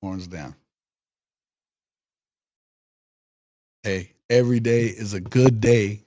Horns down. Hey, every day is a good day.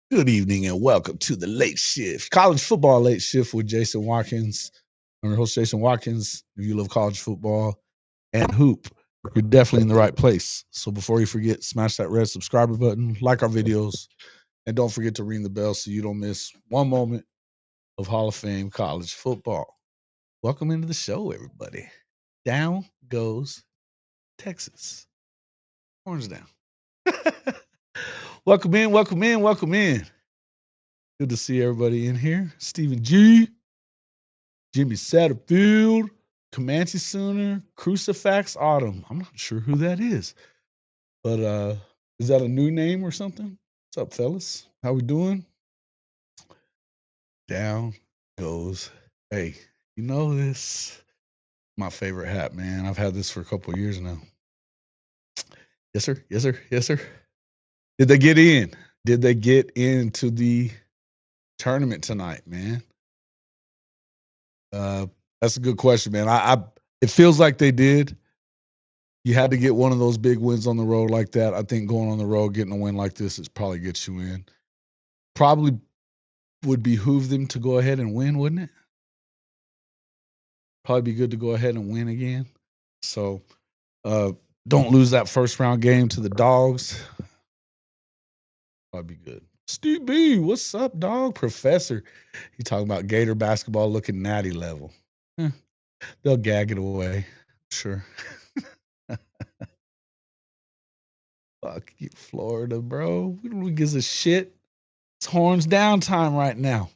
Good evening and welcome to the late shift, college football late shift with Jason Watkins. I'm your host, Jason Watkins. If you love college football and hoop, you're definitely in the right place. So before you forget, smash that red subscriber button, like our videos, and don't forget to ring the bell so you don't miss one moment of Hall of Fame college football. Welcome into the show, everybody. Down goes Texas. Horns down. Welcome in, welcome in, welcome in. Good to see everybody in here. Stephen G, Jimmy Satterfield, Comanche Sooner, Crucifix Autumn. I'm not sure who that is, but is that a new name or something? What's up, fellas? How we doing? Down goes. Hey, you know this? My favorite hat, man. I've had this for a couple of years now. Yes, sir. Yes, sir. Yes, sir. Did they get in? Did they get into the tournament tonight, man? That's a good question, man. It feels like they did. You had to get one of those big wins on the road like that. I think going on the road, getting a win like this, it probably gets you in. Probably would behoove them to go ahead and win, wouldn't it? Probably be good to go ahead and win again. So don't lose that first round game to the Dogs. Probably be good. Steve B, what's up, dog? Professor. He talking about Gator basketball looking natty level. They'll gag it away. Sure. Fuck you, Florida, bro. We don't give a shit. It's horns down time right now.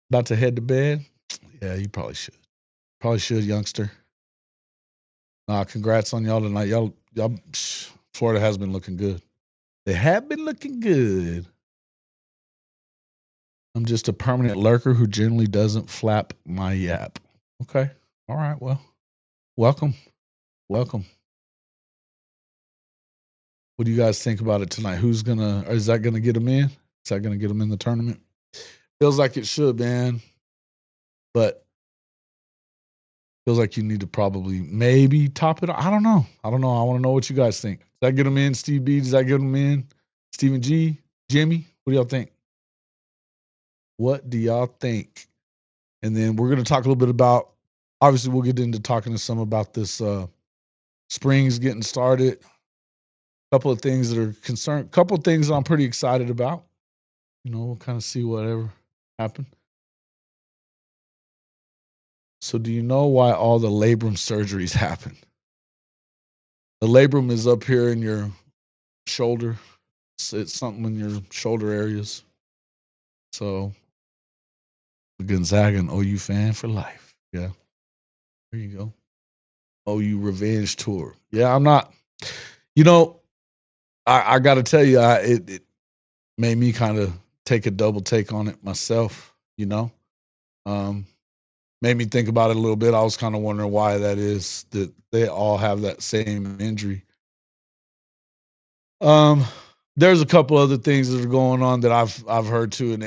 About to head to bed? Yeah, you probably should. Probably should, youngster. Congrats on y'all tonight. Y'all, Florida has been looking good. They have been looking good. I'm just a permanent lurker who generally doesn't flap my yap. Okay. All right. Well, welcome. Welcome. What do you guys think about it tonight? Is that gonna get them in? Is that gonna get them in the tournament? Feels like it should, man. But feels like you need to probably maybe top it. I don't know. I want to know what you guys think. Does that get them in? Steve B, does that get them in? Stephen G, Jimmy, what do y'all think? What do y'all think? And then we're going to talk a little bit about, obviously we'll get into talking to some about this springs getting started. A couple of things that are concerned, couple of things I'm pretty excited about. We'll kind of see whatever happened. So do you know why all the labrum surgeries happen? The labrum is up here in your shoulder. It's something in your shoulder areas. So Gonzaga and OU fan for life. Yeah. There you go. OU revenge tour. Yeah, I'm not. I got to tell you, it made me kind of take a double take on it myself. Made me think about it a little bit. I was kind of wondering why that is that they all have that same injury. There's a couple other things that are going on that I've heard too, and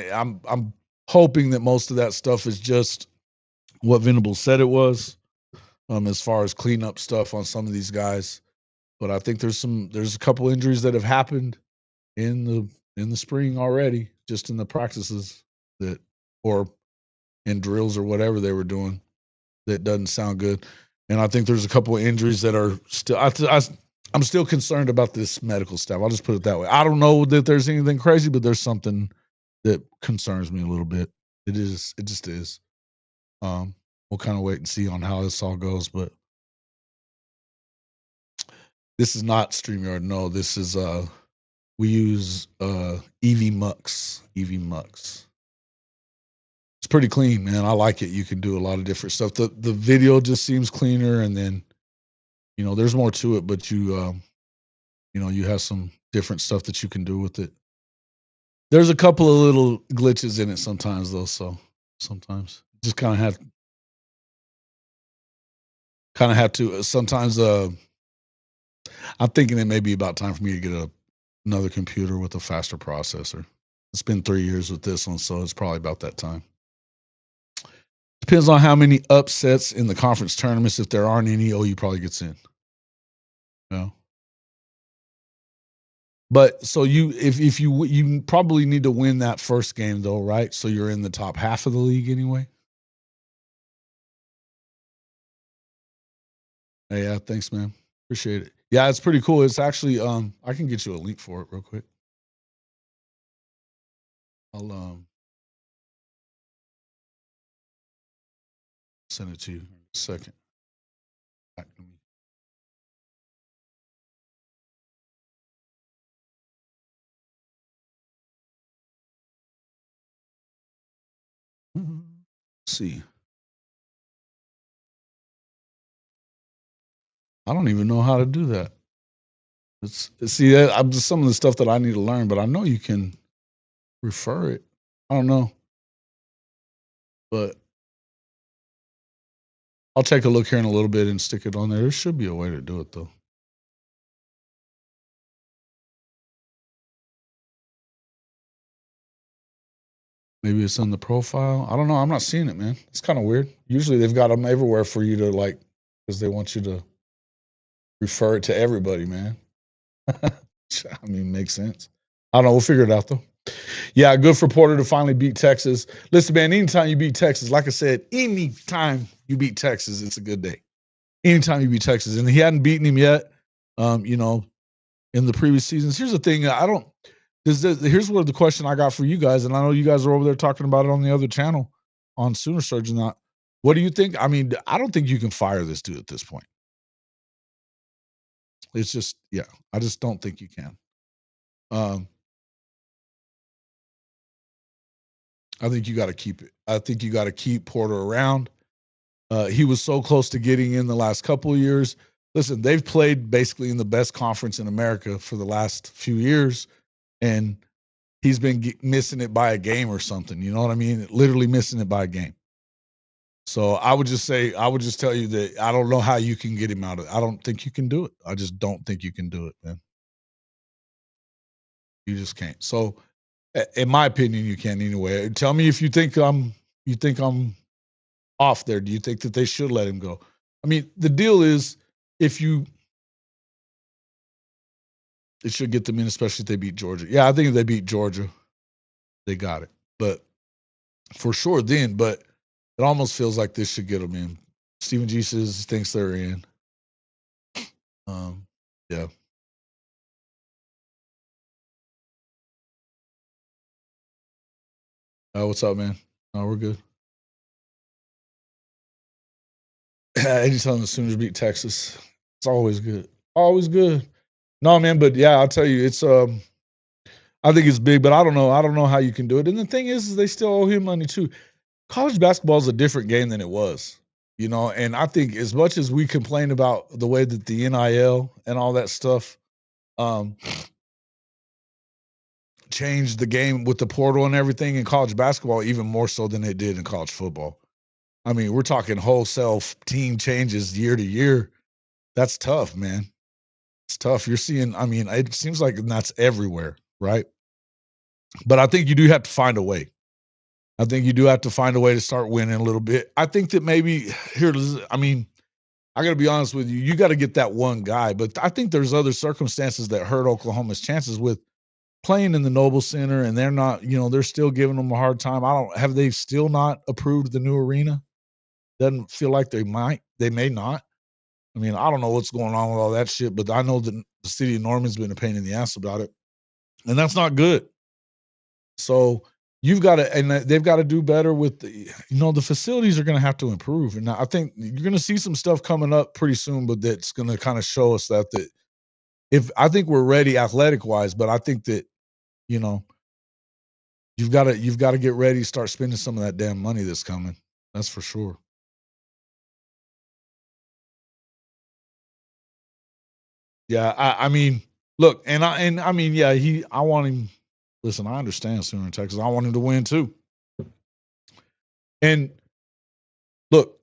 I'm hoping that most of that stuff is just what Venable said it was, as far as cleanup stuff on some of these guys. But I think there's a couple injuries that have happened in the spring already, just in the practices or in drills or whatever they were doing, that doesn't sound good. And I think there's a couple of injuries that are still. I'm still concerned about this medical staff. I'll just put it that way. I don't know that there's anything crazy, but there's something that concerns me a little bit. It just is. We'll kind of wait and see on how this all goes, but this is not StreamYard. No, this is We use EV Mux. EV Mux. It's pretty clean, man. I like it. You can do a lot of different stuff. The video just seems cleaner, and then there's more to it, but you have some different stuff that you can do with it. There's a couple of little glitches in it sometimes, though. So sometimes just kind of have to. Sometimes I'm thinking it may be about time for me to get another computer with a faster processor. It's been 3 years with this one, so it's probably about that time. Depends on how many upsets in the conference tournaments. If there aren't any, OU probably gets in. But so if you probably need to win that first game though, right? So you're in the top half of the league anyway. Hey, yeah, thanks, man. Appreciate it. Yeah, it's pretty cool. It's actually I can get you a link for it real quick. I'll send it to you in a second. Back to me. Let's see. I don't even know how to do that. See that I'm just some of the stuff that I need to learn, but I know you can refer it. I don't know, but I'll take a look here in a little bit and stick it on there. There should be a way to do it though. Maybe it's in the profile. I don't know. I'm not seeing it, man. It's kind of weird. Usually they've got them everywhere for you to because they want you to refer it to everybody, man. I mean, makes sense. I don't know. We'll figure it out though. Yeah, good for Porter to finally beat Texas. Listen, man, anytime you beat Texas, like I said, anytime you beat Texas, it's a good day. Anytime you beat Texas, and he hadn't beaten him yet, in the previous seasons. Here's the thing: here's what the question I got for you guys, and I know you guys are over there talking about it on the other channel on Sooner Surge. Not. What do you think? I mean, I don't think you can fire this dude at this point. It's just, yeah, I just don't think you can. I think you got to keep it. I think you got to keep Porter around. He was so close to getting in the last couple of years. Listen, they've played basically in the best conference in America for the last few years, and he's been missing it by a game or something. You know what I mean? Literally missing it by a game. So I would just tell you that I don't know how you can get him out of it. I don't think you can do it. I just don't think you can do it, man. You just can't. So in my opinion, you can't anyway. Tell me if you think I'm off there. Do you think that they should let him go? I mean, the deal is it should get them in, especially if they beat Georgia. Yeah, I think if they beat Georgia, they got it. But for sure then, but it almost feels like this should get them in. Stephen G says he thinks they're in. Yeah. What's up, man? No, we're good. Anytime the Sooners beat Texas, it's always good. Always good. No, man, but yeah, I'll tell you, it's I think it's big, but I don't know. I don't know how you can do it. And the thing is they still owe him money too. College basketball is a different game than it was, and I think as much as we complain about the way that the NIL and all that stuff changed the game with the portal and everything in college basketball, even more so than it did in college football. I mean, we're talking wholesale team changes year to year. That's tough, man. It's tough. You're seeing, I mean, it seems like that's everywhere, right? But I think you do have to find a way. I think you do have to find a way to start winning a little bit. I think that maybe I mean, I got to be honest with you. You got to get that one guy, but I think there's other circumstances that hurt Oklahoma's chances with playing in the Noble Center, and they're not, they're still giving them a hard time. Have they still not approved the new arena? Doesn't feel like they may not. I mean, I don't know what's going on with all that shit, but I know that the city of Norman's been a pain in the ass about it, and that's not good. So you've got to, and they've got to do better with the facilities are going to have to improve. And I think you're going to see some stuff coming up pretty soon, but that's going to kind of show us that I think we're ready athletic wise, but I think that, you know, you've got to get ready, start spending some of that damn money that's coming. That's for sure. Yeah, I mean, look, I mean, yeah, I want him. Listen, I understand Sooner in Texas. I want him to win too. And look,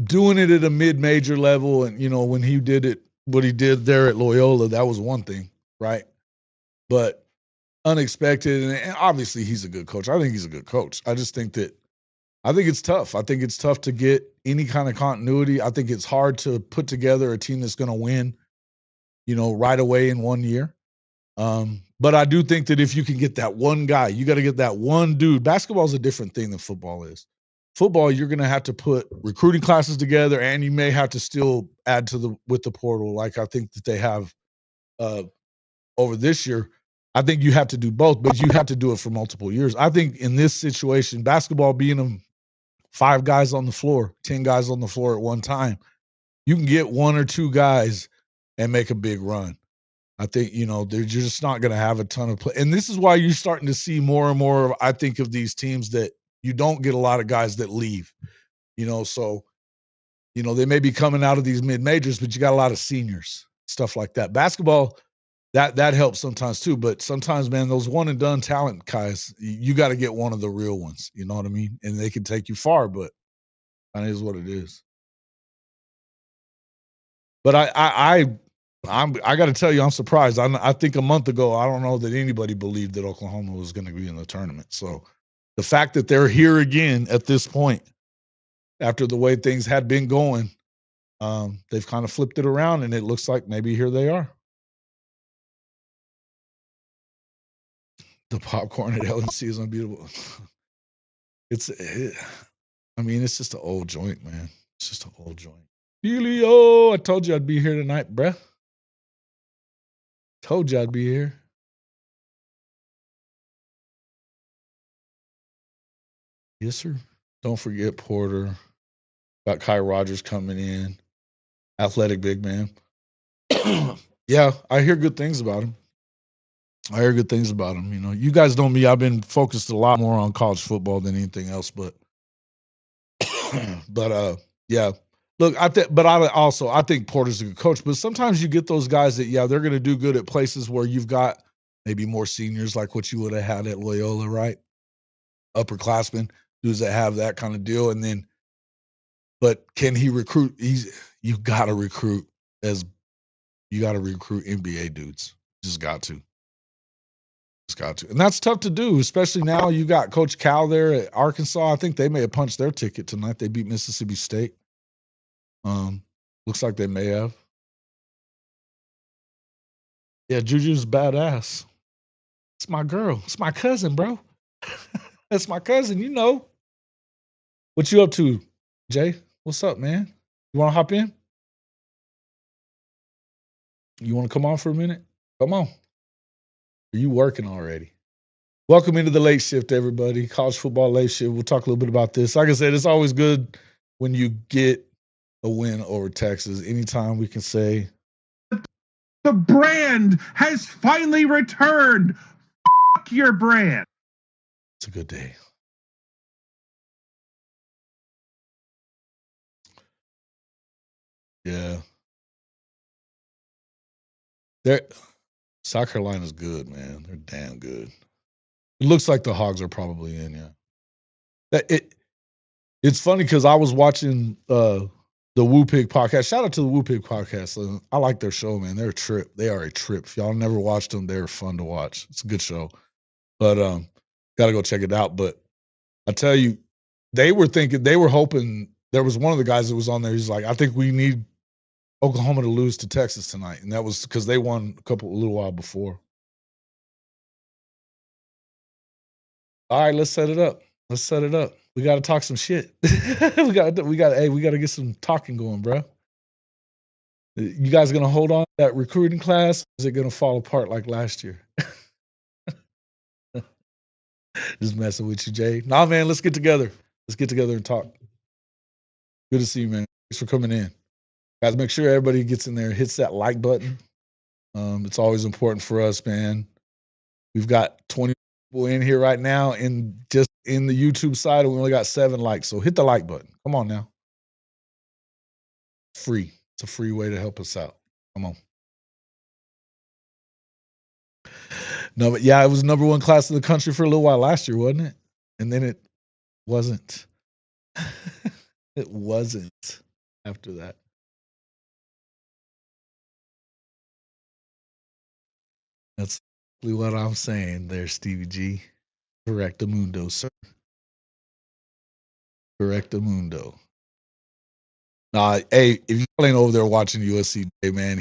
doing it at a mid-major level, and when he did it, what he did there at Loyola, that was one thing, right? But unexpected, and obviously he's a good coach. I think he's a good coach. I just think that I think it's tough. I think it's tough to get any kind of continuity. I think it's hard to put together a team that's going to win, right away in 1 year. But I do think that if you can get that one guy, you got to get that one dude. Basketball is a different thing than football is. Football, you're going to have to put recruiting classes together, and you may have to still add with the portal, like I think that they have over this year. I think you have to do both, but you have to do it for multiple years. I think in this situation, basketball being 5 guys on the floor, 10 guys on the floor at one time, you can get 1 or 2 guys and make a big run. I think, you're just not going to have a ton of play. And this is why you're starting to see more and more, I think, of these teams that you don't get a lot of guys that leave, so, they may be coming out of these mid-majors, but you got a lot of seniors, stuff like that. Basketball, that helps sometimes too, but sometimes, man, those one and done talent guys, you got to get one of the real ones, you know what I mean? And they can take you far, but that is what it is. But I got to tell you, I'm surprised. I think a month ago, I don't know that anybody believed that Oklahoma was going to be in the tournament. So the fact that they're here again at this point, after the way things had been going, they've kind of flipped it around, and it looks like maybe here they are. The popcorn at LNC is unbeatable. I mean, it's just an old joint, man. It's just an old joint. Helio, I told you I'd be here tonight, bruh. Told you I'd be here. Yes, sir. Don't forget Porter. Got Kai Rogers coming in. Athletic big man. Yeah, I hear good things about him. You guys know me. I've been focused a lot more on college football than anything else, but yeah. Look, I think Porter's a good coach, but sometimes you get those guys that, yeah, they're going to do good at places where you've got maybe more seniors, like what you would have had at Loyola, right? Upperclassmen, dudes that have that kind of deal, but can he recruit? You got to recruit NBA dudes. Just got to. And that's tough to do, especially now you got Coach Cal there at Arkansas. I think they may have punched their ticket tonight. They beat Mississippi State. Looks like they may have. Yeah, Juju's badass. It's my girl. It's my cousin, bro. That's my cousin, What you up to, Jay? What's up, man? You want to hop in? You want to come on for a minute? Come on. Are you working already? Welcome into the late shift, everybody. College football late shift. We'll talk a little bit about this. Like I said, it's always good when you get a win over Texas. Anytime we can say the brand has finally returned. Fuck your brand. It's a good day. Yeah. South Carolina's good, man. They're damn good. It looks like the Hogs are probably in, yeah. It's funny because I was watching the Woo Pig podcast. Shout out to the Woo Pig podcast. I like their show, man. They're a trip. They are a trip. If y'all never watched them, they're fun to watch. It's a good show. But gotta go check it out. But I tell you, they were hoping. There was one of the guys that was on there. He's like, I think we need Oklahoma to lose to Texas tonight. And that was because they won a little while before. All right, let's set it up. We got to talk some shit. we got to get some talking going, bro. You guys going to hold on to that recruiting class? Or is it going to fall apart like last year? Just messing with you, Jay. Nah, man, let's get together. Let's get together and talk. Good to see you, man. Thanks for coming in. Guys, make sure everybody gets in there, hits that like button. It's always important for us, man. We've got 20 people in here right now, and just in the YouTube side, we only got 7 likes. So hit the like button. Come on now. Free. It's a free way to help us out. Come on. No, but yeah, it was number 1 class in the country for a little while last year, wasn't it? And then it wasn't. It wasn't after that. That's exactly what I'm saying there, Stevie G. Correctamundo, sir. Correctamundo. Nah, hey, if you ain't over there watching USC, man,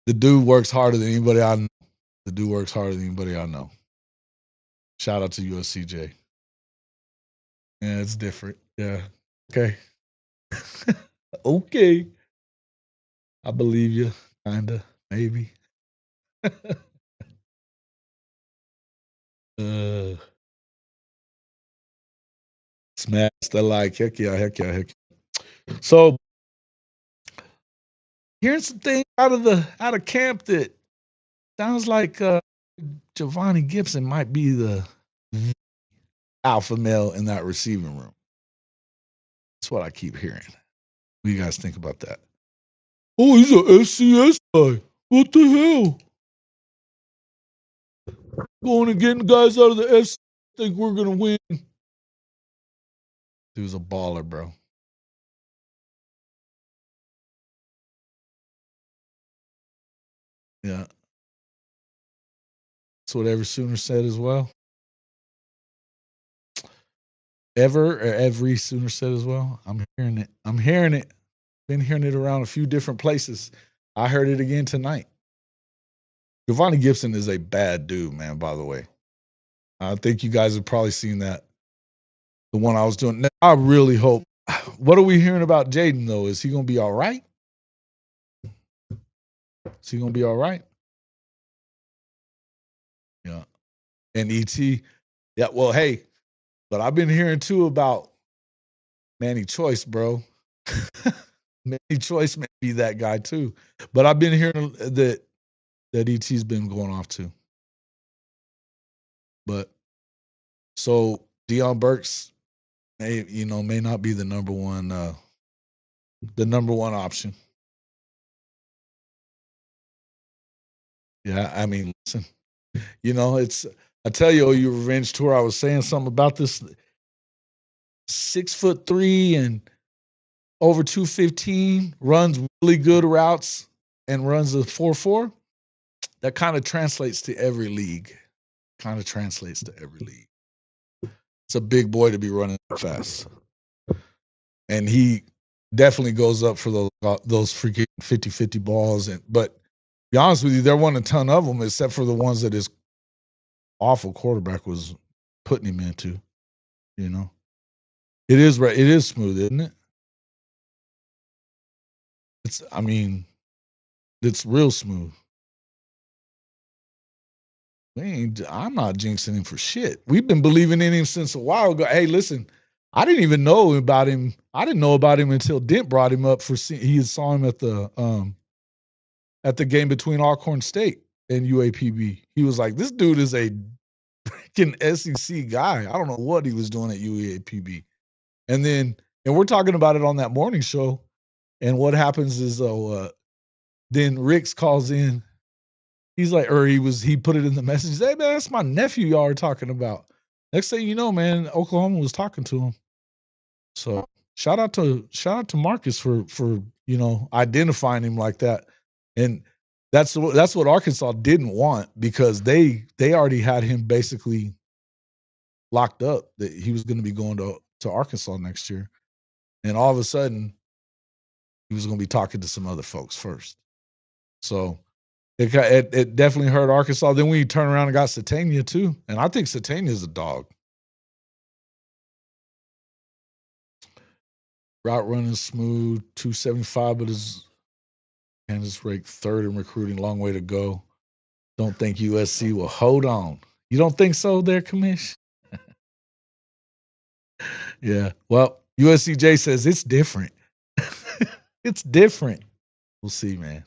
the dude works harder than anybody I know. The dude works harder than anybody I know. Shout out to USCJ. Yeah, it's different. Yeah. Okay. Okay. I believe you. Kinda. Maybe. Smash the like. Heck yeah, heck yeah, heck yeah. So here's some things out of camp that sounds like Giovanni Gibson might be the alpha male in that receiving room. That's what I keep hearing. What do you guys think about that? Oh, he's an SCS guy. What the hell? Going and getting guys out of the SC. Think we're gonna win. He was a baller, bro. Yeah. That's what every Sooner said as well. Every Sooner said as well. I'm hearing it. I'm hearing it. Been hearing it around a few different places. I heard it again tonight. Giovanni Gibson is a bad dude, man, by the way. I think you guys have probably seen that. The one I was doing. Now, I really hope. What are we hearing about Jaden, though? Is he going to be all right? Is he going to be all right? Yeah. And ET. Yeah, well, hey, but I've been hearing too about Manny Choice, bro. Manny Choice may be that guy too. But I've been hearing that ET's been going off too. But so Deion Burks may not be the number one option. Yeah, I mean, listen, I tell you, your revenge tour, I was saying something about this 6'3" and over 215, runs really good routes and runs a 4.4. That kind of translates to every league. It's a big boy to be running fast. And he definitely goes up for those freaking 50-50 balls. But to be honest with you, there wasn't a ton of them except for the ones that his awful quarterback was putting him into. It is right. It is smooth, isn't it? It's real smooth. I'm not jinxing him for shit. We've been believing in him since a while ago. Hey, listen, I didn't even know about him. I didn't know about him until Dent brought him up he saw him at the game between Alcorn State and UAPB. He was like, this dude is a freaking SEC guy. I don't know what he was doing at UAPB. And we're talking about it on that morning show. And what happens is, then Ricks calls in. He's like, he put it in the message. Hey man, that's my nephew y'all are talking about. Next thing you know, man, Oklahoma was talking to him. So shout out to Marcus for identifying him like that. And that's what Arkansas didn't want, because they already had him basically locked up that he was going to be going to Arkansas next year. And all of a sudden he was going to be talking to some other folks first. So it definitely hurt Arkansas. Then we turn around and got Satania too, and I think Satania is a dog. Route running smooth, 275, but his Kansas ranked 3rd in recruiting. Long way to go. Don't think USC will hold on. You don't think so, there, Commish? Yeah. Well, USCJ says it's different. It's different. We'll see, man.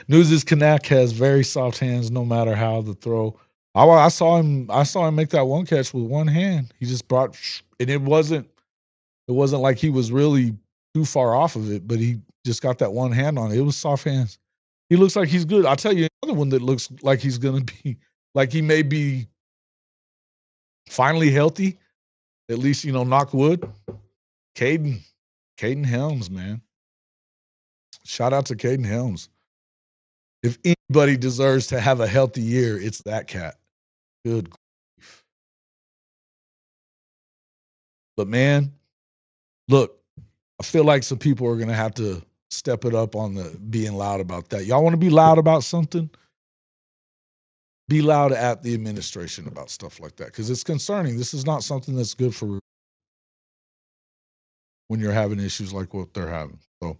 News's Kanak has very soft hands, no matter how the throw. I saw him. I saw him make that one catch with one hand. He just brought, and it wasn't. It wasn't like he was really too far off of it, but he just got that one hand on it. It was soft hands. He looks like he's good. I'll tell you another one that looks like he's gonna be, like he may be finally healthy. At least knock wood. Caden, Caden Helms, man. Shout out to Caden Helms. If anybody deserves to have a healthy year, it's that cat. Good grief. But man, look, I feel like some people are gonna have to step it up on the being loud about that. Y'all want to be loud about something? Be loud at the administration about stuff like that because it's concerning. This is not something that's good for when you're having issues like what they're having. So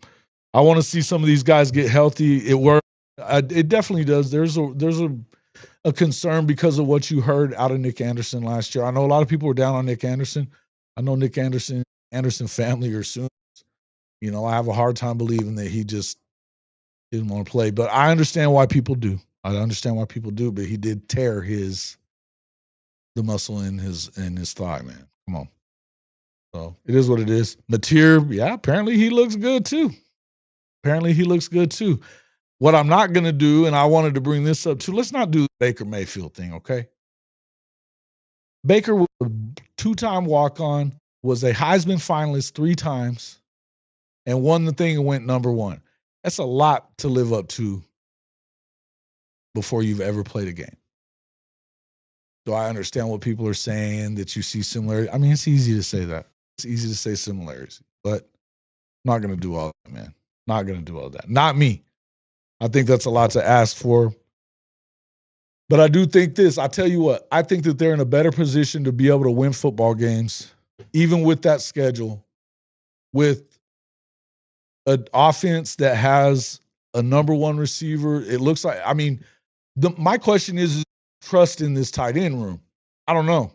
I want to see some of these guys get healthy. It works. It definitely does. There's a concern because of what you heard out of Nick Anderson last year. I know a lot of people were down on Nick Anderson. I know Nick Anderson family are soon. I have a hard time believing that he just didn't want to play, but I understand why people do. But he did tear the muscle in his thigh, man. Come on. So it is what it is. Mateer, yeah, apparently he looks good too. What I'm not going to do, and I wanted to bring this up too, let's not do the Baker Mayfield thing, okay? Baker was a two-time walk-on, was a Heisman finalist 3 times, and won the thing and went number 1. That's a lot to live up to before you've ever played a game. Do I understand what people are saying, that you see similarity? I mean, it's easy to say that. It's easy to say similarities, but I'm not going to do all that, man. Not going to do all that. Not me. I think that's a lot to ask for. But I do think this. I tell you what, I think that they're in a better position to be able to win football games, even with that schedule, with an offense that has a number 1 receiver. It looks like, I mean, my question is trust in this tight end room. I don't know.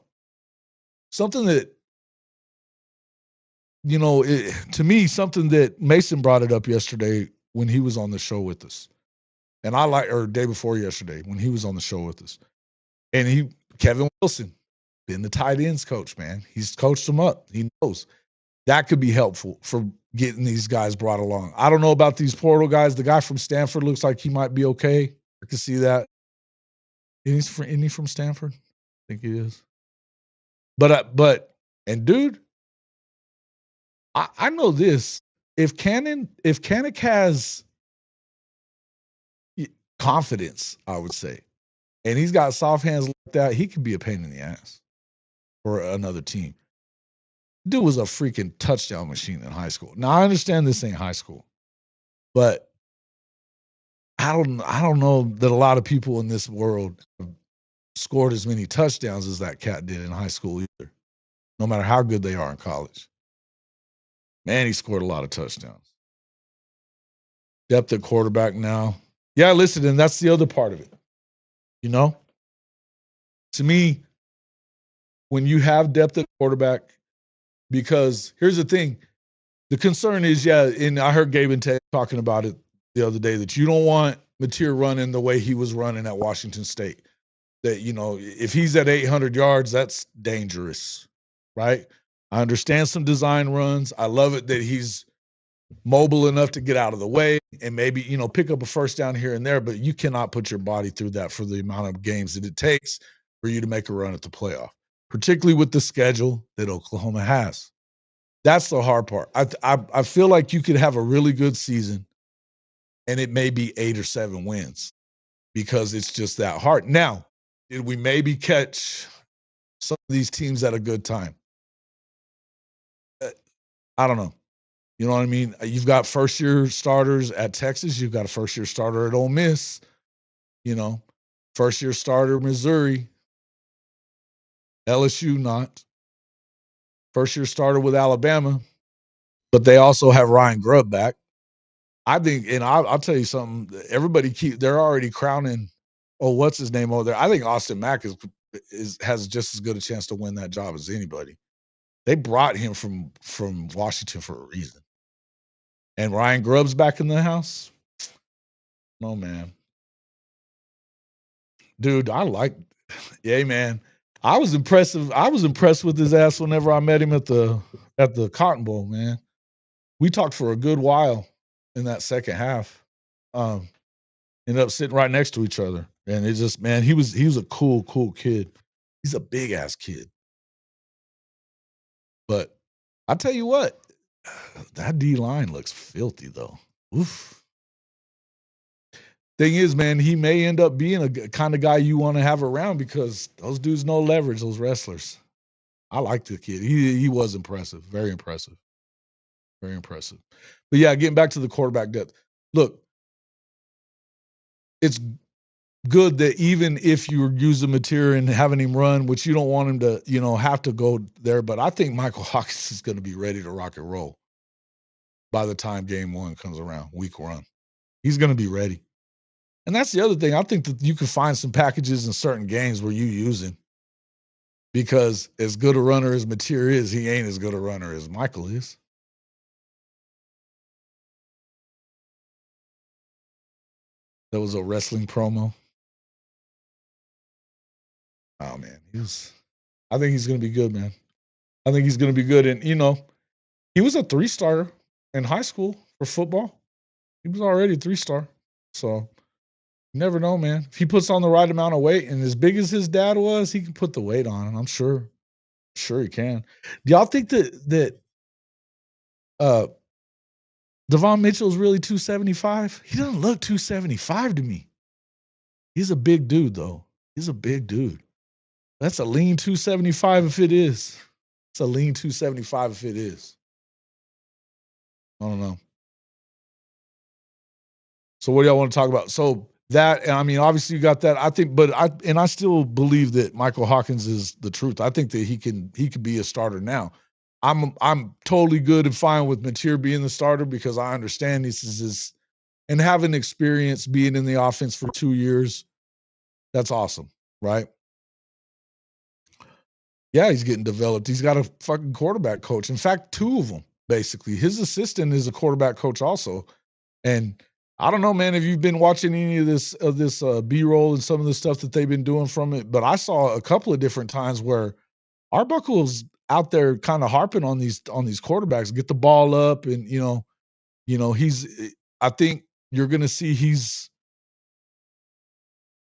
Something that, to me, something that Mason brought it up yesterday when he was on the show with us. And or day before yesterday when he was on the show with us. And Kevin Wilson, been the tight ends coach, man. He's coached them up. He knows. That could be helpful for getting these guys brought along. I don't know about these portal guys. The guy from Stanford looks like he might be okay. I can see that. Isn't he from Stanford? I think he is. And dude, I know this. If Kanak has confidence, I would say, and he's got soft hands like that, he could be a pain in the ass for another team. Dude was a freaking touchdown machine in high school. Now I understand this ain't high school, but I don't know that a lot of people in this world have scored as many touchdowns as that cat did in high school either. No matter how good they are in college. Man, he scored a lot of touchdowns. Depth at quarterback now. Yeah, listen, and that's the other part of it. To me, when you have depth at quarterback, because here's the thing, the concern is, and I heard Gabe and Ted talking about it the other day, that you don't want Mateer running the way he was running at Washington State. That, if he's at 800 yards, that's dangerous, right? I understand some design runs. I love it that he's mobile enough to get out of the way and maybe, pick up a first down here and there, but you cannot put your body through that for the amount of games that it takes for you to make a run at the playoff, particularly with the schedule that Oklahoma has. That's the hard part. I feel like you could have a really good season and it may be 8 or 7 wins because it's just that hard. Now, did we maybe catch some of these teams at a good time? I don't know. You know what I mean? You've got first-year starters at Texas. You've got a first-year starter at Ole Miss. First-year starter Missouri. LSU not. First-year starter with Alabama. But they also have Ryan Grubb back. I think, and I'll tell you something. Everybody they're already crowning. Oh, what's his name over there? I think Austin Mack has just as good a chance to win that job as anybody. They brought him from Washington for a reason. And Ryan Grubb's back in the house. No, man. Dude, yeah, man. I was impressed with his ass whenever I met him at the Cotton Bowl, man. We talked for a good while in that second half. Um, Ended up sitting right next to each other. And it just, man, he was a cool kid. He's a big ass kid. But I tell you what, that D line looks filthy though. Oof. Thing is, man, he may end up being a kind of guy you want to have around because those dudes know leverage, those wrestlers. I like the kid. He was impressive, very impressive, very impressive. But yeah, getting back to the quarterback depth. Look, it's good that even if you're using material and having him run, which you don't want him to, have to go there, but I think Michael Hawkins is going to be ready to rock and roll by the time game one comes around, week one. He's going to be ready. And that's the other thing. I think that you can find some packages in certain games where you use him because as good a runner as Mateer is, he ain't as good a runner as Michael is. That was a wrestling promo. Oh man, I think he's going to be good, man. I think he's going to be good. And he was a 3-star in high school for football. He was already a 3-star. So you never know, man. If he puts on the right amount of weight and as big as his dad was, he can put the weight on. I'm sure he can. Do y'all think that Devon Mitchell's really 275? He doesn't look 275 to me. He's a big dude, though. He's a big dude. That's a lean 275 if it is. It's a lean 275 if it is. I don't know. So what do y'all want to talk about? So that, I mean, obviously you got that. I think, but I still believe that Michael Hawkins is the truth. I think that he could be a starter now. I'm totally good and fine with Mateer being the starter because I understand this is his, and having experience being in the offense for 2 years. That's awesome, right? Yeah, he's getting developed. He's got a fucking quarterback coach. In fact, 2 of them basically. His assistant is a quarterback coach also, and I don't know, man, if you've been watching any of this B-roll and some of the stuff that they've been doing from it, but I saw a couple of different times where Arbuckle's out there kind of harping on these quarterbacks, get the ball up, and he's. I think you're going to see he's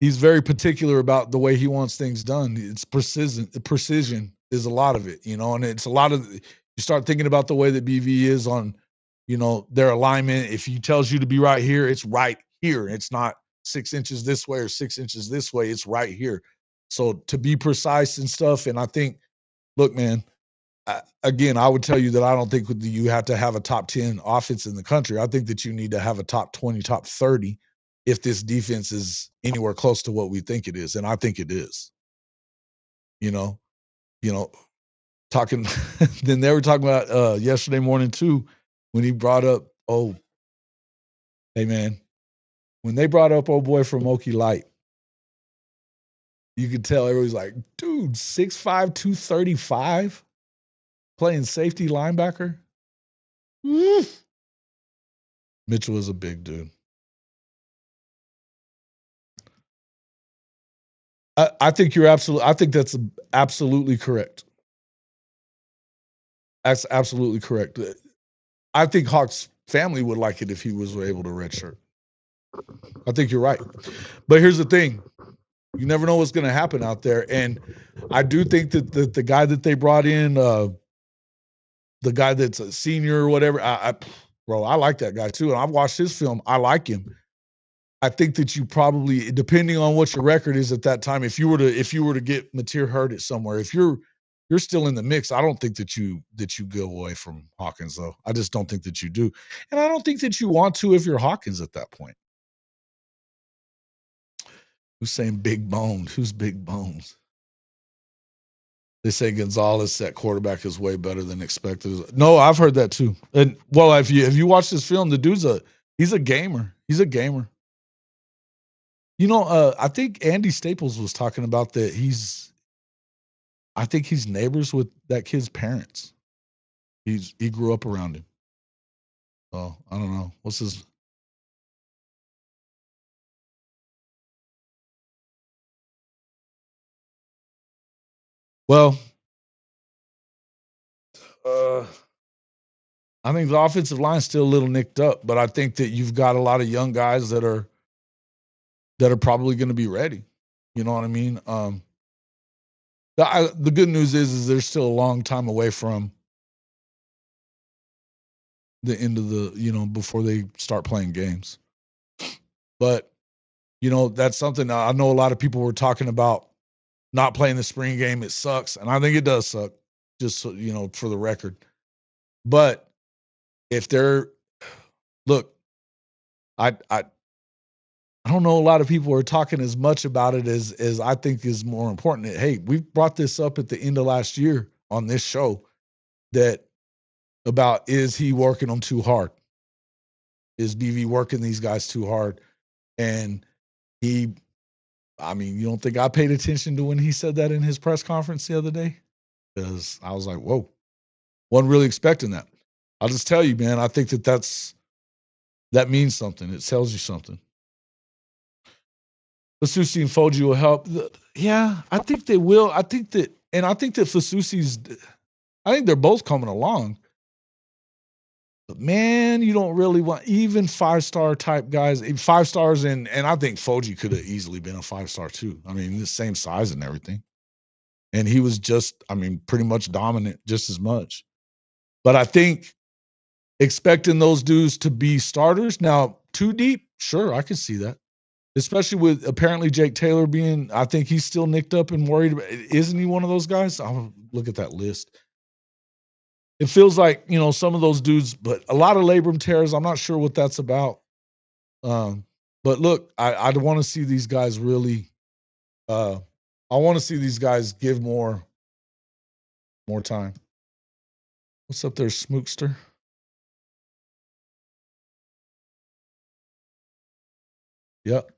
very particular about the way he wants things done. It's precision. Precision is a lot of it, and it's a lot of. You start thinking about the way that BV is on, their alignment. If he tells you to be right here, it's right here. It's not 6 inches this way or 6 inches this way. It's right here. So to be precise and stuff, and I think, look, man, again, I would tell you that I don't think you have to have a top 10 offense in the country. I think that you need to have a top 20, top 30 if this defense is anywhere close to what we think it is. And I think it is. You know, talking then they were talking about yesterday morning too, when he brought up, oh, hey man, when they brought up old boy from Okie Light, you could tell everybody's like, dude, 6'5", 235, playing safety linebacker. Mitchell is a big dude. I think I think that's absolutely correct. That's absolutely correct. I think Hawk's family would like it if he was able to redshirt. I think you're right. But here's the thing. You never know what's going to happen out there. And I do think that the guy that they brought in, the guy that's a senior or whatever, bro, I like that guy too. And I've watched his film. I like him. I think that you probably, depending on what your record is at that time, if you were to get Mateer hurt at somewhere, if you're still in the mix, I don't think that you go away from Hawkins though. I just don't think that you do, and I don't think that you want to if you're Hawkins at that point. Who's saying big bones? Who's big bones? They say Gonzalez at quarterback is way better than expected. No, I've heard that too. And well, if you watch this film, the dude's he's a gamer. He's a gamer. I think Andy Staples was talking about that I think he's neighbors with that kid's parents. He grew up around him. Oh, I don't know. What's his Well, I think the offensive line's still a little nicked up, but I think that you've got a lot of young guys that are probably going to be ready. You know what I mean? The good news is they're still a long time away from the end of the before they start playing games. But that's something I know a lot of people were talking about not playing the spring game. It sucks, and I think it does suck. Just so, for the record. But if they're look, I don't know a lot of people are talking as much about it as I think is more important. Hey, we brought this up at the end of last year on this show that about is he working them too hard? Is BV working these guys too hard? And you don't think I paid attention to when he said that in his press conference the other day? Because I was like, whoa, wasn't really expecting that. I'll just tell you, man, I think that means something. It tells you something. Fasusi and Foji will help. Yeah, I think they will. I think that Fasusi's, I think they're both coming along. But man, you don't really want even 5-star type guys, 5 stars, and I think Foji could have easily been a 5-star too. I mean, the same size and everything. And he was just, pretty much dominant just as much. But I think expecting those dudes to be starters now, too deep, sure, I can see that. Especially with apparently Jake Taylor being, I think he's still nicked up and worried about. Isn't he one of those guys? I'll look at that list. It feels like, some of those dudes, but a lot of labrum tears. I'm not sure what that's about. But look, I want to see these guys really. I want to see these guys give more time. What's up there, Smookster? Yep.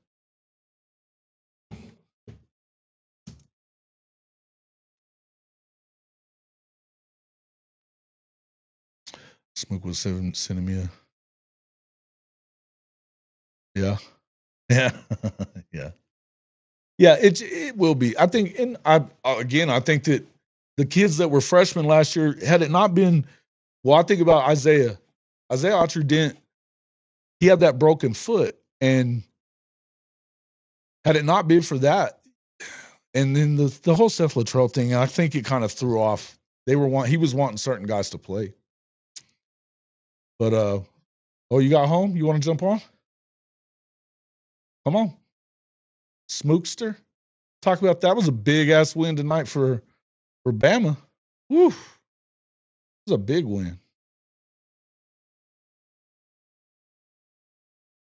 Smook was sending me a. Yeah. Yeah. Yeah. Yeah, it will be. I think, and I think that the kids that were freshmen last year, had it not been, well, I think about Isaiah Autry-Dent, he had that broken foot, and had it not been for that, and then the whole Seth Luttrell thing, I think it kind of threw off. He was wanting certain guys to play, but you got home? You want to jump on? Come on, Smookster. Talk about that. Was a big ass win tonight for Bama. Woo, it was a big win.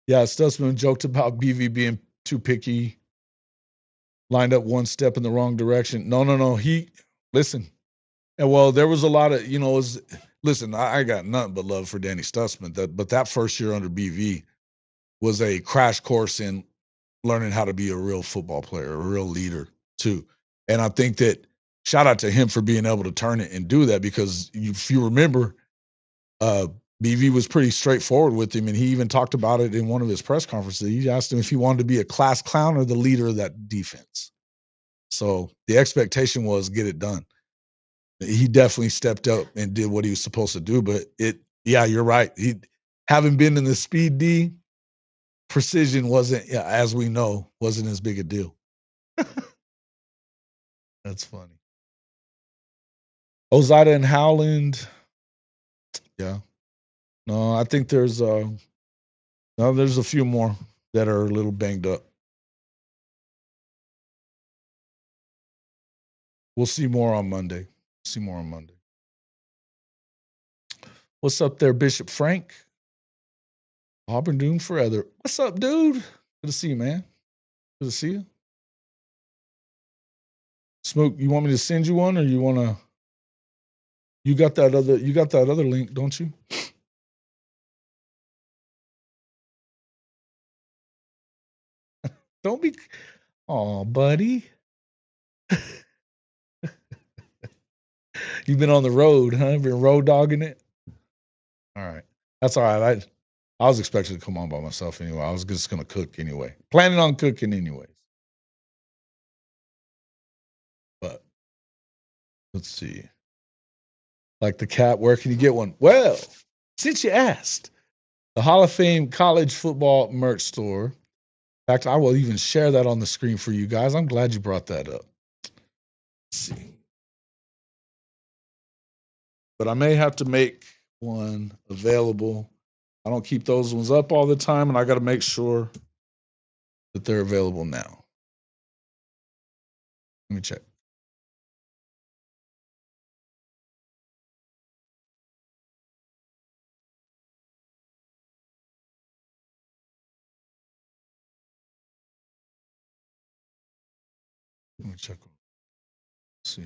Yeah, Stutzman joked about BV being too picky, lined up one step in the wrong direction. No. Listen. And well, there was a lot of, listen, I got nothing but love for Danny Stutzman. But that first year under BV was a crash course in learning how to be a real football player, a real leader too. And I think that shout out to him for being able to turn it and do that, because if you remember, BV was pretty straightforward with him, and he even talked about it in one of his press conferences. He asked him if he wanted to be a class clown or the leader of that defense. So the expectation was get it done. He definitely stepped up and did what he was supposed to do. But you're right. He, having been in the speed D, precision wasn't, as we know, wasn't as big a deal. That's funny. Ozada and Howland. Yeah. No, I think there's a few more that are a little banged up. We'll see more on Monday. What's up there, Bishop Frank? Auburn doomed forever. What's up, dude? Good to see you, man. Good to see you. Smoke, you want me to send you one, or you want to? You got that other link, don't you? Don't be. Oh, buddy. You've been on the road, huh? Been road dogging it. All right, that's all right. I was expecting to come on by myself anyway. I was just gonna cook anyway. Planning on cooking anyways. But Let's see. Like the cap, where can you get one? Well, since you asked, the Hall of Fame college football merch store. In fact, I will even share that on the screen for you guys. I'm glad you brought that up. Let's see. But I may have to make one available. I don't keep those ones up all the time, and I got to make sure that they're available now. Let me check. Let me check. Let's see.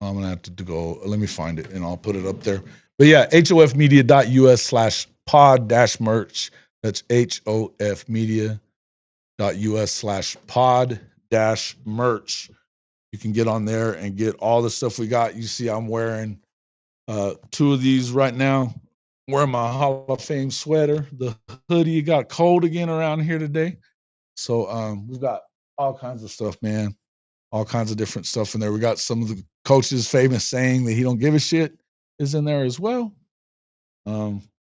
I'm gonna have to go. Let me find it, and I'll put it up there. But yeah, hofmedia.us/pod-merch. That's hofmedia.us/pod-merch. You can get on there and get all the stuff we got. You see, I'm wearing two of these right now. I'm wearing my Hall of Fame sweater. The hoodie got cold again around here today. So we've got all kinds of stuff, man. All kinds of different stuff in there. We got some of the coaches' famous saying that he don't give a shit is in there as well.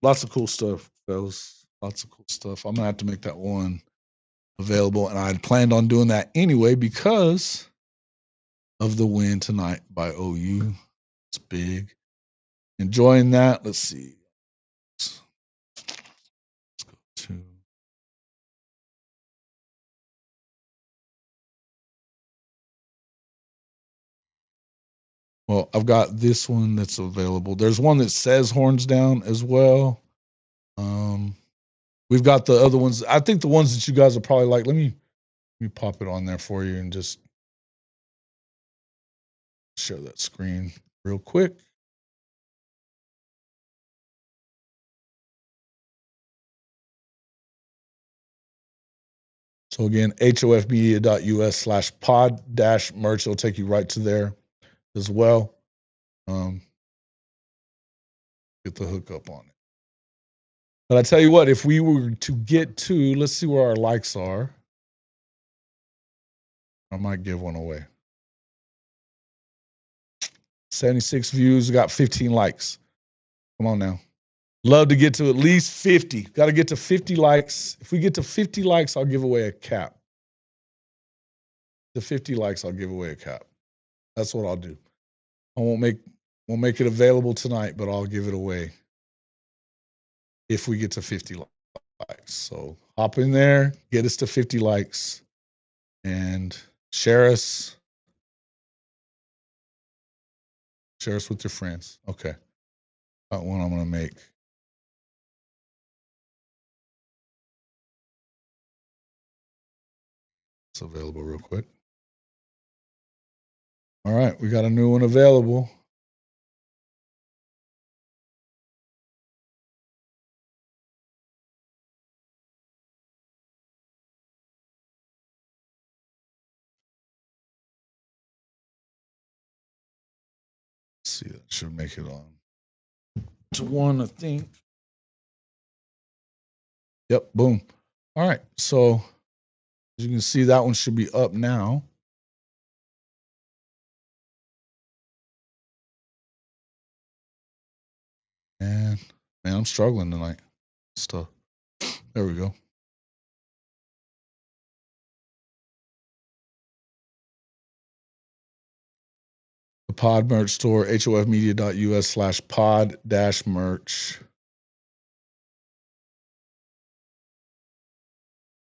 Lots of cool stuff, fellas. Lots of cool stuff. I'm gonna have to make that one available, and I had planned on doing that anyway because of the win tonight by OU. It's big. Enjoying that. Let's see. Let's go to. Well, I've got this one that's available. There's one that says horns down as well. We've got the other ones. I think the ones that you guys are probably like. Let me pop it on there for you and just share that screen real quick. So again, hofmedia.us/pod-merch. It'll take you right to there as well. Get the hookup on it. But I tell you what, if we were to get to, let's see where our likes are. I might give one away. 76 views, got 15 likes. Come on now. Love to get to at least 50. Got to get to 50 likes. If we get to 50 likes, I'll give away a cap. The 50 likes, I'll give away a cap. That's what I'll do. I won't make it available tonight, but I'll give it away if we get to 50 likes. So hop in there, get us to 50 likes, and share us. Share us with your friends. Okay. Got one I'm going to make. It's available real quick. All right. We got a new one available. Let's see. That should make it on to one, I think. Yep. Boom. All right. So as you can see, that one should be up now. And man, I'm struggling tonight. Stuff. There we go. The pod merch store, hofmedia.us/pod-merch.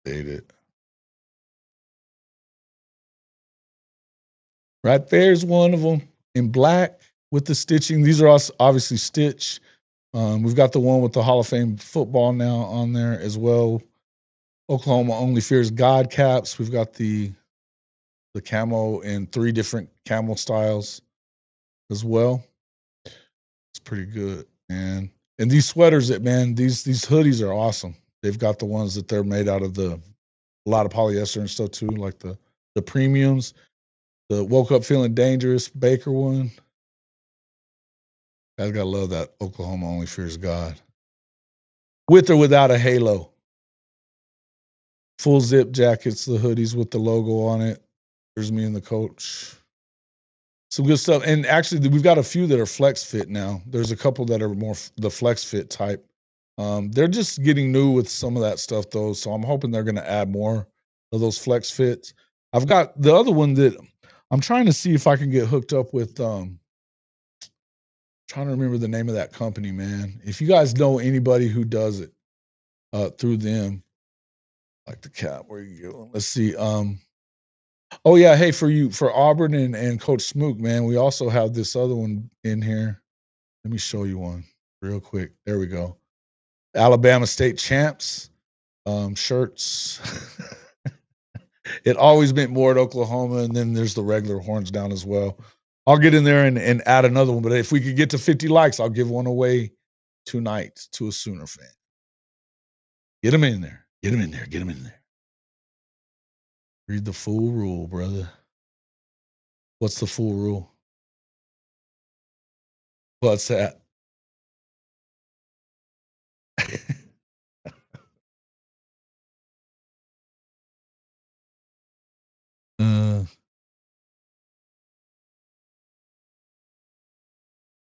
Date it. Right there's one of them in black with the stitching. These are also obviously stitch. We've got the one with the Hall of Fame football now on there as well. Oklahoma only fears God caps. We've got the camo in 3 different camo styles as well. It's pretty good, man. And these sweaters, these hoodies are awesome. They've got the ones that they're made out of a lot of polyester and stuff too, like the premiums. The woke up feeling dangerous Baker one. I gotta love that. Oklahoma only fears God. With or without a halo. Full zip jackets, the hoodies with the logo on it. There's me and the coach. Some good stuff. And actually, we've got a few that are flex fit now. There's a couple that are more the flex fit type. They're just getting new with some of that stuff, though. So I'm hoping they're going to add more of those flex fits. I've got the other one that I'm trying to see if I can get hooked up with. Trying to remember the name of that company, man. If you guys know anybody who does it through them, like the cat, where you go? Let's see. Oh yeah, hey, for Auburn and Coach Smook, man, we also have this other one in here. Let me show you one real quick. There we go. Alabama State champs shirts. It always meant more at Oklahoma, and then there's the regular horns down as well. I'll get in there and add another one, but if we could get to 50 likes, I'll give one away tonight to a Sooner fan. Get him in there. Get him in there. Get him in there. Read the full rule, brother. What's the full rule? What's that?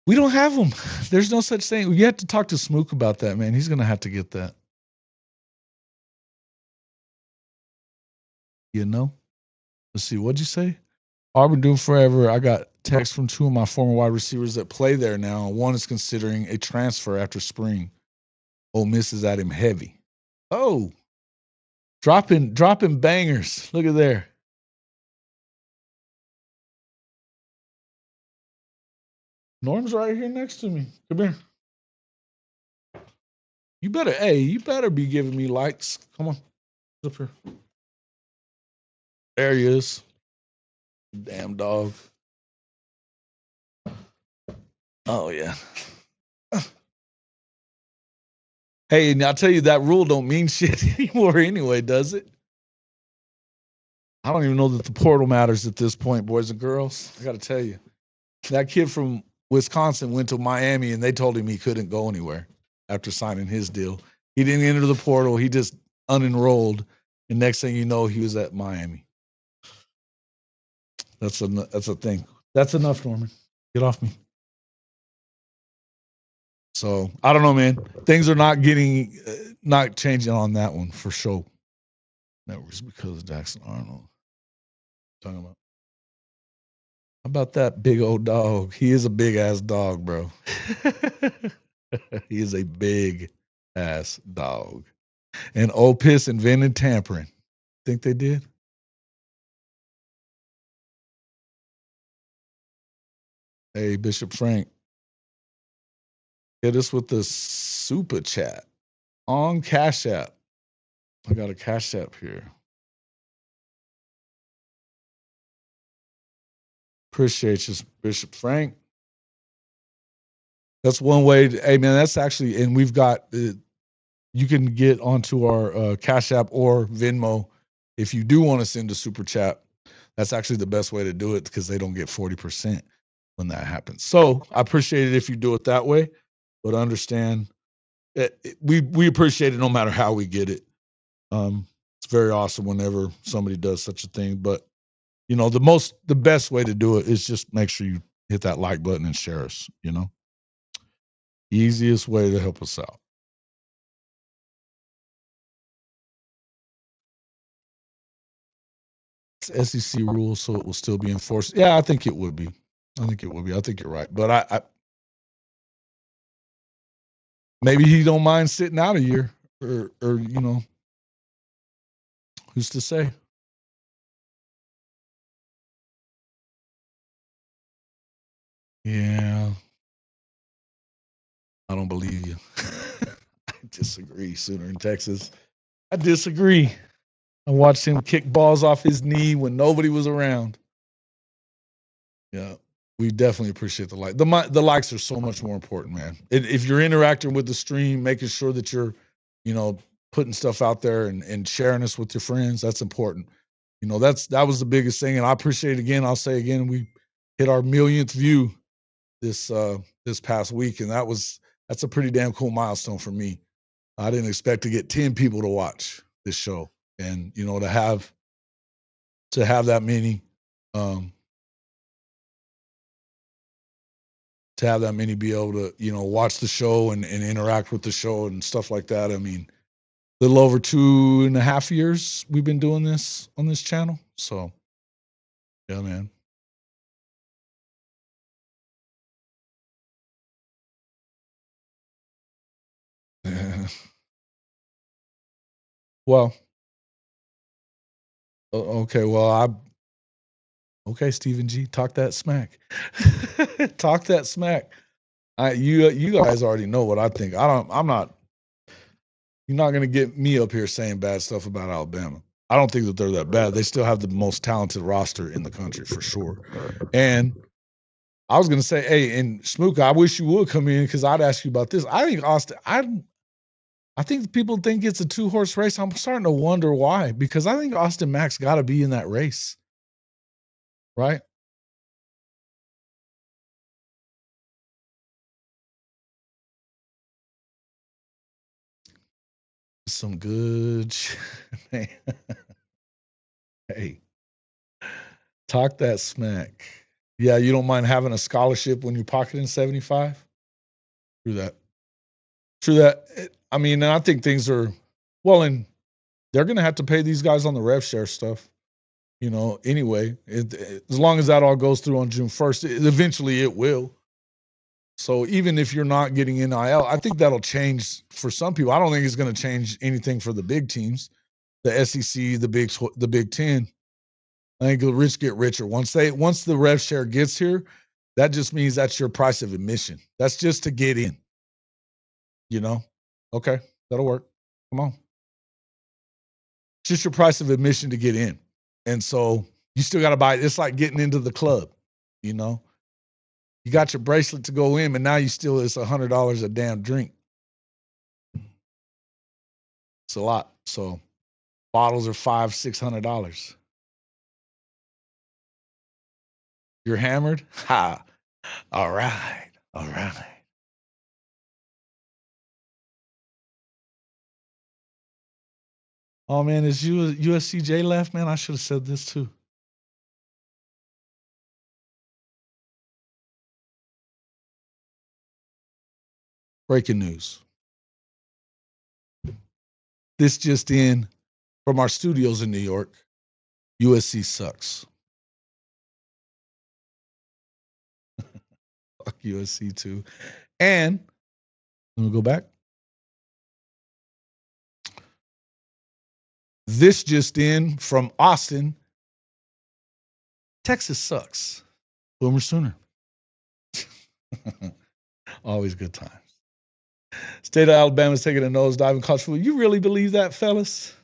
We don't have them. There's no such thing. You have to talk to Smook about that, man. He's going to have to get that. You know? Let's see. What'd you say? Auburn doing forever. I got text from two of my former wide receivers that play there now. One is considering a transfer after spring. Ole Miss is at him heavy. Oh, dropping bangers. Look at there. Norm's right here next to me. Come here. You better be giving me likes. Come on. Up here. There he is. Damn dog. Oh yeah. Hey, and I'll tell you that rule don't mean shit anymore anyway, does it? I don't even know that the portal matters at this point, boys and girls. I got to tell you. That kid from Wisconsin went to Miami and they told him he couldn't go anywhere after signing his deal. He didn't enter the portal. He just unenrolled. And next thing you know, he was at Miami. That's a thing. That's enough, Norman. Get off me. So I don't know, man. Things are not changing on that one for sure. Networks because of Jackson Arnold. Talking about. How about that big old dog? He is a big ass dog, bro. He is a big ass dog. And Opus invented tampering. Think they did? Hey, Bishop Frank. Hit us with the super chat on Cash App. I got a Cash App here. Appreciate you, Bishop Frank. That's one way. Hey, man, that's actually, and we've got, you can get onto our Cash App or Venmo if you do want to send a super chat. That's actually the best way to do it because they don't get 40% when that happens. So I appreciate it if you do it that way, but understand we appreciate it no matter how we get it. It's very awesome whenever somebody does such a thing, but you know, the best way to do it is just make sure you hit that like button and share us, you know, easiest way to help us out. It's SEC rules, so it will still be enforced. Yeah, I think it would be. I think you're right. But I maybe he don't mind sitting out a year or you know, who's to say? Yeah. I don't believe you. I disagree, Sooner in Texas. I disagree. I watched him kick balls off his knee when nobody was around. Yeah, we definitely appreciate the like. The likes are so much more important, man. If you're interacting with the stream, making sure that you're, you know, putting stuff out there and sharing this with your friends, that's important. You know, that was the biggest thing, and I appreciate it again. I'll say again, we hit our millionth view this past week, and that's a pretty damn cool milestone for me. I didn't expect to get 10 people to watch this show, and you know, to have that many. To have that many be able to, watch the show and interact with the show and stuff like that. I mean, a little over 2.5 years we've been doing this on this channel. So, yeah, man. Well, okay. Well, okay, Stephen G. Talk that smack. Talk that smack. You guys already know what I think. I'm not. You're not gonna get me up here saying bad stuff about Alabama. I don't think that they're that bad. They still have the most talented roster in the country for sure. And I was gonna say, hey, and Smook, I wish you would come in because I'd ask you about this. I think Austin. I think people think it's a 2-horse race. I'm starting to wonder why, because I think Austin Mack's got to be in that race, right? Some good shit. Hey, talk that smack. Yeah, you don't mind having a scholarship when you're pocketing 75? True that. True that. I mean, and I think things are well, and they're going to have to pay these guys on the rev share stuff, anyway. As long as that all goes through on June 1st, eventually it will. So even if you're not getting NIL, I think that'll change for some people. I don't think it's going to change anything for the big teams, the SEC, the Big Ten. I think the rich get richer once the rev share gets here. That just means that's your price of admission. That's just to get in. Okay, that'll work. Come on, it's just your price of admission to get in, and so you still got to buy it. It's like getting into the club. You got your bracelet to go in, but now it's $100 a damn drink. It's a lot. So bottles are $500-$600. You're hammered? Ha. All right. All right. Oh man, is USCJ left, man? I should have said this too. Breaking news. This just in from our studios in New York. USC sucks. Fuck USC too. And let me go back. This just in from Austin. Texas sucks. Boomer Sooner. Always good times. State of Alabama's taking a nosedive in college football. You really believe that, fellas?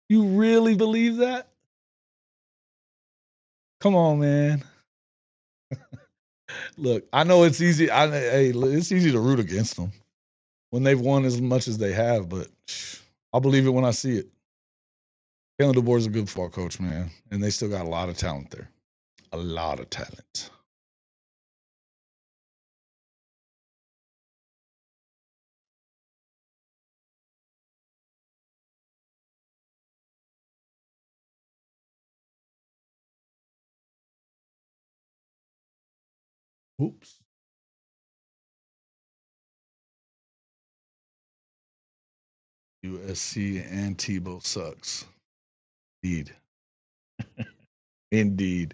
You really believe that? Come on, man. Look, I know it's easy. It's easy to root against them when they've won as much as they have, but I'll believe it when I see it. Kalen DeBoer's a good football coach, man, and they still got a lot of talent there. A lot of talent. Oops. USC and Tebow sucks. Indeed. Indeed.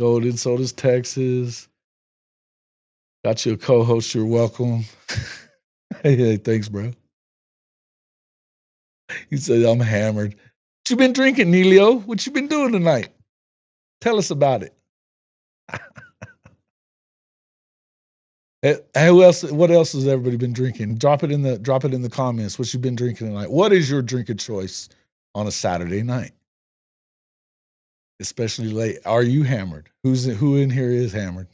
So does Texas. Got you a co-host. You're welcome. Hey, thanks, bro. He said, I'm hammered. What you been drinking, Neilio? What you been doing tonight? Tell us about it. Who else? What else has everybody been drinking? Drop it in the comments. What you been drinking tonight? What is your drink of choice on a Saturday night? Especially late. Are you hammered? Who in here is hammered?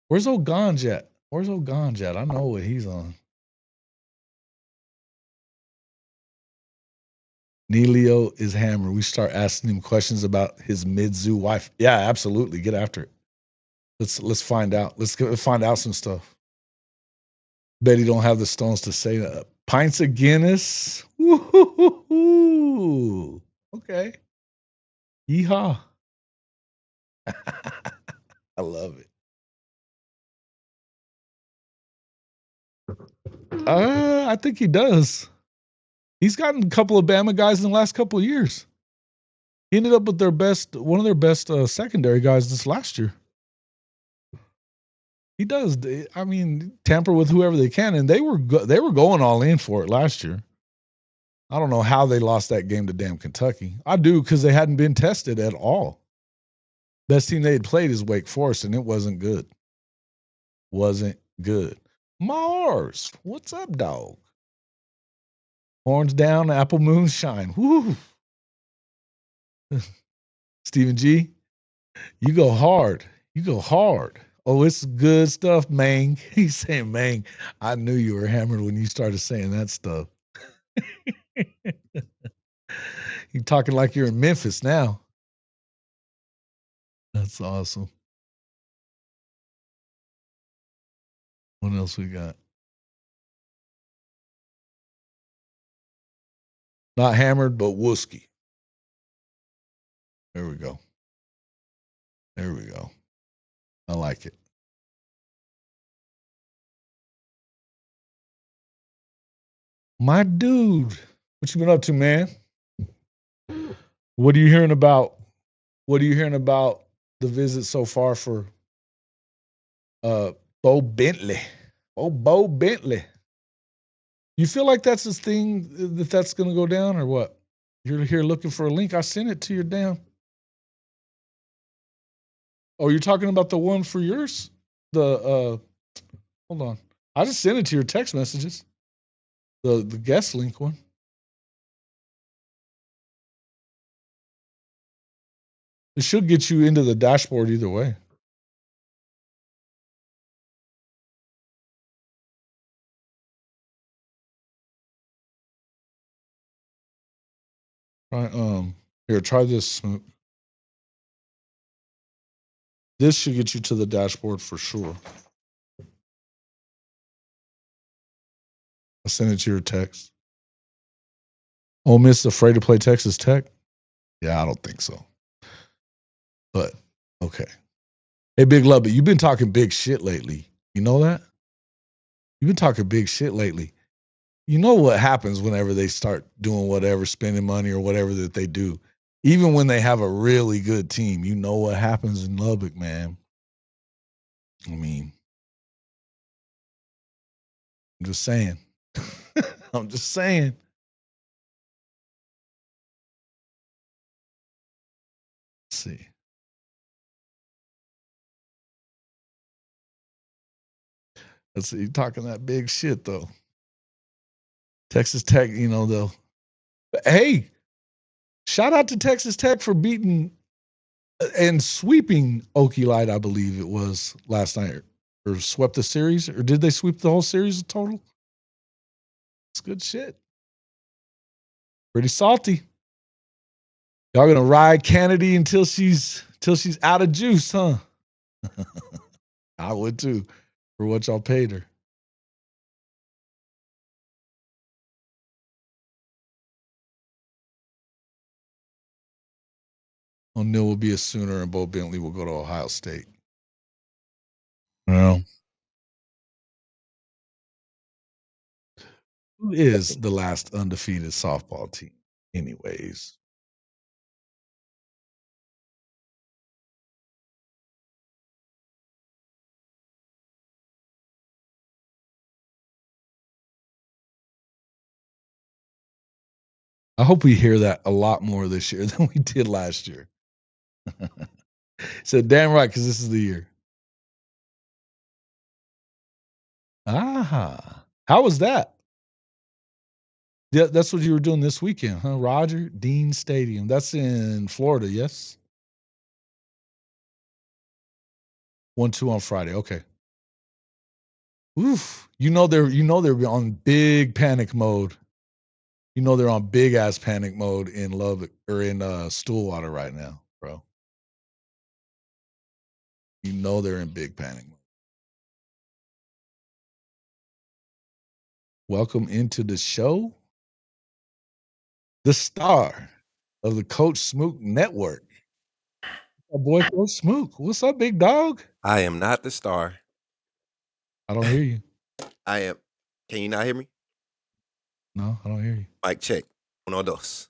Where's old Ganj at? I know what he's on. Neilio is hammered. We start asking him questions about his mid-zoo wife. Yeah, absolutely. Get after it. Let's find out. Let's find out some stuff. Bet he don't have the stones to say that. Pints of Guinness. Woo-hoo-hoo-hoo. Okay. Yeehaw. I love it. I think he does. He's gotten a couple of Bama guys in the last couple of years. He ended up with one of their best secondary guys this last year. He does. I mean, tamper with whoever they can, and they were going all in for it last year. I don't know how they lost that game to damn Kentucky. I do, because they hadn't been tested at all. Best team they had played is Wake Forest, and it wasn't good. Wasn't good. Mars, what's up, dog? Horns down, apple moonshine. Woo. Stephen G, you go hard. You go hard. Oh, it's good stuff, Mang. He's saying, Mang, I knew you were hammered when you started saying that stuff. You're talking like you're in Memphis now. That's awesome. What else we got? Not hammered, but wooski. There we go. There we go. I like it. My dude, what you been up to, man? What are you hearing about? What are you hearing about the visit so far for Bo Bentley? Oh, Bo Bentley. You feel like that's his thing, that's going to go down, or what? You're here looking for a link. I sent it to your damn. Oh, you're talking about the one for yours? Hold on. I just sent it to your text messages. The guest link one. It should get you into the dashboard either way. Here, try this, Smook. This should get you to the dashboard for sure. I sent it to your text. Ole Miss afraid to play Texas Tech? Yeah, I don't think so. But okay. Hey, Big Lubby, you've been talking big shit lately. You know that? You've been talking big shit lately. You know what happens whenever they start doing whatever, spending money or whatever that they do. Even when they have a really good team, you know what happens in Lubbock, man. I mean, I'm just saying. I'm just saying. Let's see. Let's see. You're talking that big shit, though. Texas Tech, they'll. Hey, shout out to Texas Tech for beating and sweeping Okie Light, I believe it was last night, or swept the series, or did they sweep the whole series total? It's good shit. Pretty salty. Y'all gonna ride Kennedy until she's out of juice, huh? I would too, for what y'all paid her. O'Neal will be a Sooner, and Bo Bentley will go to Ohio State. Well, who is the last undefeated softball team, anyways? I hope we hear that a lot more this year than we did last year. So damn right, because this is the year. Ah, how was that? Yeah, that's what you were doing this weekend, huh? Roger Dean Stadium. That's in Florida, yes. 1-2 on Friday. Okay. Oof. They're on big panic mode. They're on big ass panic mode in Lubbock or in Stillwater right now, bro. They're in big panic mode. Welcome into the show. The star of the Coach Smook Network. My boy Coach Smook. What's up, big dog? I am not the star. I don't hear you. I am. Can you not hear me? No, I don't hear you. Mic check. Uno, dos.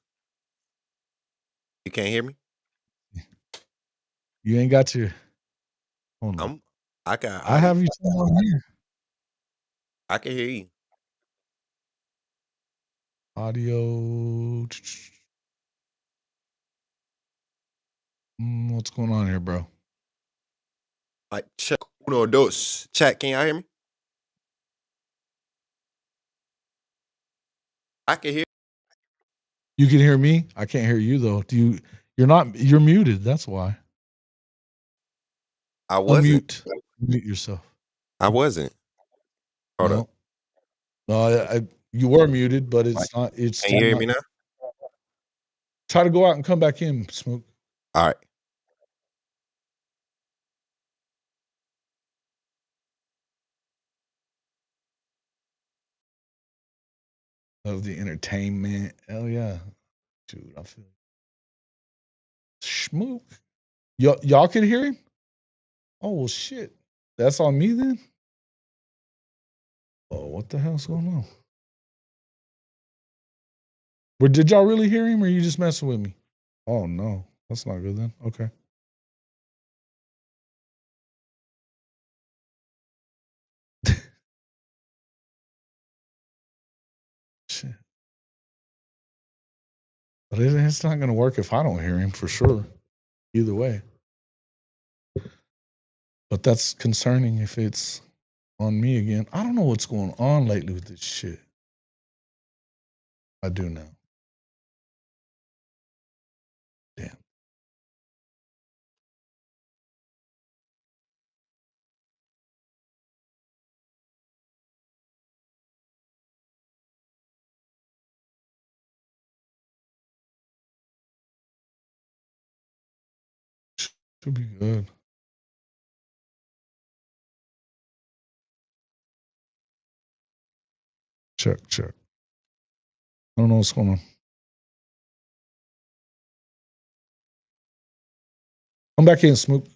You can't hear me? You ain't got your. Hold on. I can. I have you turned on here. I can hear you. Audio. What's going on here, bro? Mic check. Uno, dos. Chat. Can y'all hear me? I can hear. You can hear me. I can't hear you though. You're not. You're muted. That's why. I wasn't. Mute yourself. I wasn't. Hold up. No, you were muted, but it's not. It's. Can you hear me now? Try to go out and come back in, Smook. All right. Of the entertainment. Hell yeah. Dude, I feel Smook. Y'all can hear him? Oh well shit. That's on me then? Oh, what the hell's going on? But did y'all really hear him or are you just messing with me? Oh no. That's not good then. Okay. Shit. But it's not going to work if I don't hear him for sure. Either way. But that's concerning if it's on me again. I don't know what's going on lately with this shit. I do now. Damn. Should be good. Check. I don't know what's going on. Come back in, Smook.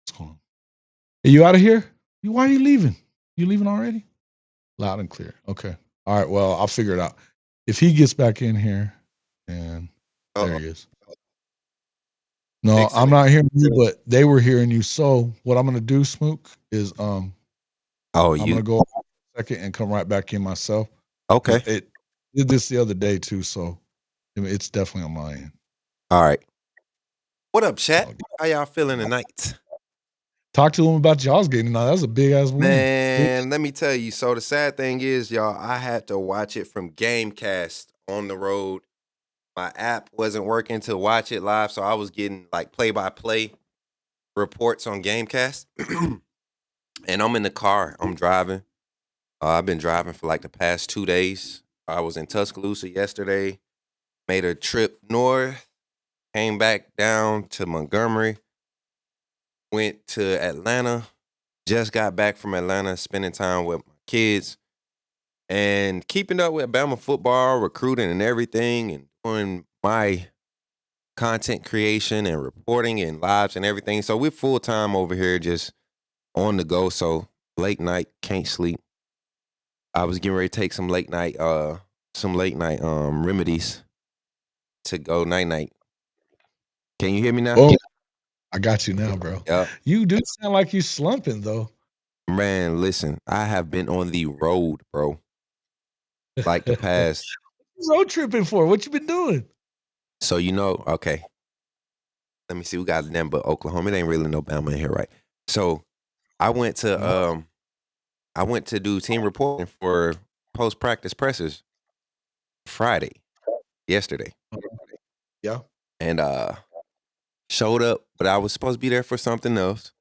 What's going on? Are you out of here? Why are you leaving? You leaving already? Loud and clear. Okay. All right. Well, I'll figure it out. If he gets back in here, and there he is. No, I'm not hearing you, but they were hearing you. So what I'm gonna do, Smook, is I'm gonna go a second and come right back in myself. Okay. It did this the other day too, so it's definitely on my end. All right. What up, chat? How y'all feeling tonight? Talk to them about y'all's game tonight. That was a big ass win. Man, let me tell you. So the sad thing is, y'all, I had to watch it from Gamecast on the road. My app wasn't working to watch it live, so I was getting like play-by-play reports on Gamecast. And I'm in the car. I'm driving. I've been driving for like the past 2 days. I was in Tuscaloosa yesterday. Made a trip north. Came back down to Montgomery. Went to Atlanta. Just got back from Atlanta, spending time with my kids. And keeping up with Bama football, recruiting and everything. And doing my content creation and reporting and lives and everything. So we're full time over here, just on the go. So late night, can't sleep. I was getting ready to take some late night remedies to go night. Can you hear me now? Oh, I got you now, bro. Yep. You do sound like you slumping though. Man, listen, I have been on the road, bro. Like the past. Road tripping for? What you been doing? So okay. Let me see. We got them, but Oklahoma. It ain't really no Bama in here, right? So I went to do team reporting for post practice pressers yesterday. Yeah. and showed up, but I was supposed to be there for something else.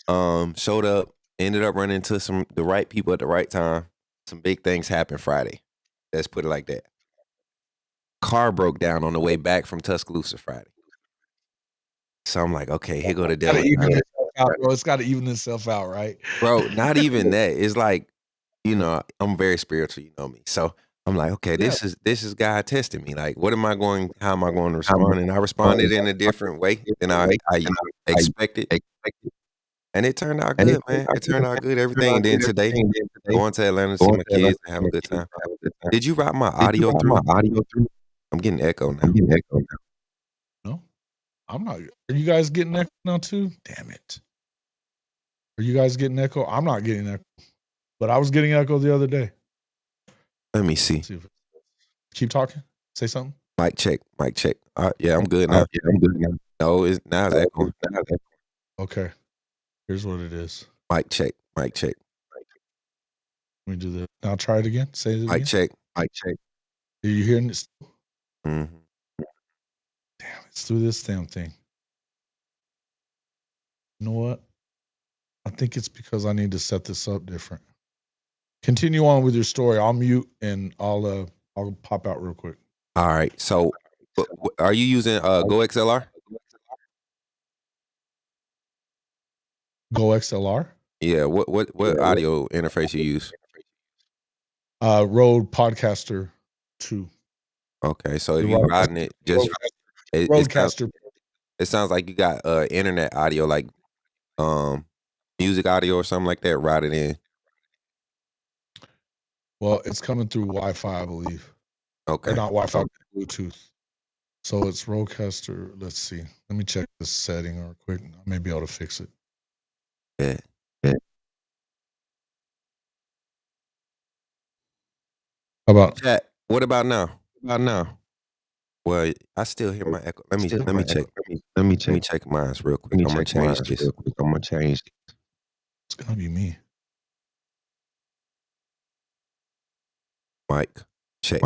Showed up, ended up running into the right people at the right time. Some big things happened Friday. Let's put it like that. Car broke down on the way back from Tuscaloosa Friday. So I'm like, okay, here go the devil. It's got to even itself out, right? Bro, not even that. It's like, I'm very spiritual, you know me. So I'm like, okay, this is God testing me. Like, how am I going to respond? And I responded in a different way than I expected. And it turned out good, man. It turned out good, everything. And then today, going to Atlanta to see my kids and have a good time. Did you route my audio through? I'm getting echo now. No, I'm not. Are you guys getting echo now too? Damn it. Are you guys getting echo? I'm not getting echo. But I was getting echo the other day. Let me see. Keep talking. Say something. Mic check. Yeah, I'm good now. No, now it's echoing. Okay. Here's what it is. Mic check. Let me do this. Now try it again. Say it again. Mic check. Are you hearing this? Mm-hmm. Damn, it's through this damn thing. You know what? I think it's because I need to set this up different. Continue on with your story. I'll mute and I'll pop out real quick. All right. So, are you using Go XLR? Go XLR? Yeah. What audio interface you use? Rode Podcaster 2. Okay. So if you're riding it, just Rodecaster. It sounds like you got internet audio, like music audio or something like that, routed in. Well, it's coming through Wi-Fi, I believe. Okay. Or not Wi-Fi, Bluetooth. So it's Rodecaster. Let's see. Let me check this setting real quick. I may be able to fix it. Yeah. How about chat? What about now? Well, I still hear my echo. Let me check. Let me check mine real quick. I'm gonna change this. It's gonna be me. Mic check.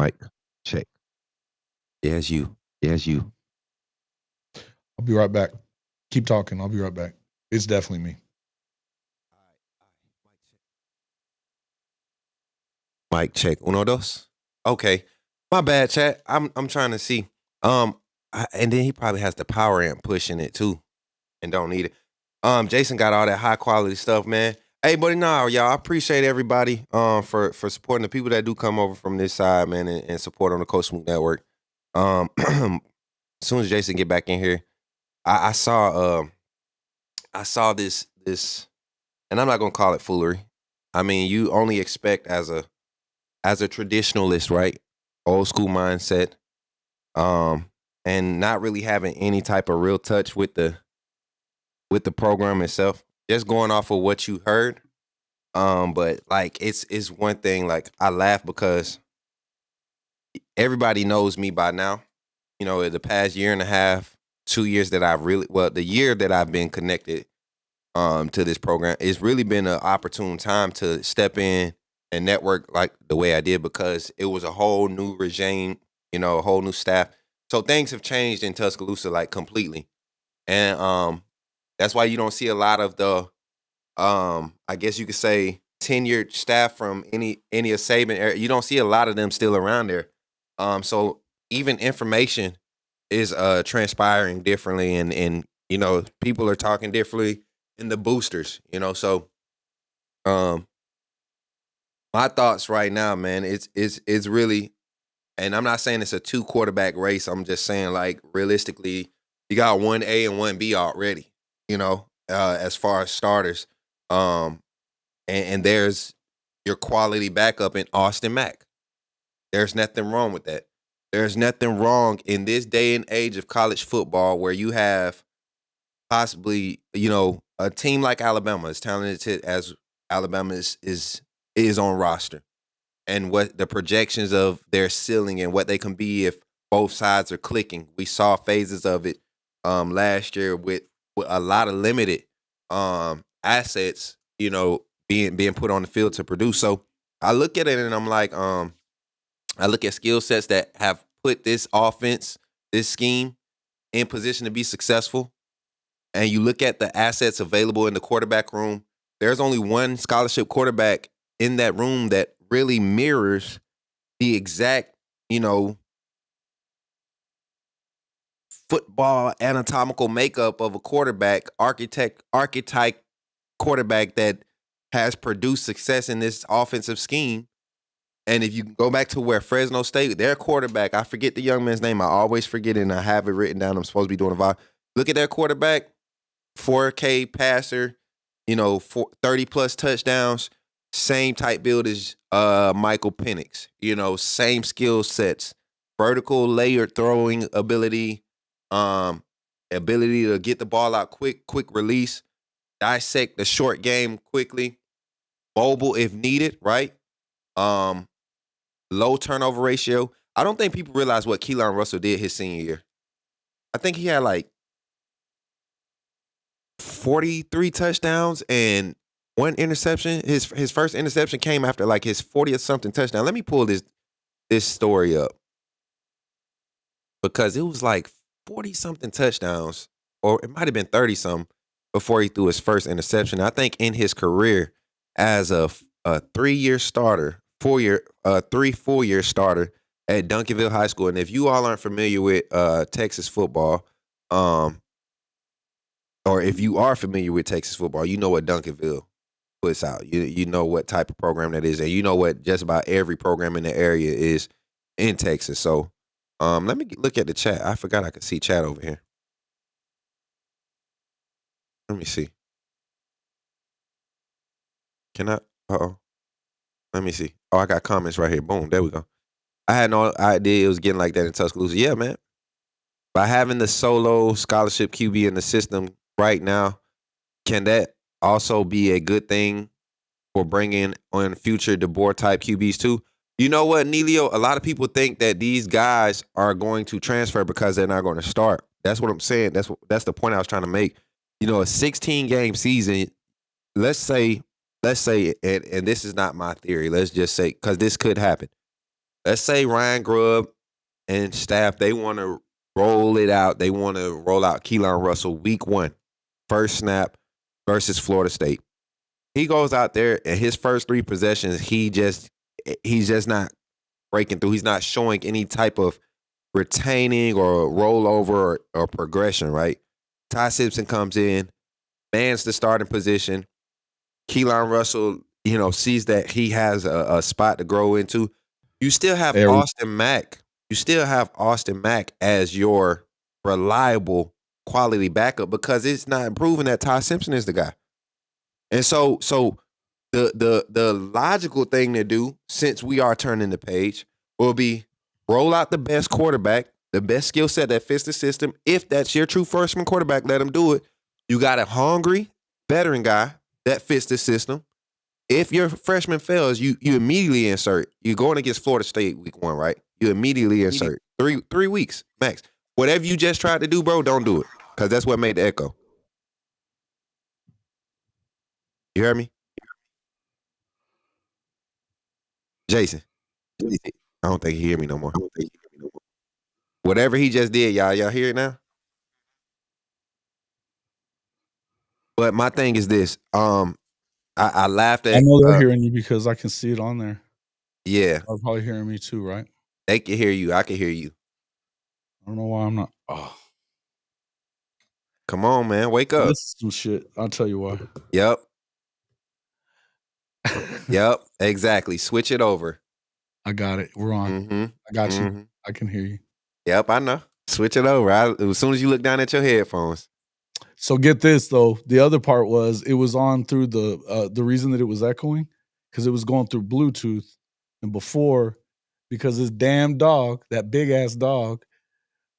Yes, you. I'll be right back. Keep talking. I'll be right back. It's definitely me. Mic check. Uno, dos. Okay. My bad, chat. I'm trying to see. And then he probably has the power amp pushing it too, and don't need it. Jason got all that high quality stuff, man. Hey, buddy, y'all. I appreciate everybody for supporting the people that do come over from this side, man, and support on the Coach Smook Network. As soon as Jason get back in here, I saw this, and I'm not gonna call it foolery. I mean, you only expect as a traditionalist, right? Old school mindset, and not really having any type of real touch with the program itself. Just going off of what you heard. But like it's one thing, like I laugh because everybody knows me by now. You know, the past year and a half, 2 years that the year that I've been connected to this program, it's really been an opportune time to step in and network like the way I did, because it was a whole new regime, a whole new staff. So things have changed in Tuscaloosa like completely. And that's why you don't see a lot of the I guess you could say tenured staff from any of Saban era. You don't see a lot of them still around there. So even information is transpiring differently, and people are talking differently in the boosters, so my thoughts right now, man, it's really, and I'm not saying it's a 2 quarterback race. I'm just saying, like, realistically, you got 1A and 1B already, as far as starters. And there's your quality backup in Austin Mack. There's nothing wrong with that. There's nothing wrong in this day and age of college football where you have possibly, a team like Alabama, as talented as Alabama is on roster, and what the projections of their ceiling and what they can be if both sides are clicking. We saw phases of it last year with a lot of limited assets, being put on the field to produce. So I look at it and I'm like, I look at skill sets that have put this offense, this scheme in position to be successful, and you look at the assets available in the quarterback room, there's only one scholarship quarterback in that room that really mirrors the exact, football anatomical makeup of a quarterback, archetype quarterback that has produced success in this offensive scheme. And if you go back to where Fresno State, their quarterback, I forget the young man's name. I always forget it, and I have it written down. I'm supposed to be doing a vibe. Look at their quarterback, 4K passer, 30-plus touchdowns, same type build as Michael Penix. Same skill sets, vertical layered throwing ability, ability to get the ball out quick release, dissect the short game quickly, mobile if needed, right? Low turnover ratio. I don't think people realize what Keelan Russell did his senior year. I think he had like 43 touchdowns and 1 interception. His first interception came after like his 40th something touchdown. Let me pull this story up, because it was like 40 something touchdowns, or it might have been 30 something before he threw his first interception. I think in his career as a 3-year starter, 4-year starter at Duncanville High School. And if you all aren't familiar with Texas football, or if you are familiar with Texas football, you know what Duncanville puts out. You know what type of program that is, and you know what just about every program in the area is in Texas. So let me look at the chat. I forgot I could see chat over here. Let me see. Can I? Let me see. Oh, I got comments right here. Boom. There we go. I had no idea it was getting like that in Tuscaloosa. Yeah, man. By having the solo scholarship QB in the system right now, can that also be a good thing for bringing on future DeBoer type QBs too? You know what, Neilio? A lot of people think that these guys are going to transfer because they're not going to start. That's what I'm saying. That's the point I was trying to make. A 16-game season. Let's say, and this is not my theory. Let's just say, because this could happen. Let's say Ryan Grubb and staff, they want to roll it out. They want to roll out Keelan Russell week 1, first snap versus Florida State. He goes out there, and his first 3 possessions, he's just not breaking through. He's not showing any type of retaining or rollover or progression, right? Ty Simpson comes in, mans the starting position. Keelan Russell, sees that he has a spot to grow into. You still have Austin Mack. You still have Austin Mack as your reliable quality backup, because it's not proving that Ty Simpson is the guy. And so the logical thing to do, since we are turning the page, will be roll out the best quarterback, the best skill set that fits the system. If that's your true freshman quarterback, let him do it. You got a hungry veteran guy that fits the system. If your freshman fails, you immediately insert. You're going against Florida State week 1, right? You immediately insert. 3 weeks max. Whatever you just tried to do, bro, don't do it, because that's what made the echo. You heard me? Jason. I don't think he hear me no more. Whatever he just did, y'all hear it now? But my thing is this. I laughed at. I know they're hearing you because I can see it on there. Yeah. They're probably hearing me too, right? They can hear you. I can hear you. I don't know why I'm not. Oh. Come on, man. Wake up. This is some shit. I'll tell you why. Yep. Yep. Exactly. Switch it over. I got it. We're on. Mm-hmm. I got you. I can hear you. Yep, I know. Switch it over. As soon as you look down at your headphones. So get this though. The other part was it was on through the reason that it was echoing, because it was going through Bluetooth, and before, because this damn dog, that big ass dog,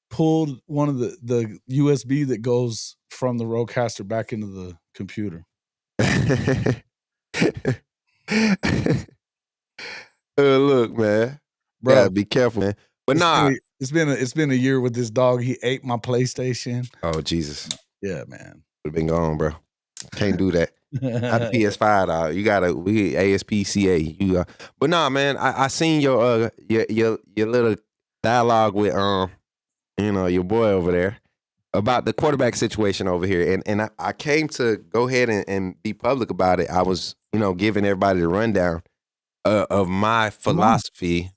pulled one of the USB that goes from the Rodecaster back into the computer. Look, man, bro, gotta be careful, man. But it's been a year with this dog. He ate my PlayStation. Oh Jesus. Yeah, man. Would have been gone, bro. Can't do that. Not the PS5, dog. You gotta ASPCA. But nah, man. I seen your little dialogue with your boy over there, about the quarterback situation over here, and I came to go ahead and be public about it. I was, giving everybody the rundown of my philosophy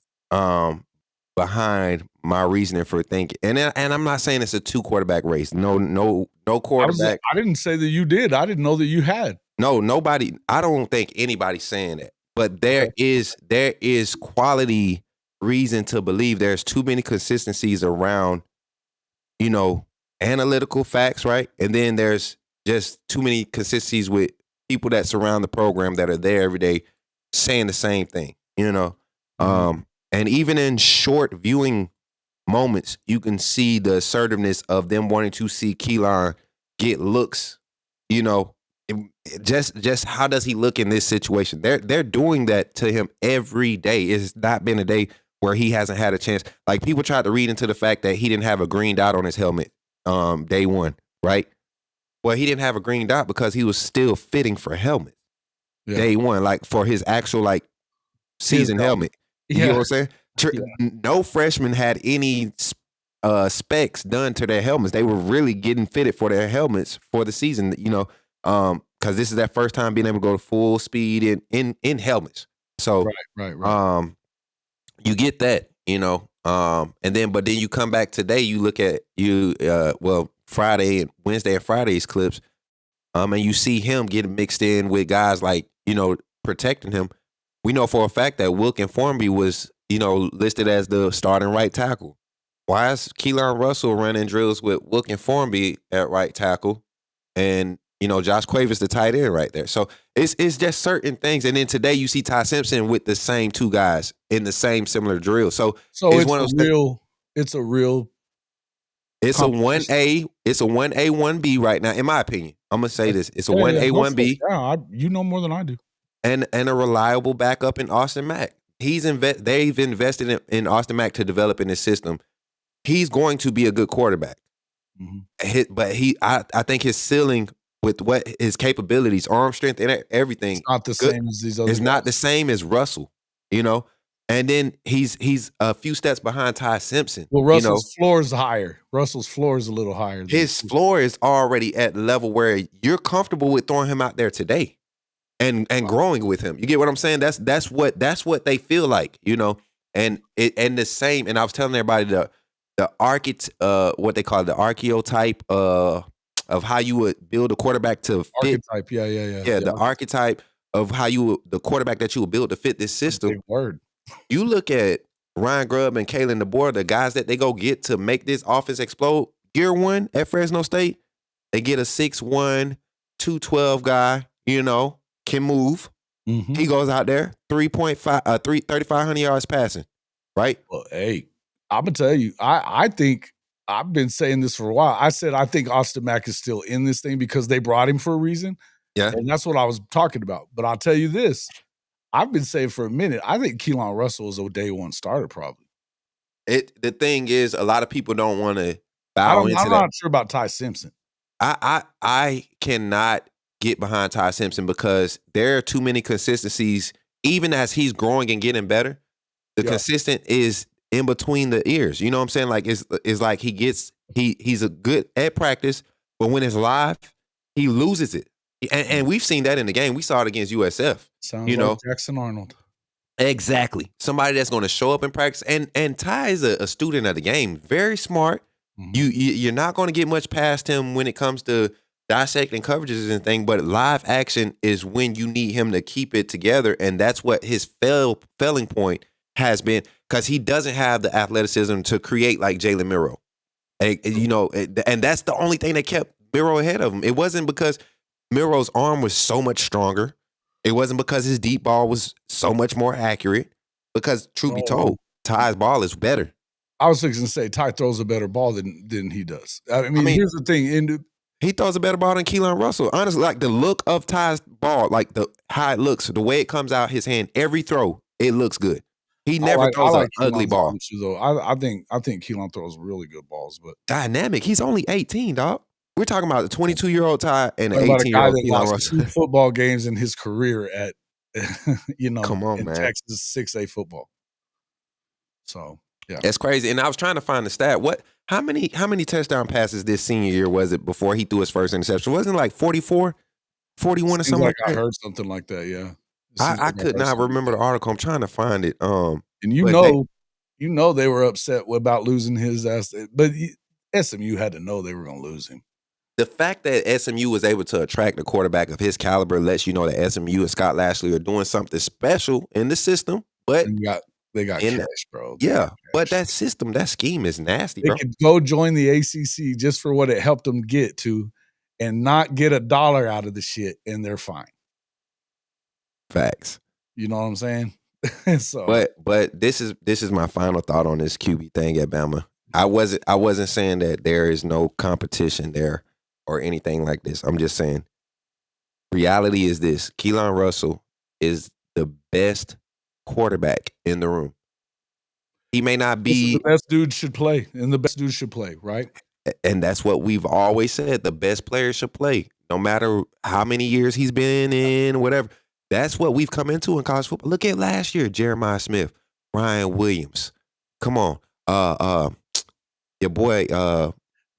behind my reasoning for thinking. And I'm not saying it's a 2 quarterback race. No quarterback. I didn't say that you did. I didn't know that you had. No, nobody. I don't think anybody's saying that. But there is quality reason to believe there's too many consistencies around, analytical facts, right? And then there's just too many consistencies with people that surround the program that are there every day saying the same thing, and even in short viewing moments, you can see the assertiveness of them wanting to see Keelan get looks, just how does he look in this situation? They're doing that to him every day. It's not been a day where he hasn't had a chance. Like, people tried to read into the fact that he didn't have a green dot on his helmet day one, right? Well, he didn't have a green dot because he was still fitting for helmet day one, like for his actual season helmet. You know what I'm saying? No freshman had any specs done to their helmets. They were really getting fitted for their helmets for the season, because this is their first time being able to go to full speed in helmets. So right. You get that, and then you come back today, you look at Friday and Wednesday and Friday's clips, and you see him getting mixed in with guys like, protecting him. We know for a fact that Wilkin Formby was, listed as the starting right tackle. Why is Keelan Russell running drills with Wilkin Formby at right tackle, and Josh Quavis the tight end right there? So it's just certain things. And then today you see Ty Simpson with the same 2 guys in the same similar drill. So it's one of those it's a real. It's a 1A. It's a 1A, 1B right now, in my opinion. I'm gonna say this. It's a 1A, 1B. Yeah, you know more than I do. And a reliable backup in Austin Mack. They've invested in Austin Mack to develop in his system. He's going to be a good quarterback. Mm-hmm. But I think his ceiling with what his capabilities, arm strength, and everything, it's not the same as these other It's guys. not the same as Russell, And then he's a few steps behind Ty Simpson. Well, Russell's floor is higher. Russell's floor is a little higher. His floor is already at the level where you're comfortable with throwing him out there today. And growing with him. You get what I'm saying? That's what they feel like, and the same. And I was telling everybody the what they call it, the archetype of how you would build a quarterback to fit. Archetype, yeah. The archetype of how the quarterback that you would build to fit this system. Big word. You look at Ryan Grubb and Kalen DeBoer, the guys that they go get to make this offense explode. Year one at Fresno State, they get a 6'1", 212 guy, can move. Mm-hmm. He goes out there, 3,500 yards passing, right? Well, hey, I'm gonna tell you, I think I've been saying this for a while. I said I think Austin Mack is still in this thing because they brought him for a reason. Yeah, and that's what I was talking about. But I'll tell you this: I've been saying for a minute, I think Keelan Russell is a day one starter probably. The thing is, a lot of people don't want to bow into that. I'm not sure about Ty Simpson. I cannot get behind Ty Simpson because there are too many consistencies. Even as he's growing and getting better, the consistent is in between the ears. You know what I'm saying? Like it's like he's a good at practice, but when it's live, he loses it. And we've seen that in the game. We saw it against USF. Sounds like Jackson Arnold. Exactly. Somebody that's going to show up in practice. And Ty is a student of the game. Very smart. Mm-hmm. You're not going to get much past him when it comes to dissecting coverages and thing, but live action is when you need him to keep it together, and that's what his failing point has been, because he doesn't have the athleticism to create like Jalen Miro. And that's the only thing that kept Miro ahead of him. It wasn't because Miro's arm was so much stronger. It wasn't because his deep ball was so much more accurate, because truth be told, Ty's ball is better. I was fixing to say Ty throws a better ball than he does. I mean here's the thing. He throws a better ball than Keelan Russell. Honestly, like the look of Ty's ball, like how it looks, the way it comes out his hand, every throw, it looks good. He never throws an ugly ball. Though. I think Keelan throws really good balls, but dynamic. He's only 18, dog. We're talking about a 22-year-old Ty and an 18-year-old Keelan Russell. 2 football games in his career at come on, man. Texas 6A football. So yeah, it's crazy. And I was trying to find the stat. What How many touchdown passes this senior year was it before he threw his first interception? Wasn't it like 44, 41 or Seems something like like I that? heard something like that. Yeah, it I, seems I like I could heard not something remember like the article. I'm trying to find it. that. And you know they were upset about losing his ass, but SMU had to know they were going to lose him. The fact that SMU was able to attract a quarterback of his caliber lets you know that SMU and Scott Lashley are doing something special in the system. But they got in cash, bro. but that system, that scheme is nasty, They bro. could go join the ACC just for what it helped them get to, and not get $1 out of the shit, and they're fine. Facts. You know what I'm saying? So, but this is my final thought on this QB thing at Bama. I wasn't saying that there is no competition there or anything like this. I'm just saying reality is this: Keelan Russell is the best quarterback in the room. He may not be the best dude should play, and the best dude should play, right? And that's what we've always said. The best player should play, no matter how many years he's been in, whatever. That's what we've come into in college football. Look at last year, Jeremiah Smith, Ryan Williams. Come on. Your boy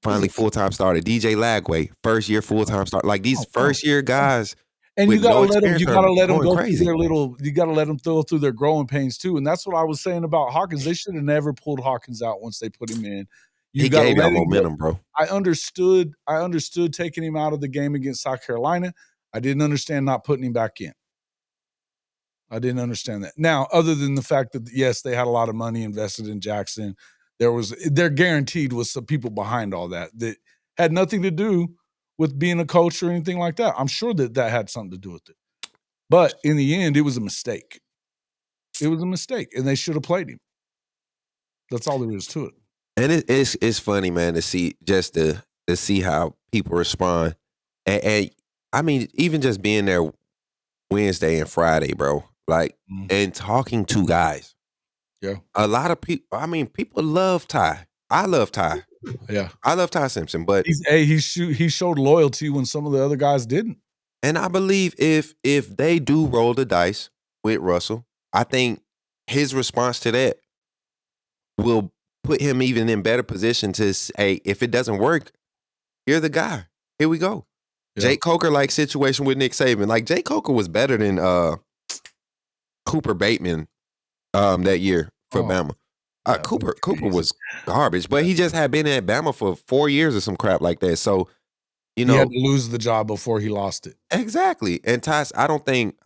finally full-time started. DJ Lagway, first year full-time start. Like these first year guys. And with you gotta no let them. experience You gotta let them going go crazy. through their little. You gotta let them go through their growing pains too. And that's what I was saying about Hawkins. They should have never pulled Hawkins out once they put him in. He gave y'all momentum, bro. I understood taking him out of the game against South Carolina. I didn't understand not putting him back in. I didn't understand that. Now, other than the fact that yes, they had a lot of money invested in Jackson, there guaranteed was some people behind all that had nothing to do with being a coach or anything like that. I'm sure that had something to do with it. But in the end, it was a mistake. It was a mistake, and they should have played him. That's all there is to it. And it's funny, man, to see to see how people respond. And I mean, even just being there Wednesday and Friday, bro, like, and talking to guys. Yeah. A lot of people, I mean, people love Ty. I love Ty. Yeah. I love Ty Simpson, but he showed loyalty when some of the other guys didn't. And I believe if they do roll the dice with Russell, I think his response to that will put him even in better position to say, if it doesn't work, you're the guy. Here we go. Yeah. Jake Coker-like situation with Nick Saban. Like, Jake Coker was better than Cooper Bateman that year for Bama. Cooper was garbage, but he just had been at Bama for 4 years or some crap like that. So, you know, he had to lose the job before he lost it. Exactly. And Ty, I don't think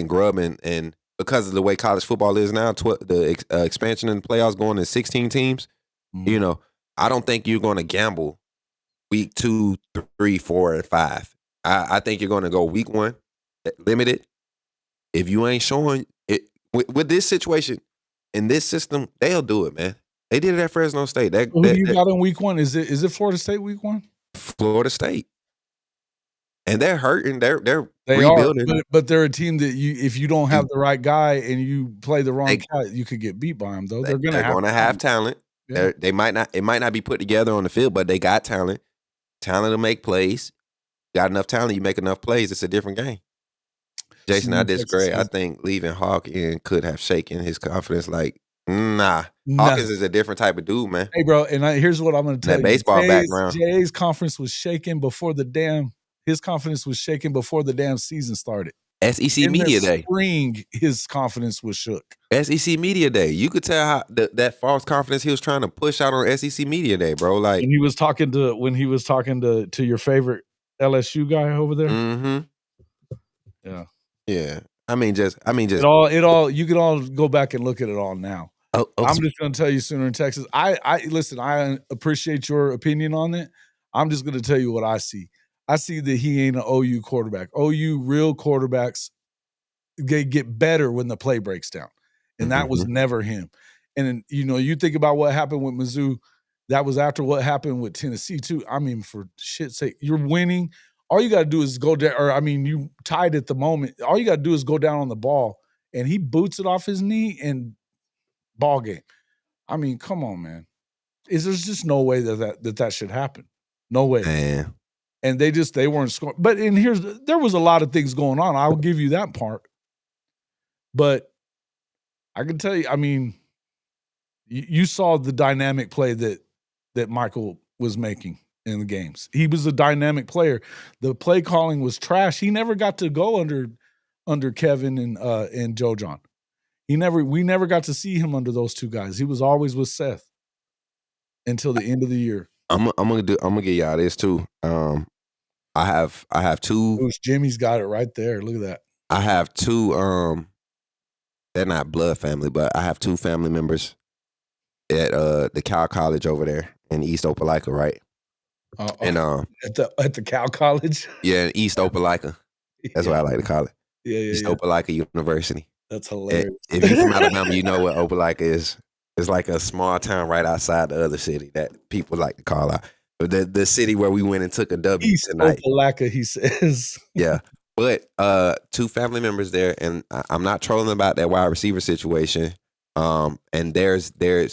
Grubb and because of the way college football is now, the expansion in the playoffs going to 16 teams, you know, I don't think you're going to gamble week 2, 3, 4, and 5. I think you're going to go week 1, limited. If you ain't showing it with this situation in this system, they'll do it, man. They did it at Fresno State. Who do you got in week 1? Is it Florida State week 1? Florida State. And they're hurting. They're they rebuilding. But they're a team that if you don't have the right guy and you play the wrong guy, you could get beat by them. Though they're going to have talent. Yeah. It might not be put together on the field, but they got talent. Talent to make plays. Got enough talent, you make enough plays. It's a different game. Jason, I disagree. I think leaving Hawk in could have shaken his confidence. Like, nah. Hawkins is a different type of dude, man. Hey, bro, and here's what I'm going to tell you. Baseball background. Jay's confidence was shaken before his confidence was shaken before the damn season started. SEC Media Day. Spring, his confidence was shook. SEC Media Day. You could tell how that false confidence he was trying to push out on SEC Media Day, bro. Like when he was talking to your favorite LSU guy over there. Mm-hmm. Yeah. Yeah. I mean, just it all. You can all go back and look at it all now. I'm just going to tell you, Sooner in Texas. I listen. I appreciate your opinion on it. I'm just going to tell you what I see. I see that he ain't an OU quarterback. OU real quarterbacks, they get better when the play breaks down, and that was never him. And you know, you think about what happened with Mizzou. That was after what happened with Tennessee too. I mean, for shit's sake, you're winning. All you got to do is go down, or I mean, you tied at the moment. All you got to do is go down on the ball, and he boots it off his knee and ball game. I mean, come on, man. There's just no way that should happen. No way. Man. And they weren't scoring. But there was a lot of things going on. I'll give you that part. But I can tell you, I mean, you saw the dynamic play that that Michael was making in the games. He was a dynamic player. The play calling was trash. He never got to go under Kevin and Joe John. We never got to see him under those two guys. He was always with Seth until the end of the year. I'm gonna give y'all this too. I have two. Bruce Jimmy's got it right there. Look at that. I have two. They're not blood family, but I have two family members at the Cal College over there in East Opelika, right? And at the Cal College. Yeah, in East Opelika. That's what I like to call it. Yeah, East Opelika University. That's hilarious. If you're from Alabama, you know what Opelika is. It's like a small town right outside the other city that people like to call out. But the city where we went and took a W East tonight. Opelika, he says. Yeah. But two family members there, and I'm not trolling about that wide receiver situation. And there's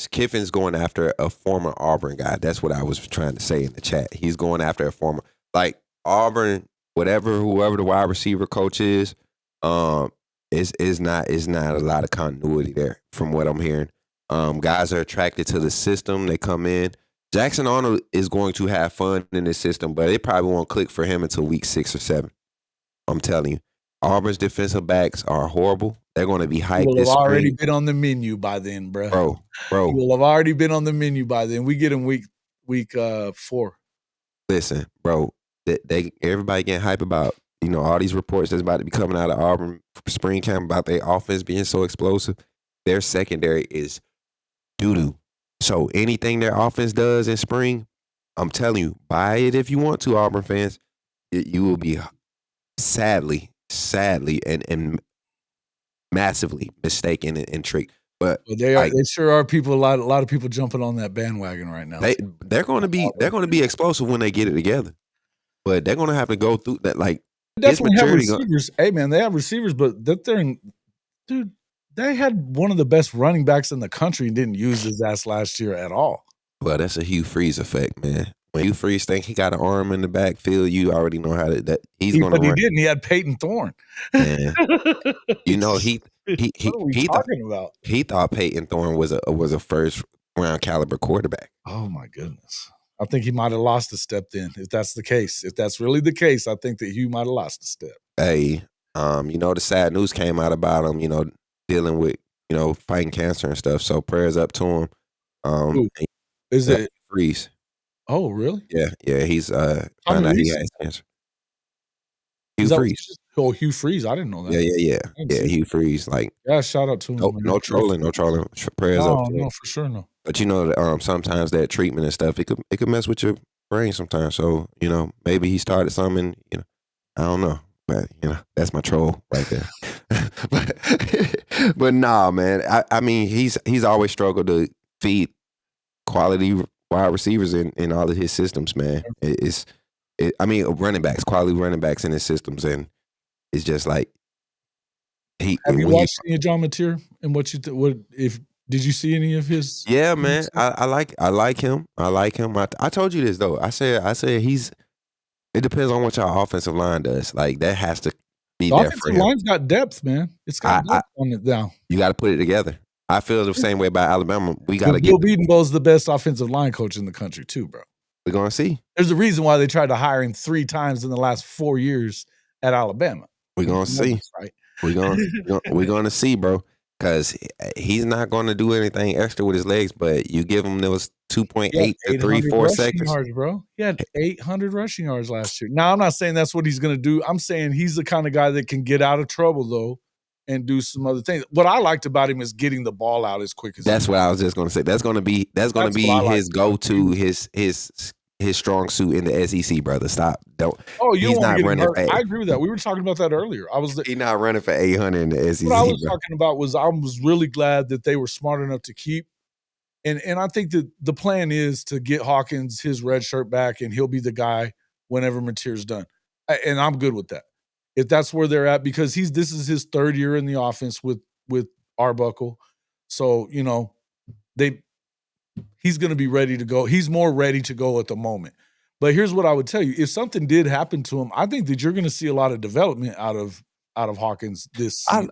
Kiffin's going after a former Auburn guy. That's what I was trying to say in the chat. He's going after a former, like Auburn, whoever the wide receiver coach is not a lot of continuity there from what I'm hearing. Guys are attracted to the system. They come in. Jackson Arnold is going to have fun in this system, but it probably won't click for him until week 6 or 7. I'm telling you. Auburn's defensive backs are horrible. They're going to be hyped. Will have already been on the menu by then, bro. Bro. Will have already been on the menu by then. We get him week 4. Listen, bro. Everybody getting hype about all these reports that's about to be coming out of Auburn spring camp about their offense being so explosive. Their secondary is doo-doo. So anything their offense does in spring, I'm telling you, buy it if you want to, Auburn fans. You will be sadly and massively mistaken and tricked. But they sure are people. A lot of people jumping on that bandwagon right now. They're going to be explosive when they get it together. But they're going to have to go through that. Like, they definitely have receivers. Hey man, they have receivers, but dude. They had one of the best running backs in the country and didn't use his ass last year at all. Well, that's a Hugh Freeze effect, man. When Hugh Freeze think he got an arm in the backfield, you already know how that he's going to run. But he didn't. He had Peyton Thorne. Man. He talking about? He thought Peyton Thorne was a first round caliber quarterback. Oh my goodness. I think he might have lost a step then, if that's the case. If that's really the case, I think that Hugh might have lost a step. Hey, the sad news came out about him, dealing with, fighting cancer and stuff. So prayers up to him. Is it Freeze? Oh, really? Yeah. He's found out he has cancer. Hugh Freeze. Oh, Hugh Freeze. I didn't know that. Yeah. Hugh Freeze. Like, yeah, shout out to him. No trolling. Prayers up to him. No, for sure, no. But sometimes that treatment and stuff, it could mess with your brain sometimes. So, maybe he started something, I don't know. But, that's my troll right there. but nah, man. I mean, he's always struggled to feed quality wide receivers in all of his systems, man. Running backs, quality running backs in his systems. And it's just like, have you watched any of John Mateer and did you see any of his? Yeah, man. I like him. I told you this though. I said it depends on what your offensive line does. Like, that has to be there for him. The line's got depth, man. It's got depth on it now. You got to put it together. I feel the same way about Alabama. We got to get. Bill Bedenbaugh's the best offensive line coach in the country too, bro. We're gonna see. There's a reason why they tried to hire him 3 times in the last 4 years at Alabama. We're gonna see. Right? We're gonna see, bro. Because he's not going to do anything extra with his legs, but you give him those 2.8 to 3-4 seconds. Yards, bro. He had 800 rushing yards last year. Now, I'm not saying that's what he's going to do. I'm saying he's the kind of guy that can get out of trouble, though, and do some other things. What I liked about him is getting the ball out as quick as That's what I was just going to say. That's going to be his go-to, his strong suit in the SEC, brother. Stop. He's not running. I agree with that. We were talking about that earlier. He's not running for 800 in the SEC. What I was talking about was I was really glad that they were smart enough to keep. And I think that the plan is to get Hawkins his red shirt back, and he'll be the guy whenever Mateer's done. And I'm good with that. If that's where they're at, because this is his 3rd year in the offense with Arbuckle. So, he's going to be ready to go. He's more ready to go at the moment. But here's what I would tell you. If something did happen to him, I think that you're going to see a lot of development out of Hawkins this season.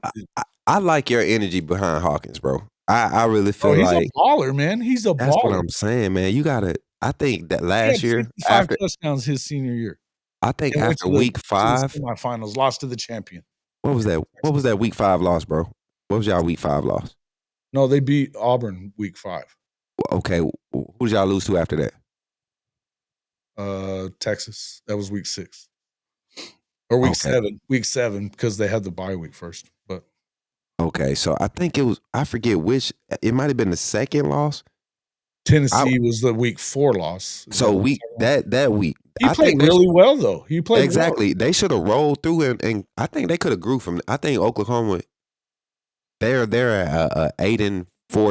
I like your energy behind Hawkins, bro. I really feel he's a baller, man. He's a baller. That's what I'm saying, man. I think that He last had year 55 touchdowns his senior year. I think And went after to the week 5, semifinals, lost to the champion. what was that? What was that week 5 loss, bro? What was y'all week 5 loss? No, they beat Auburn week 5. Okay, who did y'all lose to after that? Texas. That was week 6. Or week 7. Week 7 because they had the bye week first. But okay, so I think it was, I forget which, it might have been the second loss. Tennessee was the week 4 loss. So that week, he played really well though. He played exactly. well. They should have rolled through and I think they could have grew from. I think Oklahoma, they're a 8-4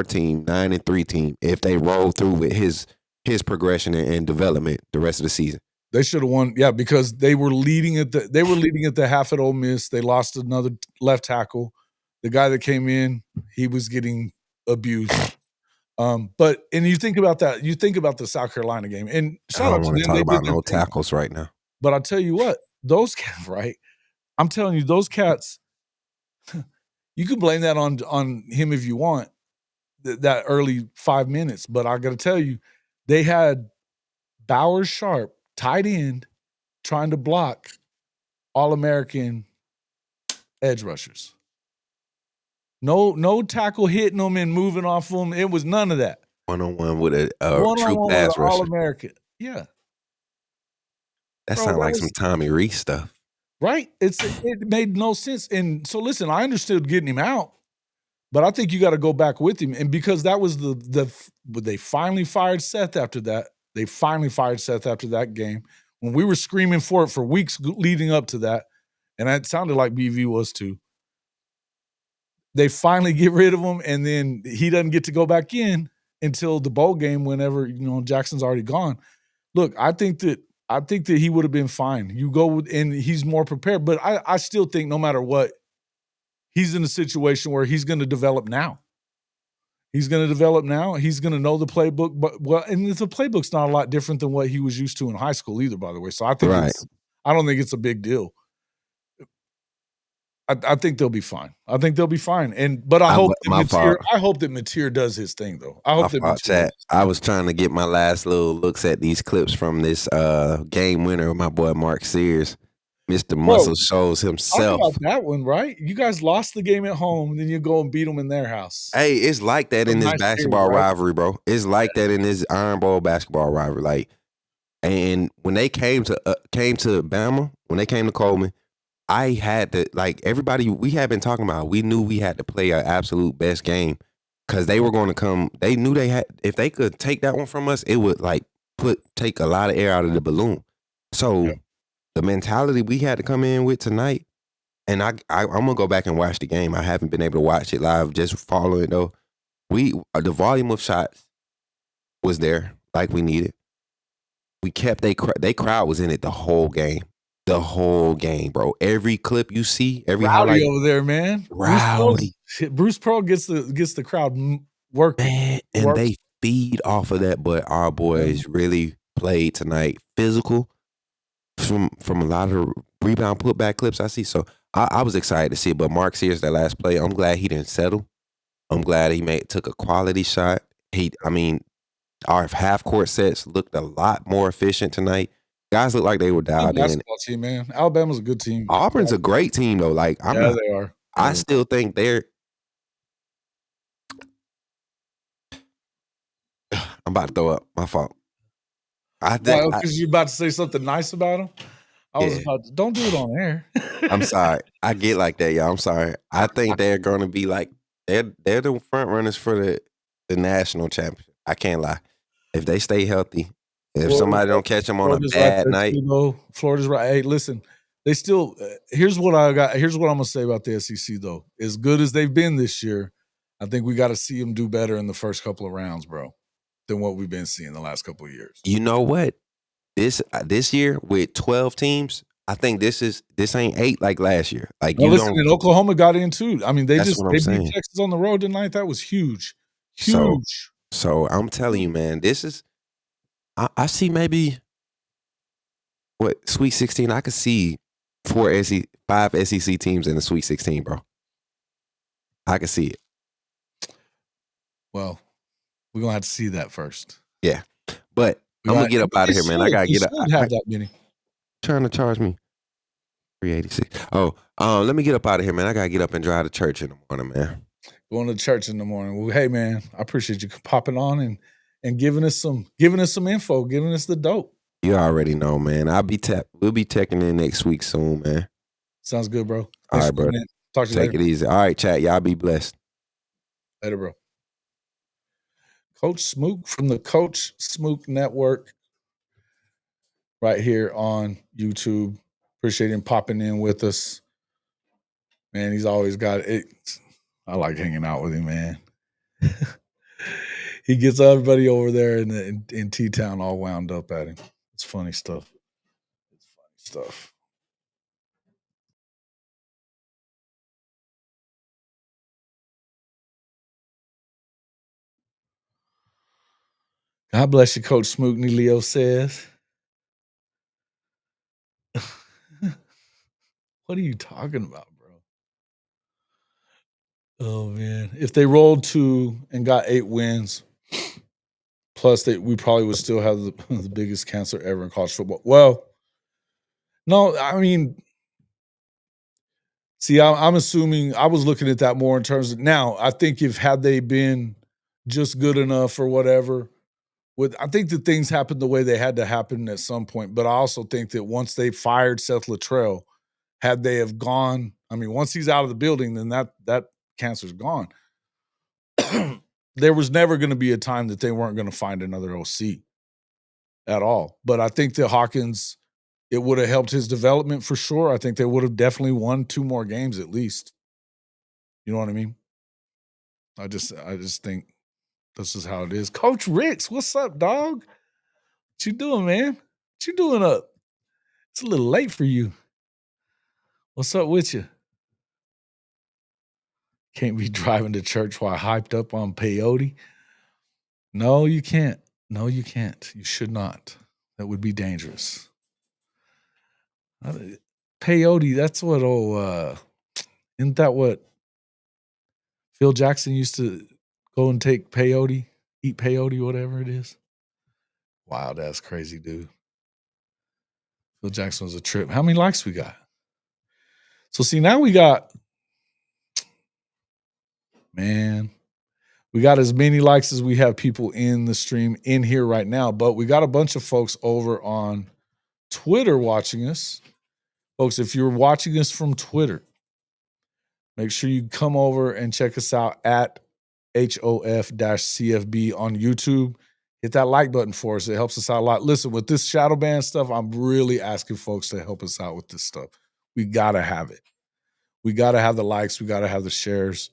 team, 9-3 team if they roll through with his progression and development the rest of the season. They should have won, yeah, because they were leading at the half at Ole Miss. They lost another left tackle. The guy that came in, he was getting abused. But you think about that. You think about the South Carolina game, and shout out to them. I don't want to talk They about did no tackles right now. But I'll tell you what, those cats, right? I'm telling you, those cats. You can blame that on him if you want, that early 5 minutes. But I got to tell you, they had Bowers Sharp, tight end, trying to block All-American edge rushers. No tackle hitting them and moving off them. It was none of that. One-on-one with a true pass rusher. All-American. Yeah. That sounds like some Tommy Reese stuff. Right? It made no sense. And so listen, I understood getting him out, but I think you got to go back with him. And because that was they finally fired Seth after that. They finally fired Seth after that game. When we were screaming for it for weeks leading up to that, and it sounded like BV was too. They finally get rid of him, and then he doesn't get to go back in until the bowl game whenever, Jackson's already gone. Look, I think that he would have been fine. You go with, and he's more prepared. But I still think no matter what, he's in a situation where he's going to develop now. He's going to develop now. He's going to know the playbook. But and the playbook's not a lot different than what he was used to in high school either, by the way. So I think I don't think it's a big deal. I think they'll be fine. I think they'll be fine. But I hope that Mateer does his thing though. I hope that I was trying to get my last little looks at these clips from this game winner, my boy Mark Sears. Mr. Muscle shows himself. Talk about that one, right? You guys lost the game at home, then you go and beat them in their house. Hey, it's like that in this basketball rivalry, bro. It's like that in this Iron Bowl basketball rivalry. Like, and when they came to Bama, when they came to Coleman, I had to, like, everybody we had been talking about, we knew we had to play our absolute best game because they were going to come. They knew they had, if they could take that one from us, it would take a lot of air out of the balloon. So the mentality we had to come in with tonight, and I'm going to go back and watch the game. I haven't been able to watch it live, just follow it though. The volume of shots was there like we needed. We kept, they crowd was in it the whole game. The whole game, bro. Every clip you see, every highlight over there, man. Rowdy. Bruce Pearl gets the crowd working, man, and they feed off of that. But our boys really played tonight, physical from a lot of rebound putback clips I see. So I was excited to see it. But Mark Sears, that last play, I'm glad he didn't settle. I'm glad he took a quality shot. Our half court sets looked a lot more efficient tonight. Guys look like they were dialed in. Basketball team, man. Alabama's a good team. Auburn's a great team, though. Like, they are. I still think they're. I'm about to throw up. My fault. Because you're about to say something nice about them. I was about to, don't do it on air. I'm sorry. I get like that, y'all. I'm sorry. I think they're going to be like they're the front runners for the national championship. I can't lie. If they stay healthy. If somebody don't catch them on a bad night. Florida's right. Hey, listen, they still here's what I got. Here's what I'm gonna say about the SEC though. As good as they've been this year, I think we got to see them do better in the first couple of rounds, bro, than what we've been seeing the last couple of years. You know what? This year with 12 teams, I think this ain't 8 like last year. Like, and Oklahoma got in too. I mean, they beat Texas on the road tonight. That was huge. Huge. So I'm telling you, man, this is. I see maybe Sweet 16. I could see 5 SEC teams in the Sweet 16, bro. I could see it. Well, we're gonna have to see that first. Yeah, but I'm gonna get up out of here, man. I gotta get up. Should have that many. Trying to charge me $386. Oh, let me get up out of here, man. I gotta get up and drive to church in the morning, man. Going to church in the morning. Well, hey man, I appreciate you popping on and giving us some info, giving us the dope. You already know, man. We'll be checking in next week soon, man. Sounds good, bro. All right, bro. Talk to you later. Take it easy. All right, chat. Y'all be blessed. Later, bro. Coach Smook from the Coach Smook Network right here on YouTube. Appreciate him popping in with us. Man, he's always got it. I like hanging out with him, man. He gets everybody over there in T-Town all wound up at him. It's funny stuff. God bless you, Coach Smook, Leo says. What are you talking about, bro? Oh, man. If they rolled 2 and got 8 wins, plus we probably would still have the biggest cancer ever in college football. Well, no, I mean, see, I'm assuming I was looking at that more in terms of now. I think had they been just good enough or whatever, I think that things happened the way they had to happen at some point. But I also think that once they fired Seth Luttrell, had they have gone, I mean, once he's out of the building, then that cancer's gone. There was never going to be a time that they weren't going to find another OC at all. But I think that Hawkins, it would have helped his development for sure. I think they would have definitely won 2 more games at least. You know what I mean? I just think this is how it is. Coach Ricks, what's up, dog? What you doing, man? What you doing up? It's a little late for you. What's up with you? Can't be driving to church while hyped up on peyote. No, you can't. No, you can't. You should not. That would be dangerous. Peyote, that's what isn't that what Phil Jackson used to go and take peyote, eat peyote, whatever it is? Wow, that's crazy, dude. Phil Jackson was a trip. How many likes we got? So see, now we got, man, we got as many likes as we have people in the stream in here right now, but we got a bunch of folks over on Twitter watching us. Folks, if you're watching us from Twitter, make sure you come over and check us out at HOF-CFB on YouTube. Hit that like button for us. It helps us out a lot. Listen, with this shadow ban stuff, I'm really asking folks to help us out with this stuff. We got to have it. We got to have the likes. We got to have the shares.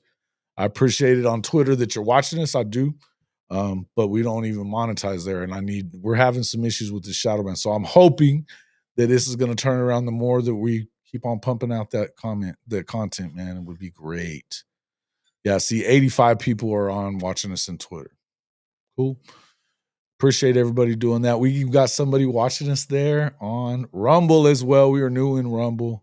I appreciate it on Twitter that you're watching us. I do. But we don't even monetize there. And we're having some issues with the shadow ban. So I'm hoping that this is going to turn around the more that we keep on pumping out that content, man. It would be great. Yeah, see, 85 people are on watching us on Twitter. Cool. Appreciate everybody doing that. We've got somebody watching us there on Rumble as well. We are new in Rumble.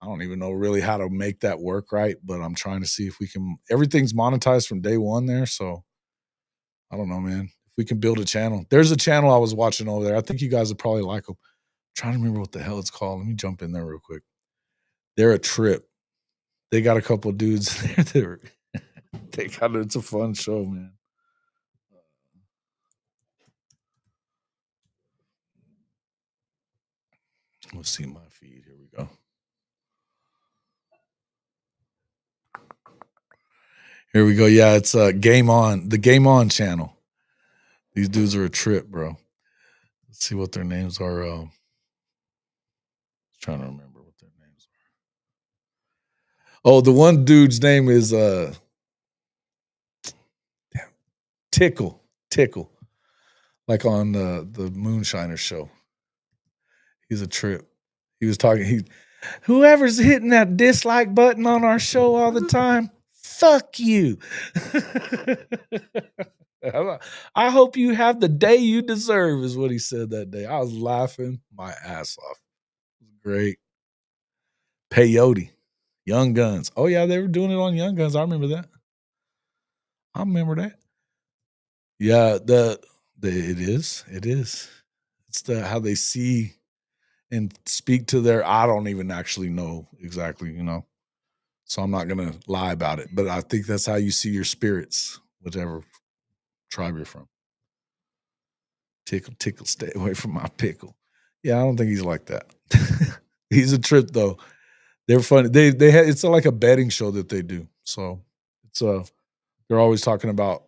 I don't even know really how to make that work right, but I'm trying to see if we can. Everything's monetized from day one there, so I don't know, man. If we can build a channel. There's a channel I was watching over there. I think you guys would probably like them. I'm trying to remember what the hell it's called. Let me jump in there real quick. They're a trip. They got a couple of dudes there. It's a fun show, man. Let's see my feed. Here we go. Here we go. Yeah, it's Game On, the Game On channel. These dudes are a trip, bro. Let's see what their names are. Trying to remember what their names are. Oh, the one dude's name is Tickle. Like on the Moonshiner show. He's a trip. He was talking, whoever's hitting that dislike button on our show all the time, fuck you. I hope you have the day you deserve, is what he said that day. I was laughing my ass off. It was great. Peyote. Young Guns. Oh, yeah, they were doing it on Young Guns. I remember that. Yeah, It is. It is. It's how they see and speak to their. I don't even actually know exactly, so I'm not gonna lie about it. But I think that's how you see your spirits, whatever tribe you're from. Tickle, tickle, stay away from my pickle. Yeah, I don't think he's like that. He's a trip though. They're funny. They had it's like a betting show that they do. So it's they're always talking about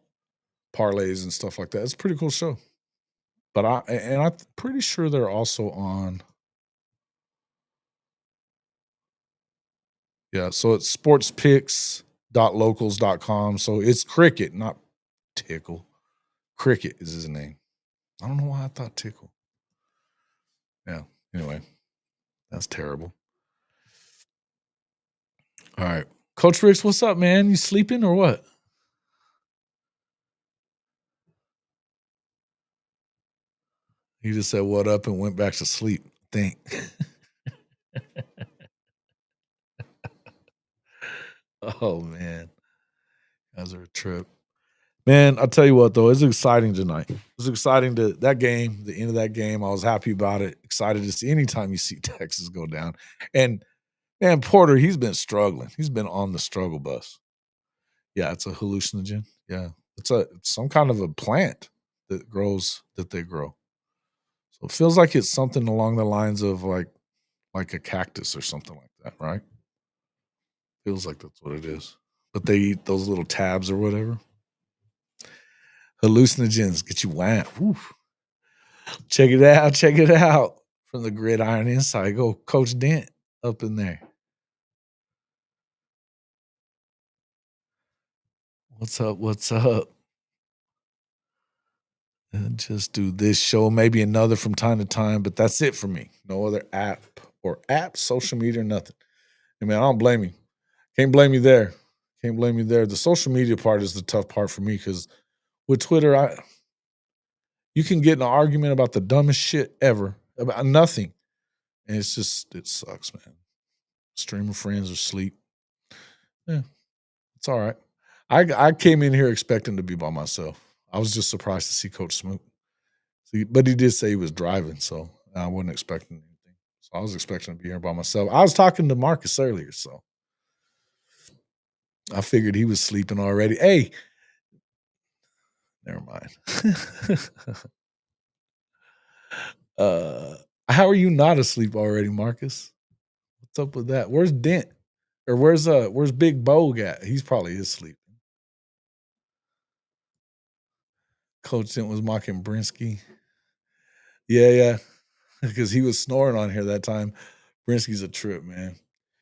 parlays and stuff like that. It's a pretty cool show. But I'm pretty sure they're also on. Yeah, so it's sportspicks.locals.com. So it's Cricket, not Tickle. Cricket is his name. I don't know why I thought Tickle. Yeah. Anyway, that's terrible. All right. Coach Ricks, what's up, man? You sleeping or what? He just said what up and went back to sleep. Think. Oh man. Guys are a trip. Man, I'll tell you what though, it's exciting tonight. It was exciting that game, the end of that game. I was happy about it. Excited to see anytime you see Texas go down. And man, Porter, he's been struggling. He's been on the struggle bus. Yeah, it's a hallucinogen. Yeah. It's some kind of a plant that they grow. So it feels like it's something along the lines of like a cactus or something like that, right? Feels like that's what it is. But they eat those little tabs or whatever. Hallucinogens get you whacked. Check it out. Check it out. From the Gridiron Inside. Go Coach Dent up in there. What's up? What's up? And just do this show, maybe another from time to time, but that's it for me. No other app, social media, nothing. I mean, I don't blame you. Can't blame you there. Can't blame you there. The social media part is the tough part for me because with Twitter, you can get in an argument about the dumbest shit ever, about nothing. And it sucks, man. Streaming friends are asleep. Yeah, it's all right. I came in here expecting to be by myself. I was just surprised to see Coach Smook. But he did say he was driving, so I wasn't expecting anything. So I was expecting to be here by myself. I was talking to Marcus earlier, so I figured he was sleeping already. Hey, never mind. How are you not asleep already, Marcus? What's up with that? Where's Dent? Or where's Big Bo at? He's probably asleep. Coach Dent was mocking Brinsky. Yeah. Because he was snoring on here that time. Brinsky's a trip, man.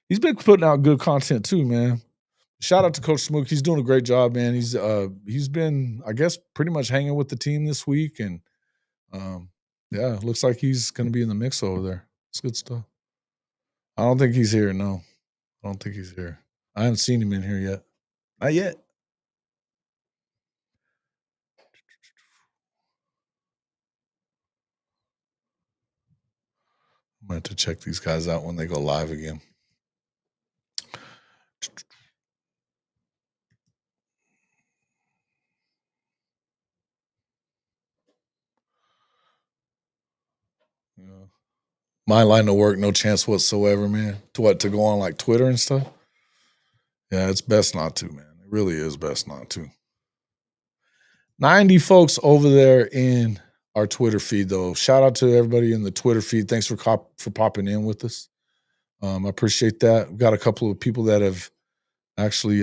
He's been putting out good content too, man. Shout out to Coach Smook. He's doing a great job, man. He's been, I guess, pretty much hanging with the team this week, and yeah, looks like he's going to be in the mix over there. It's good stuff. I don't think he's here. No, I don't think he's here. I haven't seen him in here yet. Not yet. I'm going to have to check these guys out when they go live again. Yeah. My line of work, no chance whatsoever, man. To go on like Twitter and stuff? Yeah, it's best not to, man. It really is best not to. 90 folks over there in our Twitter feed, though. Shout out to everybody in the Twitter feed. Thanks for popping in with us. I appreciate that. We've got a couple of people that have actually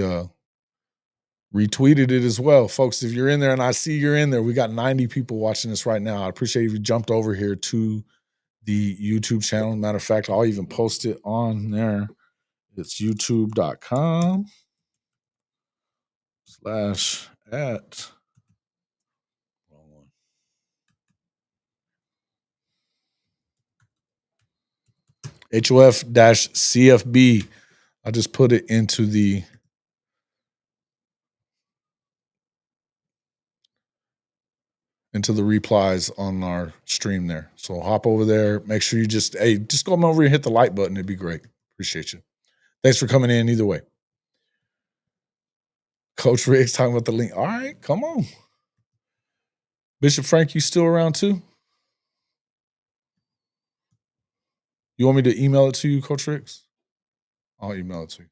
retweeted it as well. Folks, if you're in there and I see you're in there, we got 90 people watching this right now. I appreciate if you jumped over here to the YouTube channel. Matter of fact, I'll even post it on there. It's youtube.com/@ HOF-CFB. I just put it into the replies on our stream there. So hop over there. Make sure you just go over and hit the like button. It'd be great. Appreciate you. Thanks for coming in either way. Coach Riggs talking about the link. All right, come on. Bishop Frank, you still around too? You want me to email it to you, Coach Ricks? I'll email it to you.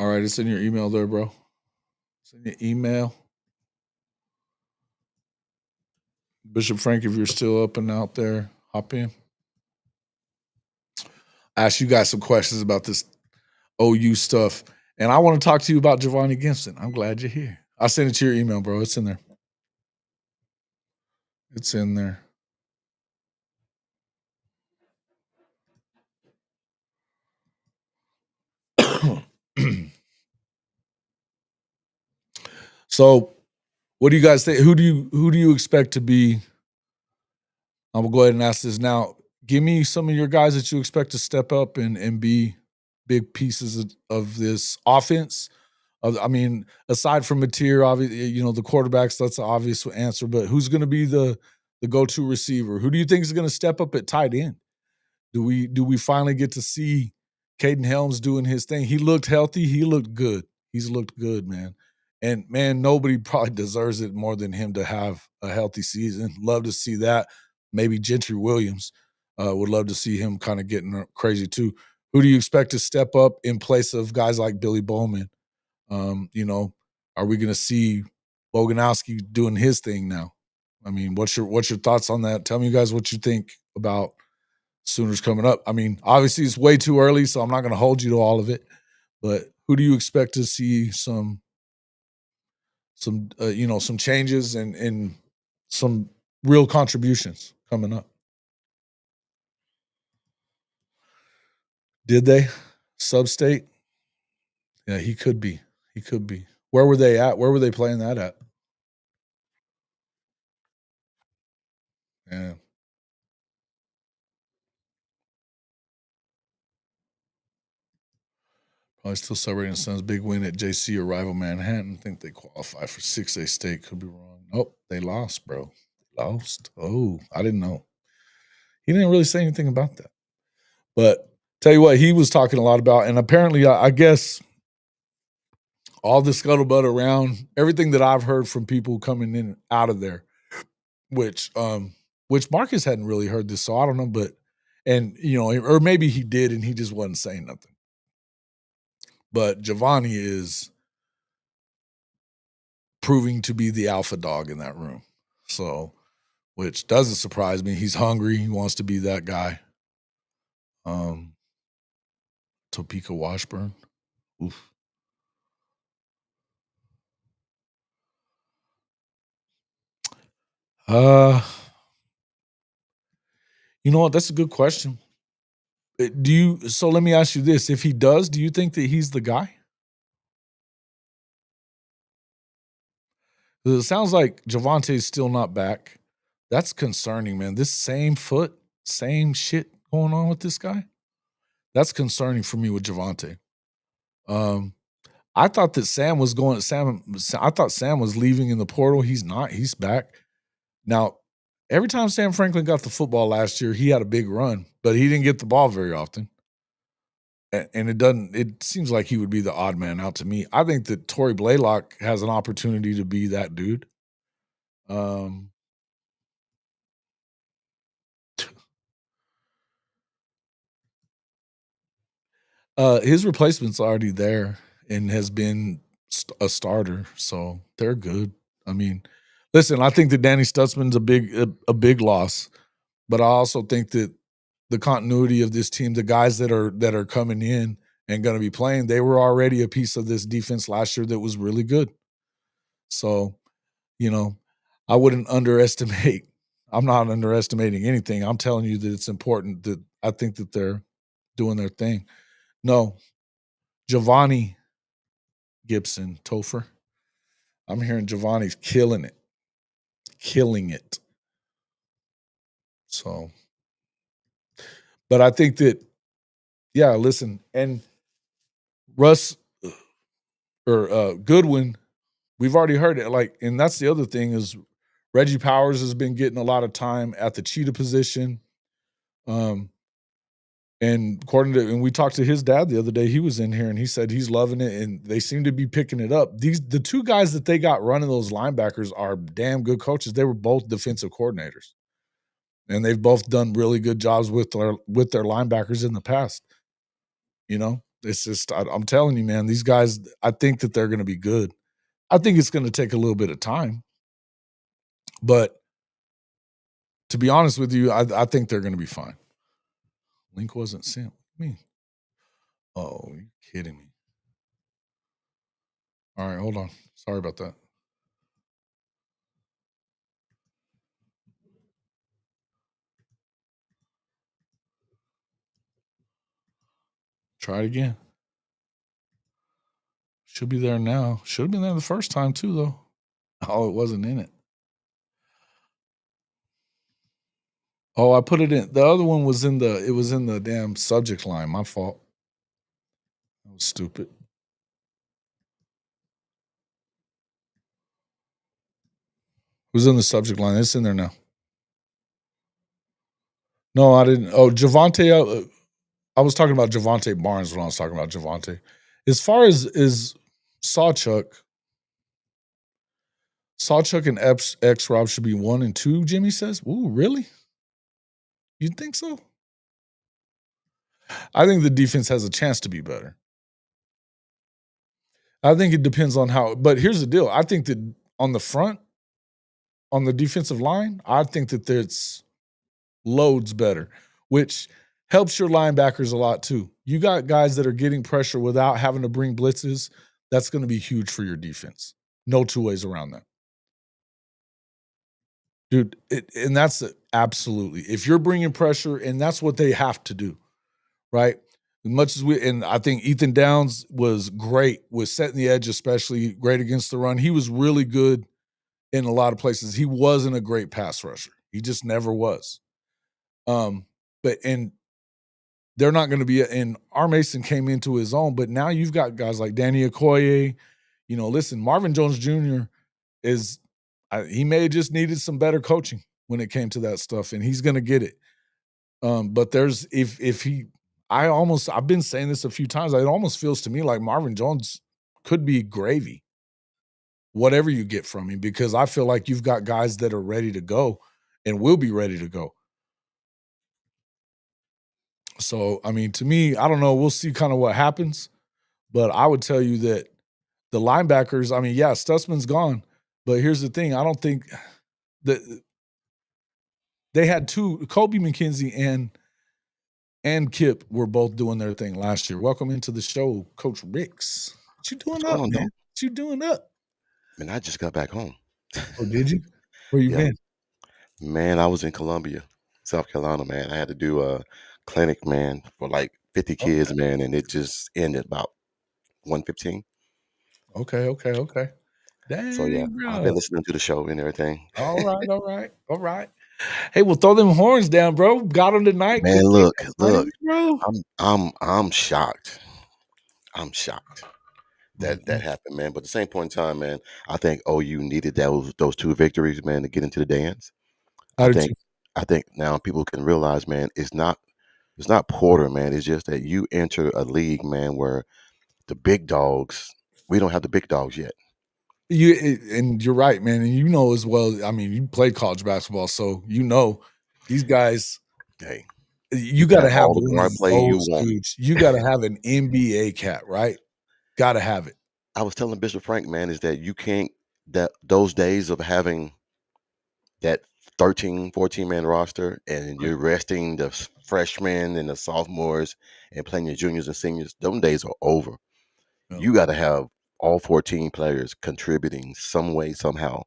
All right, it's in your email there, bro. It's in your email. Bishop Frank, if you're still up and out there, hop in. Ask you guys some questions about this OU stuff. And I want to talk to you about Giovanni Gibson. I'm glad you're here. I'll send it to your email, bro. It's in there. It's in there. So, what do you guys think? Who do you expect to be? I'm gonna go ahead and ask this now. Give me some of your guys that you expect to step up and be big pieces of this offense. I mean, aside from Mateer, obviously, the quarterbacks, that's the obvious answer. But who's going to be the go-to receiver? Who do you think is going to step up at tight end? Do we finally get to see Caden Helms doing his thing? He looked healthy. He looked good. He's looked good, man. And man, nobody probably deserves it more than him to have a healthy season. Love to see that. Maybe Gentry Williams would love to see him kind of getting crazy too. Who do you expect to step up in place of guys like Billy Bowman? Are we going to see Boganowski doing his thing now? I mean, what's your thoughts on that? Tell me, you guys, what you think about Sooners coming up. I mean, obviously it's way too early, so I'm not going to hold you to all of it. But who do you expect to see some some changes and some real contributions coming up? Did they sub-state? Yeah, he could be. He could be. Where were they at? Where were they playing that at? Yeah. Probably still celebrating Suns' big win at JC or rival Manhattan. Think they qualify for 6A state. Could be wrong. Nope, they lost, bro. Lost. Oh, I didn't know. He didn't really say anything about that. But tell you what, he was talking a lot about, and apparently, I guess all the scuttlebutt around everything that I've heard from people coming in and out of there, which Marcus hadn't really heard this, so I don't know, but or maybe he did and he just wasn't saying nothing. But Giovanni is proving to be the alpha dog in that room. So, which doesn't surprise me. He's hungry. He wants to be that guy. Topeka Washburn. Oof. You know what? That's a good question. So let me ask you this. If he does, do you think that he's the guy? It sounds like Javante's still not back. That's concerning, man. This same foot, same shit going on with this guy. That's concerning for me with Javante. I thought that I thought Sam was leaving in the portal. He's not. He's back. Now, every time Sam Franklin got the football last year, he had a big run, but he didn't get the ball very often. And it seems like he would be the odd man out to me. I think that Torrey Blaylock has an opportunity to be that dude. His replacement's already there and has been a starter, so they're good. I mean, listen, I think that Danny Stutzman's a big loss, but I also think that the continuity of this team, the guys that are coming in and going to be playing, they were already a piece of this defense last year that was really good. So, I wouldn't underestimate. I'm not underestimating anything. I'm telling you that it's important that I think that they're doing their thing. No, Giovanni Gibson Topher. I'm hearing Giovanni's killing it. Killing it. So, but I think that, yeah, listen, and Russ or Goodwin, we've already heard it. Like, and that's the other thing is Reggie Powers has been getting a lot of time at the cheetah position. And and we talked to his dad the other day. He was in here and he said he's loving it, and they seem to be picking it up. The two guys that they got running those linebackers are damn good coaches. They were both defensive coordinators, and they've both done really good jobs with their linebackers in the past. You know, it's just I'm telling you, man, these guys. I think that they're going to be good. I think it's going to take a little bit of time, but to be honest with you, I think they're going to be fine. Link wasn't sent. What do you mean? Oh, you're kidding me. All right, hold on. Sorry about that. Try it again. Should be there now. Should have been there the first time too, though. Oh, it wasn't in it. Oh, I put it in. The other one was in the damn subject line. My fault. That was stupid. It was in the subject line. It's in there now. No, I didn't. Oh, Javonte. I was talking about Javonte Barnes when I was talking about Javonte. As far as Sawchuck and X Rob should be 1 and 2, Jimmy says. Ooh, really? You think so? I think the defense has a chance to be better. I think it depends on how, but here's the deal. I think that on the front, on the defensive line, I think that there's loads better, which helps your linebackers a lot too. You got guys that are getting pressure without having to bring blitzes. That's going to be huge for your defense. No two ways around that. Dude, and that's absolutely. If you're bringing pressure, and that's what they have to do, right? As much as and I think Ethan Downs was great with setting the edge, especially great against the run. He was really good in a lot of places. He wasn't a great pass rusher. He just never was. But they're not going to be. And R. Mason came into his own, but now you've got guys like Danny Okoye. You know, listen, Marvin Jones Jr. He may have just needed some better coaching when it came to that stuff, and he's going to get it. But there's I've been saying this a few times. It almost feels to me like Marvin Jones could be gravy, whatever you get from him, because I feel like you've got guys that are ready to go and will be ready to go. So, I mean, to me, I don't know. We'll see kind of what happens, but I would tell you that the linebackers, I mean, yeah, Stutzman's gone, but here's the thing. I don't think that they had two, Kobe McKenzie and Kip were both doing their thing last year. Welcome into the show, Coach Ricks. What you doing up, man? What you doing up? Man, I just got back home. Oh, did you? Where you been? Man, I was in Columbia, South Carolina, man. I had to do a clinic, man, for like 50 kids, man, and it just ended about 1:15. Okay. Dang, So yeah, bro. I've been listening to the show and everything. All right. Hey, well, throw them horns down, bro. Got them tonight. Man, look, bro. I'm shocked. I'm shocked that happened, man. But at the same point in time, man, I think OU needed those two victories, man, to get into the dance. I think now people can realize, man, it's not Porter, man. It's just that you enter a league, man, where the big dogs, we don't have the big dogs yet. And you're right, man. And you know as well, I mean, you play college basketball, so you know these guys. Hey, you got to have all the guard play you want. Dudes. You got to have an NBA cat, right? Got to have it. I was telling Bishop Frank, man, is that you can't, that those days of having that 13, 14-man roster and you're resting the freshmen and the sophomores and playing your juniors and seniors, those days are over. You got to have all 14 players contributing some way, somehow.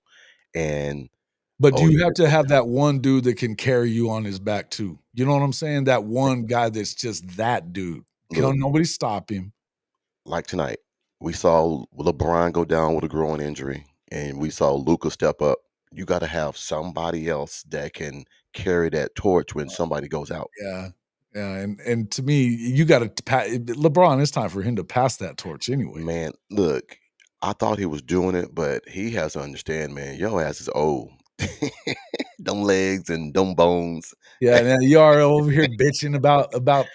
But do you have to have that one dude that can carry you on his back too? You know what I'm saying? That one guy that's just that dude. Can nobody stop him? Like tonight, we saw LeBron go down with a groin injury, and we saw Luka step up. You got to have somebody else that can carry that torch when somebody goes out. Yeah, and to me, you got to LeBron. It's time for him to pass that torch anyway. Man, look, I thought he was doing it, but he has to understand, man. Your ass is old. Them legs and them bones. Yeah, and you are over here bitching about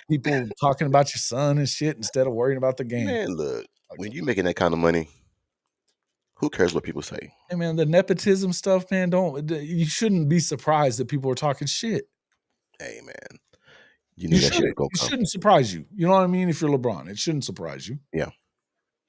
people talking about your son and shit instead of worrying about the game. Man, look, when you making that kind of money, who cares what people say? Hey man, the nepotism stuff, man. You shouldn't be surprised that people are talking shit. Hey, man, you knew that shit was gonna It come. shouldn't surprise you. You know what I mean? If you're LeBron, it shouldn't surprise you. Yeah.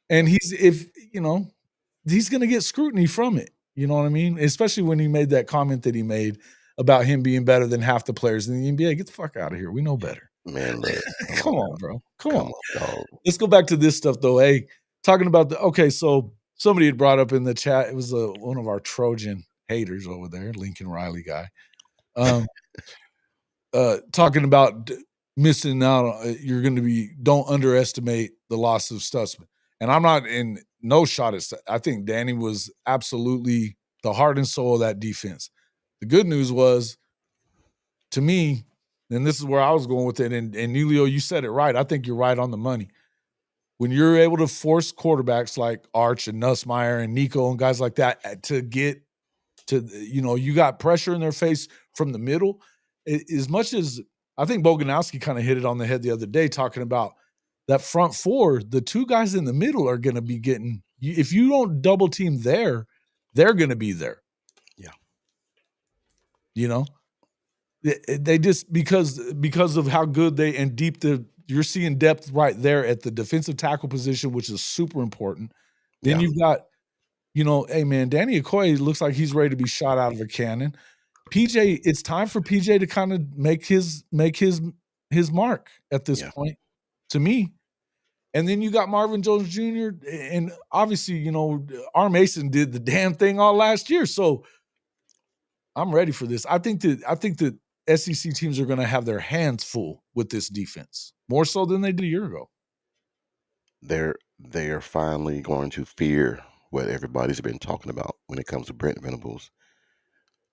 And he's gonna get scrutiny from it. You know what I mean? Especially when he made that comment that he made about him being better than half the players in the NBA. Get the fuck out of here. We know better. Man, look. Come on, bro. Come on. dog. Let's go back to this stuff though. Hey, talking about so somebody had brought up in the chat, it was one of our Trojan haters over there, Lincoln Riley guy. Talking about missing out. You're going to don't underestimate the loss of Stutzman. And I'm not in no shot at I think Danny was absolutely the heart and soul of that defense. The good news was, to me, and this is where I was going with it, and Nelio, you said it right. I think you're right on the money. When you're able to force quarterbacks like Arch and Nussmeier and Nico and guys like that to get to, you got pressure in their face from the middle. As much as I think Boganowski kind of hit it on the head the other day, talking about that front four, the two guys in the middle are going to be getting, if you don't double team there, they're going to be there. Yeah. They just, because of how good they and deep you're seeing depth right there at the defensive tackle position, which is super important. Then you've got, hey man, Danny Okoye looks like he's ready to be shot out of a cannon. PJ, it's time for PJ to kind of make his mark at this point, to me. And then you got Marvin Jones Jr. and obviously, R. Mason did the damn thing all last year. So I'm ready for this. I think that SEC teams are going to have their hands full with this defense, more so than they did a year ago. They're finally going to fear what everybody's been talking about when it comes to Brent Venables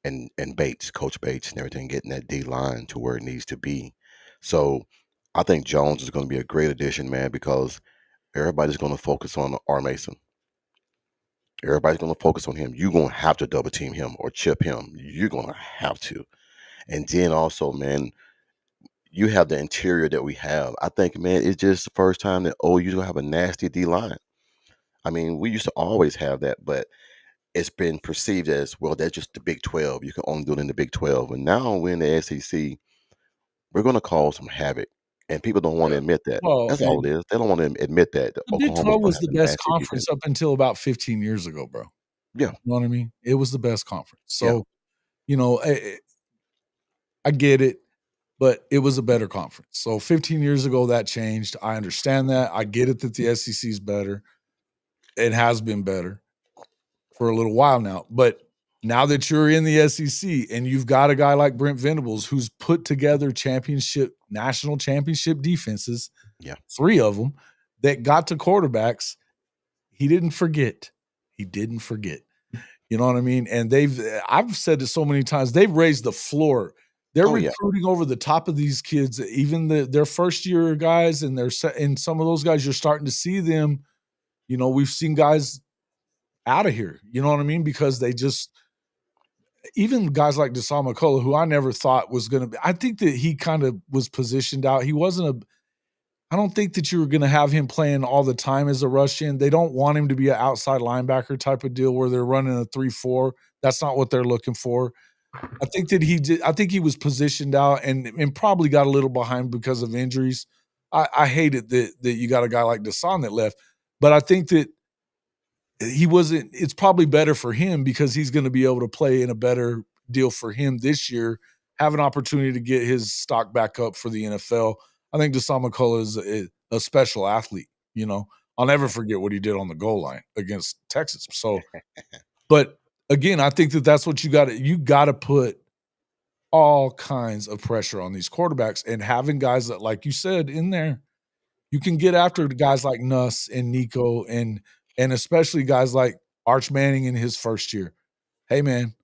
and Bates, Coach Bates, and everything, getting that D line to where it needs to be. So I think Jones is going to be a great addition, man, because everybody's going to focus on R. Mason. Everybody's going to focus on him. You're going to have to double team him or chip him. You're going to have to. And then also, man, you have the interior that we have. I think, man, it's just the first time that you're going to have a nasty D line. I mean, we used to always have that, but it's been perceived as, well, that's just the Big 12. You can only do it in the Big 12. And now we're in the SEC. We're going to cause some havoc. And people don't want to admit that. Well, that's all it is. They don't want to admit that. The Big 12 was the best conference up until about 15 years ago, bro. Yeah. You know what I mean? It was the best conference. So, I get it, but it was a better conference. So 15 years ago, that changed. I understand that. I get it that the SEC is better. It has been better for a little while now. But now that you're in the SEC and you've got a guy like Brent Venables who's put together national championship defenses, 3 of them, that got to quarterbacks, he didn't forget. You know what I mean? And I've said it so many times, they've raised the floor. They're recruiting over the top of these kids, even their first year guys, and some of those guys, you're starting to see them. We've seen guys out of here. You know what I mean? Because they just, even guys like Deshaun McCullough, who I never thought was going to be, I think that he kind of was positioned out. He wasn't I don't think that you were going to have him playing all the time as a rush in. They don't want him to be an outside linebacker type of deal where they're running a 3-4. That's not what they're looking for. I think that he was positioned out and probably got a little behind because of injuries. I hated that you got a guy like Deshaun that left, but I think that it's probably better for him because he's going to be able to play in a better deal for him this year, have an opportunity to get his stock back up for the NFL. I think Deshaun McCullough is a special athlete. I'll never forget what he did on the goal line against Texas. So, but again, I think that's what you got to put all kinds of pressure on these quarterbacks, and having guys that, like you said, in there, you can get after guys like Nuss and Nico and especially guys like Arch Manning in his first year. Hey man,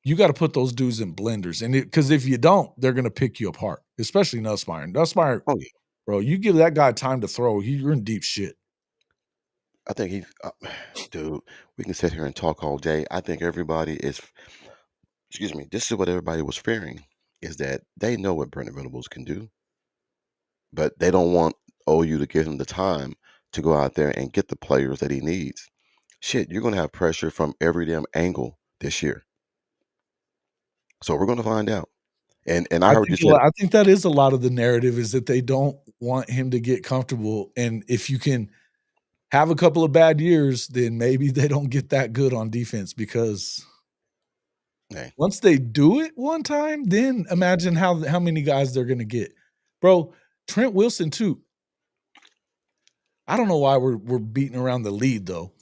you got to put those dudes in blenders, and because if you don't, they're going to pick you apart, especially Nussmeier. Nussmeier, Oh yeah, bro, you give that guy time to throw, you're in deep shit. I think he, dude. We can sit here and talk all day. I think everybody is. Excuse me. This is what everybody was fearing: is that they know what Brent Venables can do, but they don't want OU to give him the time to go out there and get the players that he needs. Shit, you're gonna have pressure from every damn angle this year. So we're gonna find out. And I heard you said, I think that is a lot of the narrative is that they don't want him to get comfortable, and if you can have a couple of bad years, then maybe they don't get that good on defense because hey, once they do it one time, then imagine how many guys they're gonna get. Bro, Trent Wilson too. I don't know why we're beating around the lead though.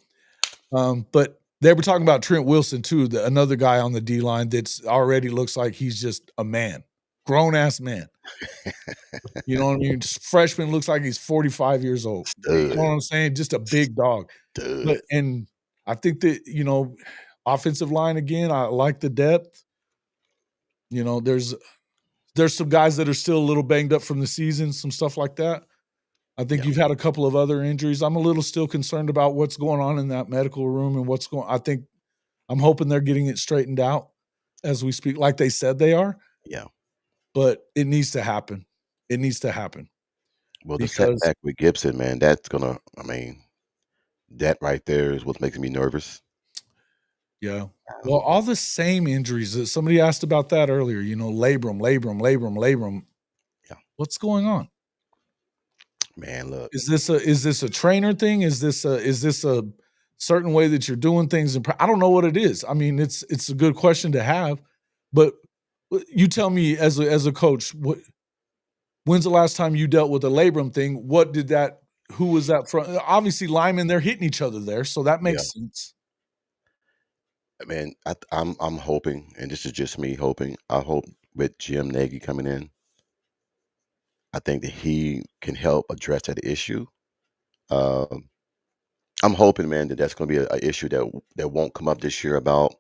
But they were talking about Trent Wilson too, another guy on the D line that's already looks like he's just a man, grown ass man. You know what I mean? Freshman looks like he's 45 years old. You know stud, what I'm saying? Just a big dog. stud. And I think that, offensive line again, I like the depth. There's some guys that are still a little banged up from the season, some stuff like that. I think Yeah, you've had a couple of other injuries. I'm a little still concerned about what's going on in that medical room and I'm hoping they're getting it straightened out as we speak, like they said they are, yeah. but it needs to happen. It needs to happen Well, the because setback with Gibson, man, that's gonna. I mean, that right there is what makes me nervous. yeah. Well, Um, all the same injuries that somebody asked about that earlier, labrum. yeah, What's going on? man, look, Is this a trainer thing? Is this a certain way that you're doing things? I don't know what it is. I mean, it's a good question to have, but you tell me as a coach, when's the last time you dealt with a labrum thing? What did that? Who was that from? Obviously, linemen they're hitting each other there, so that yeah, makes sense. man. I'm hoping, and this is just me hoping. I hope with Jim Nagy coming in, I think that he can help address that issue. Um, I'm hoping, man, that that's going to be a issue that won't come up this year about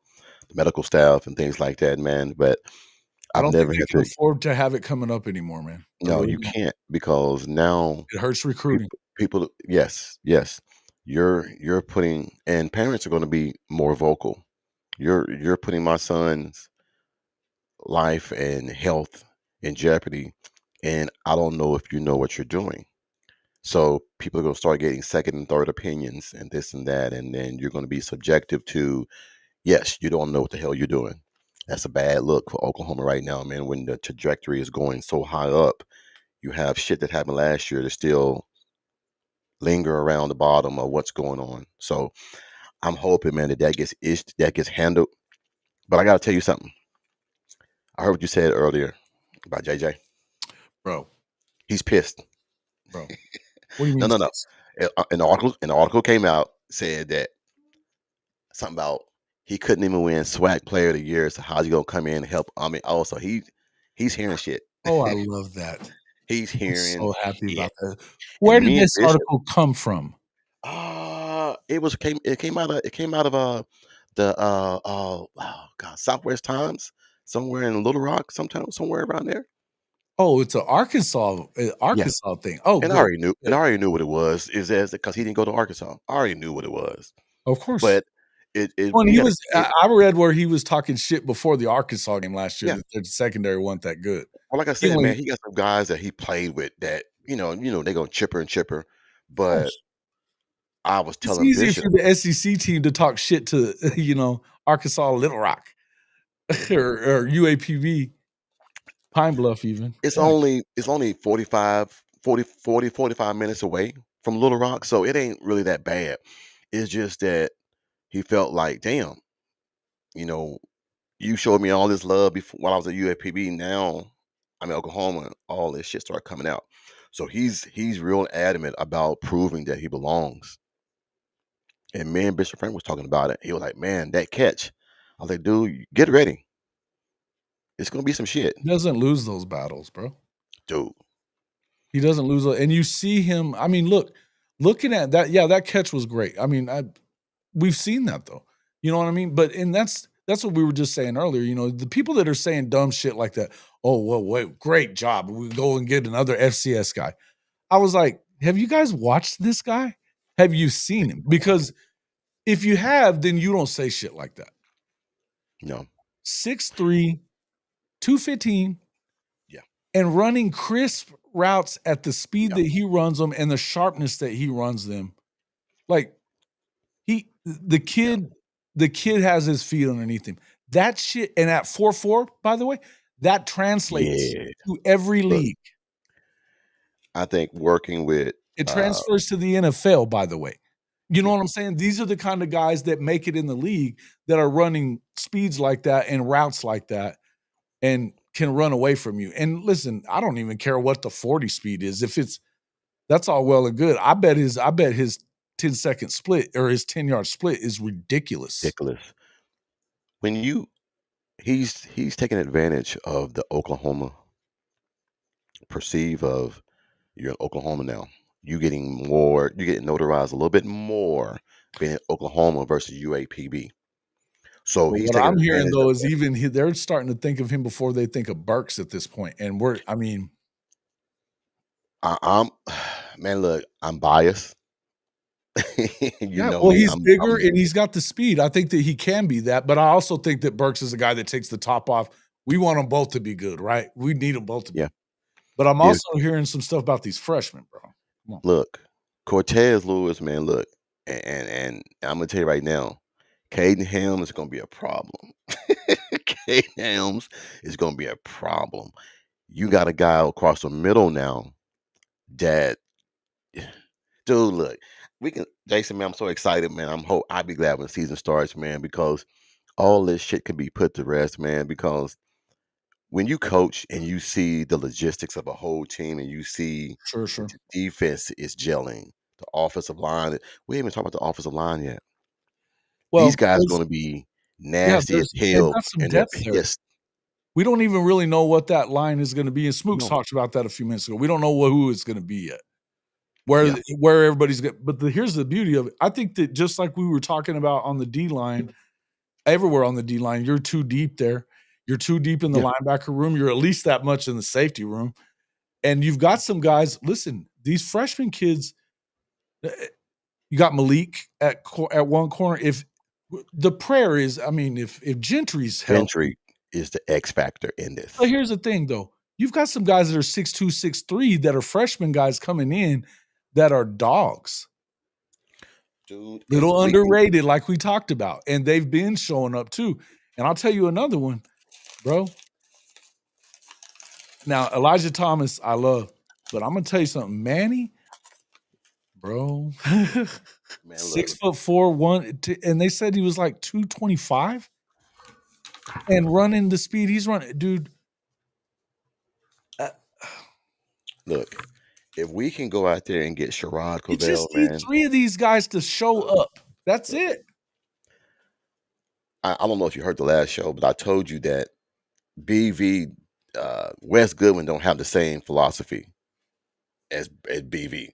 the medical staff and things like that, man. But I I've don't think never they had can to. afford to have it coming up anymore, man. I No, really you don't. can't because now It hurts recruiting. people. Yes, yes, you're putting, and parents are going to be more vocal. You're putting my son's life and health in jeopardy, and I don't know if you know what you're doing. So people are going to start getting second and third opinions and this and that, and then you're going to be subjective to, yes, you don't know what the hell you're doing. That's a bad look for Oklahoma right now, man. When the trajectory is going so high up, you have shit that happened last year that still linger around the bottom of what's going on. So I'm hoping, man, that gets handled. But I got to tell you something. I heard what you said earlier about JJ. Bro, He's pissed. bro. What do you No, mean? no, no. An article came out said that something about he couldn't even win SWAC Player of the Year. So how's he gonna come in and help? I mean, oh, so he's hearing shit. Oh, I love that. He's I'm hearing so happy shit. about that. Where And did me and this Bishop, article come from? it came out of the oh god, Southwest Times, somewhere in Little Rock, sometime somewhere around there. Oh, it's an Yeah. Arkansas thing. Oh, And I good, already knew, good. what it was. Is as because he didn't go to Arkansas. I already knew what it was. Of course. But it Well, and we he got was I read where he was talking shit before the Arkansas game last year yeah. that their secondary wasn't that good. Well, like I He said, man, only he got some guys that he played with that, they go chipper and chipper. Of But course. I was It's telling easier Bishop, for the SEC team to talk shit to, Arkansas Little Rock or UAPB, Pine Bluff even. Yeah. it's only 45 minutes away from Little Rock, so it ain't really that bad. It's just that he felt like, damn, you know, you showed me all this love before while I was at UAPB. Now I'm in Oklahoma, and all this shit started coming out. So he's real adamant about proving that he belongs. And me and Bishop Frank was talking about it. He was like, "Man, that catch." I was like, "Dude, get ready. It's gonna be some shit, He doesn't lose those battles, bro. dude." He doesn't lose and you see him I mean, looking at that, yeah, that catch was great. I mean, we've seen that though. You know what I mean? But and that's what we were just saying earlier. You know, the people that are saying dumb shit like that. Oh, well, wait, great job. We go and get another FCS guy. I was like, have you guys watched this guy? Have you seen him? Because if you have, then you don't say shit like that. No. 6'3", 215, Yeah. and running crisp routes at the speed Yeah. that he runs them and the sharpness that he runs them. Like the kid has his feet underneath him. That shit, and at 4'4", by the way, that translates Yeah. to every Look, league. I think working with It transfers to the NFL, by the way. You know Yeah. what I'm saying? These are the kind of guys that make it in the league that are running speeds like that and routes like that and can run away from you. And listen, I don't even care what the 40 speed is. If it's that's all well and good. I bet his 10-second split or his 10-yard split is ridiculous. ridiculous. When he's taking advantage of the Oklahoma perceive of you're in Oklahoma now. You're getting notarized a little bit more being in Oklahoma versus UAPB. So But he's what taking I'm hearing advantage though of is even they're starting to think of him before they think of Burks at this point. And I'm man, look, I'm biased. You know well, me. he's bigger I'm and he's got the speed. I think that he can be that, but I also think that Burks is a guy that takes the top off. We want them both to be good, right? We need them both to be. Yeah. But I'm Yeah. also hearing some stuff about these freshmen, bro. Come on. Look, Cortez Lewis, man, look, and I'm gonna tell you right now, Caden Helms is gonna be a problem. Caden Helms is gonna be a problem. You got a guy across the middle now that dude, look, we can Jason, man, I'm so excited, man. I'll be glad when the season starts, man, because all this shit can be put to rest, man, because when you coach and you see the logistics of a whole team and you see Sure. that the defense is gelling, the offensive line, we haven't even talked about the offensive line yet. These Well, guys are going to be nasty as they've hell, got some and they're depth there. pissed. We don't even really know what that line is going to be. And Smook No. talked about that a few minutes ago. We don't know who it's going to be yet. Where everybody's good. But here's the beauty of it. I think that just like we were talking about on the D line, everywhere on the D line, you're too deep there. You're too deep in the linebacker room. You're at least that much in the safety room. And you've got some guys. Listen, these freshman kids. You got Malik at one corner. If the prayer is, I mean, if Gentry's healthy, Gentry is the X factor in this. But here's the thing, though. You've got some guys that are 6'2", 6'3", that are freshman guys coming in that are dogs. Dude, Little underrated, like we talked about. And they've been showing up, too. And I'll tell you another one, bro. Now, Elijah Thomas, I love. But I'm going to tell you something. Manny, bro. Man, 6'4", and they said he was like 225. And running the speed he's running. Dude. Look, if we can go out there and get Sherrod Covell, you just need 3 of these guys to show up. That's it. I don't know if you heard the last show, but I told you that BV, Wes Goodwin don't have the same philosophy as BV.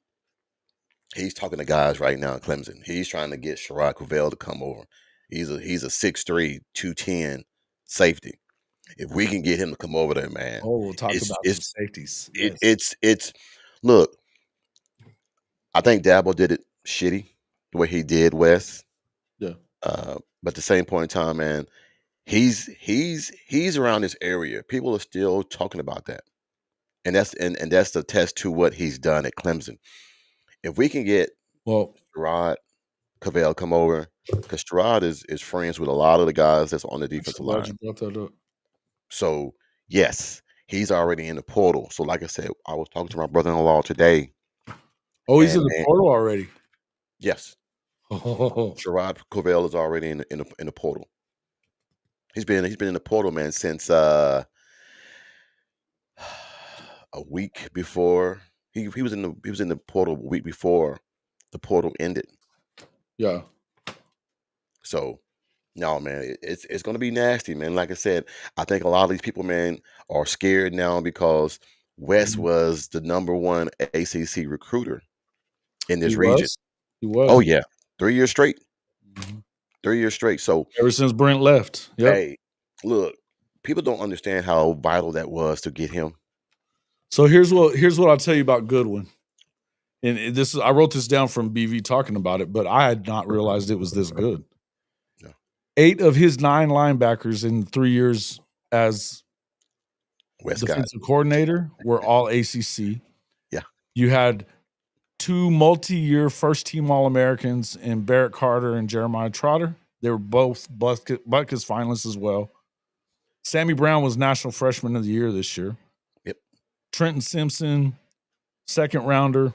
He's talking to guys right now in Clemson. He's trying to get Sherrod Covell to come over. He's a 6'3", 210 safety. If we can get him to come over there, man. Oh, we'll talk about some safeties. It's look, I think Dabo did it shitty the way he did Wes. Yeah. But at the same point in time, man, he's around this area. People are still talking about that. And that's the test to what he's done at Clemson. If we can get Sherrod Covell come over, because Sherrod is friends with a lot of the guys that's on the defensive line. You brought that up. So yes, he's already in the portal. So like I said, I was talking to my brother-in-law today. Oh, he's in the portal already. Yes. Sherrod Covell is already in the portal. He's been in the portal, man, since a week before. He was in the portal a week before the portal ended. Yeah. So no, man, it's gonna be nasty, man. Like I said, I think a lot of these people, man, are scared now because Wes was the #1 ACC recruiter in this region. He was. Oh yeah, 3 years straight. Mm-hmm. 3 years straight. So Ever since Brent left. Yep. hey, look, people don't understand how vital that was to get him. So here's what I'll tell you about Goodwin. And this is I wrote this down from BV talking about it, but I had not realized it was this good. Yeah. 8 of his 9 linebackers in 3 years as defensive coordinator were all ACC. Yeah. You had 2 multi-year first-team All-Americans in Barrett Carter and Jeremiah Trotter. They were both Butkus finalists as well. Sammy Brown was National Freshman of the Year this year. Yep. Trenton Simpson, second rounder.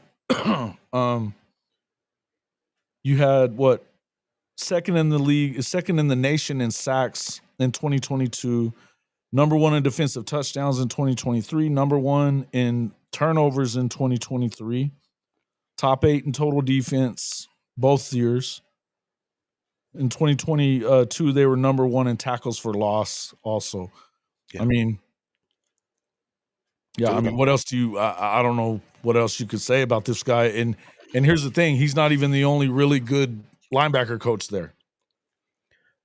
You had what? Second in the league, second in the nation in sacks in 2022, number 1 in defensive touchdowns in 2023, number 1 in turnovers in 2023, top 8 in total defense both years. In 2022, they were number 1 in tackles for loss also. Yeah. I mean, yeah, I mean, what else do you I don't know what else you could say about this guy. And here's the thing, he's not even the only really good linebacker coach there.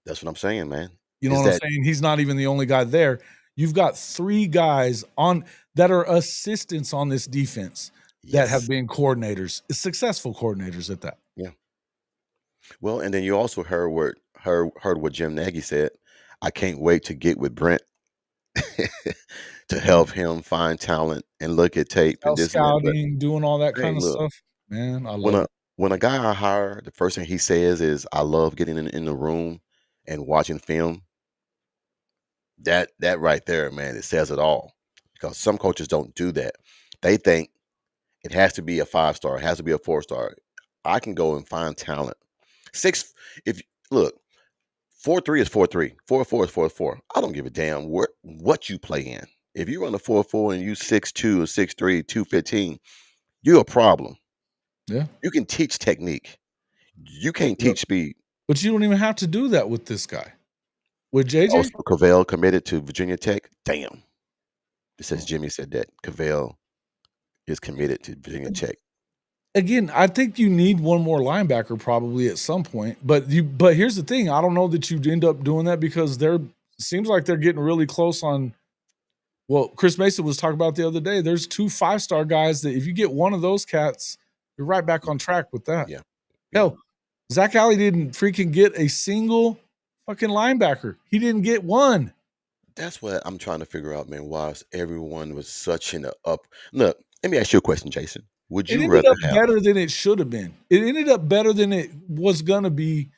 That's what I'm saying, man. You know what I'm saying? He's not even the only guy there. You've got 3 guys on that are assistants on this defense that have been coordinators, successful coordinators at that. Yeah. Well, and then you also heard what Jim Nagy said. I can't wait to get with Brent to help him find talent and look at tape and this scouting, doing all that kind of stuff. Man, I love it. When a guy I hire, the first thing he says is, "I love getting in the room and watching film." That right there, man, it says it all. Because some coaches don't do that. They think it has to be a 5-star, it has to be a 4-star. I can go and find talent. 4-3 is 4-3. 4-4 is 4-4. I don't give a damn what you play in. If you run a 4-4 and you 6'2 or 6'3, 215, you're a problem. Yeah. You can teach technique. You can't teach speed. But you don't even have to do that with this guy. With JJ? Also, Cavell committed to Virginia Tech. Damn. It says Jimmy said that. Cavell is committed to Virginia Tech. Again, I think you need one more linebacker probably at some point. But here's the thing. I don't know that you'd end up doing that because seems like they're getting really close on. Well, Chris Mason was talking about the other day. There's 2 5-star guys that if you get one of those cats, you're right back on track with that. Yeah. Hell, Zach Alley didn't freaking get a single fucking linebacker. He didn't get one. That's what I'm trying to figure out, man. Why everyone was such in the up? Look, let me ask you a question, Jason. Would you rather have better than it should have been? It ended up better than it was gonna be.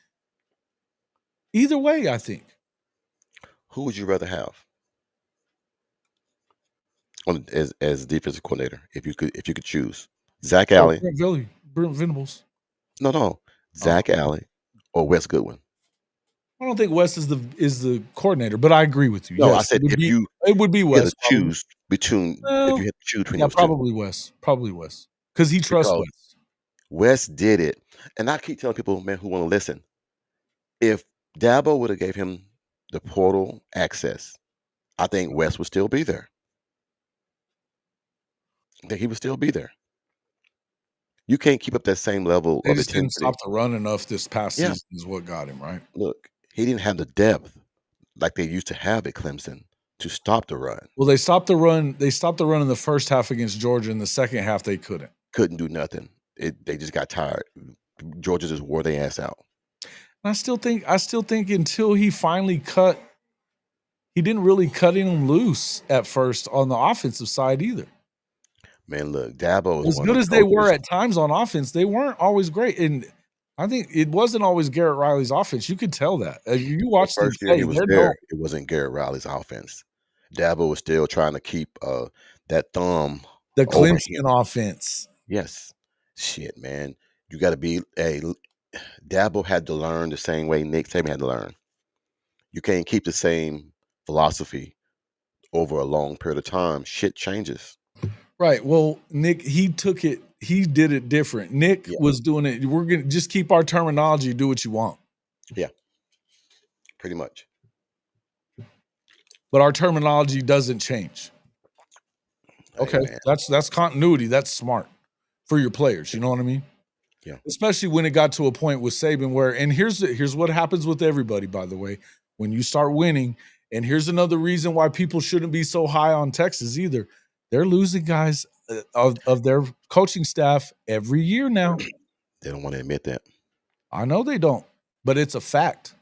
Either way, I think. Who would you rather have as defensive coordinator if you could choose? Zach Alley, Brent Venables. No, Zach Alley or Wes Goodwin. I don't think Wes is the coordinator, but I agree with you. No, yes, I said it would be Wes. If you had to choose between those probably Wes. Probably Wes. Because he trusts Wes. Wes did it. And I keep telling people, man, who want to listen. If Dabo would have gave him the portal access, I think Wes would still be there. I think he would still be there. You can't keep up that same level they of just intensity. Didn't stop the run enough this past season is what got him, right? Look, he didn't have the depth like they used to have at Clemson to stop the run. Well, they stopped the run. They stopped the run in the first half against Georgia. In the second half, they couldn't. Couldn't do nothing. They just got tired. Georgia just wore their ass out. I still think until he finally he didn't really cut him loose at first on the offensive side either. Man, look, Dabo as good as they were at times on offense, they weren't always great. And I think it wasn't always Garrett Riley's offense. You could tell that. As you watched the first year he was there, it wasn't Garrett Riley's offense. Dabo was still trying to keep that thumb. The Clemson offense. Yes. Shit, man. You got to be Dabo had to learn the same way Nick Saban had to learn. You can't keep the same philosophy over a long period of time. Shit changes. Right. Well, Nick, he did it different. Nick was doing it. We're going to just keep our terminology, do what you want. Yeah. Pretty much. But our terminology doesn't change. Okay. Man. That's continuity. That's smart for your players. You know what I mean? Yeah. Especially when it got to a point with Saban where, and here's what happens with everybody, by the way, when you start winning. And here's another reason why people shouldn't be so high on Texas either. They're losing guys of their coaching staff every year now. They don't want to admit that. I know they don't, but it's a fact.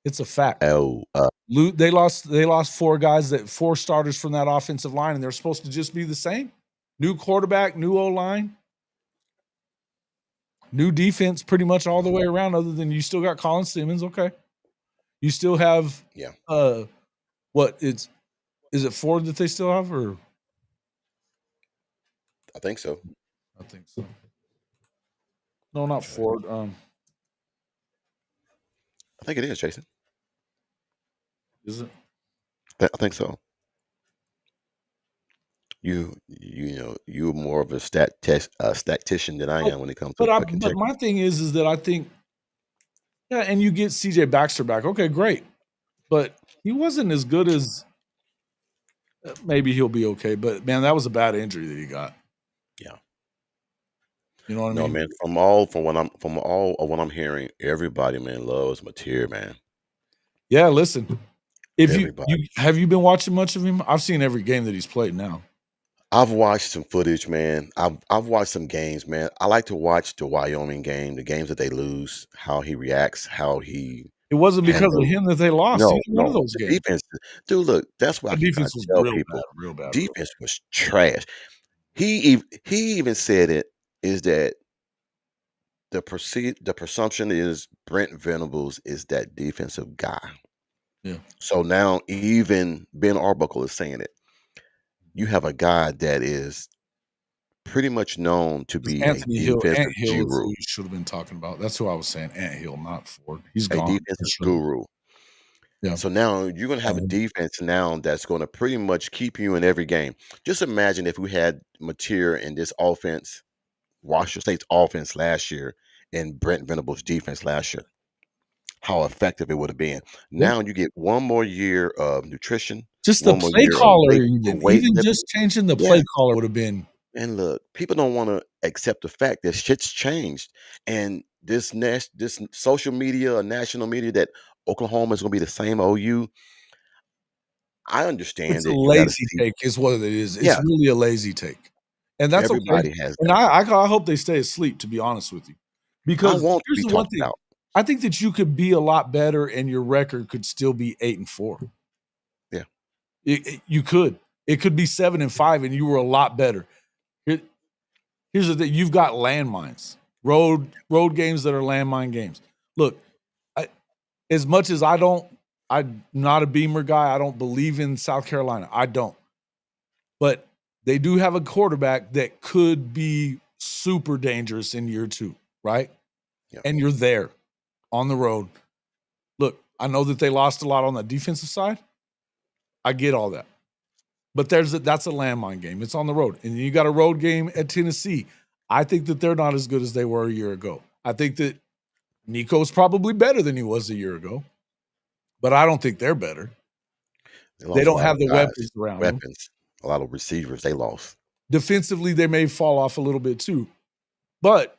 It's a fact. Oh, They lost 4 starters from that offensive line, and they're supposed to just be the same. New quarterback, new O-line, new defense, pretty much all the way around. Other than you still got Colin Simmons, okay. You still have is it Ford that they still have, or I think so. I think so. No, not Ford. I think it is, Jason. Is it? I think so. You know, you're more of a statistician than I am when it comes to fucking But my thing is that I think, and you get CJ Baxter back. Okay, great. But he wasn't as good as maybe he'll be okay. But man, that was a bad injury that he got. Yeah. You know what I No, mean? man, from all of what I'm hearing, everybody, man, loves Mateer, man. Yeah, listen. If Everybody. Have you been watching much of him? I've seen every game that he's played now. I've watched some footage, man. I've watched some games, man. I like to watch the Wyoming game, the games that they lose, how he reacts, how he It wasn't because of handles. him that they lost either one of those The games. defense, dude. Look, that's what I The keep trying defense to was tell real people. bad, real bad. Defense was trash. He even said it is that the presumption is Brent Venables is that defensive guy. Yeah. So now even Ben Arbuckle is saying it. You have a guy that is pretty much known to be Anthony a Hill. defensive Ant Hill is who guru. you should have been talking about. That's who I was saying. Ant Hill, not Ford. He's A gone. defensive guru. Yeah. So now you're going to have a defense now that's going to pretty much keep you in every game. Just imagine if we had Mateer in this offense, Washington State's offense last year, and Brent Venables' defense last year. How effective it would have been. Now you get one more year of nutrition. Just the one more play year of caller, weight even lifting. just changing the play caller would have been. And look, people don't want to accept the fact that shit's changed. And this social media or national media that Oklahoma is going to be the same OU. I understand It's a that you got to lazy see. take, is what it is. It's really a lazy take, and that's Everybody okay. has and that. I hope they stay asleep. To be honest with you, because I want to here's be the one talked thing: about. I think that you could be a lot better, and your record could still be 8-4. Yeah, you could. It could be 7-5, and you were a lot better. Here's the thing: you've got landmines, road games that are landmine games. Look, as much as I'm not a Beamer guy. I don't believe in South Carolina. I don't. But they do have a quarterback that could be super dangerous in year 2, right? Yeah. And you're there on the road. Look, I know that they lost a lot on the defensive side. I get all that. But that's a landmine game. It's on the road. And you got a road game at Tennessee. I think that they're not as good as they were a year ago. I think that Nico's probably better than he was a year ago. But I don't think they're better. They don't have the weapons around them. A lot of receivers they lost. Defensively, they may fall off a little bit too. But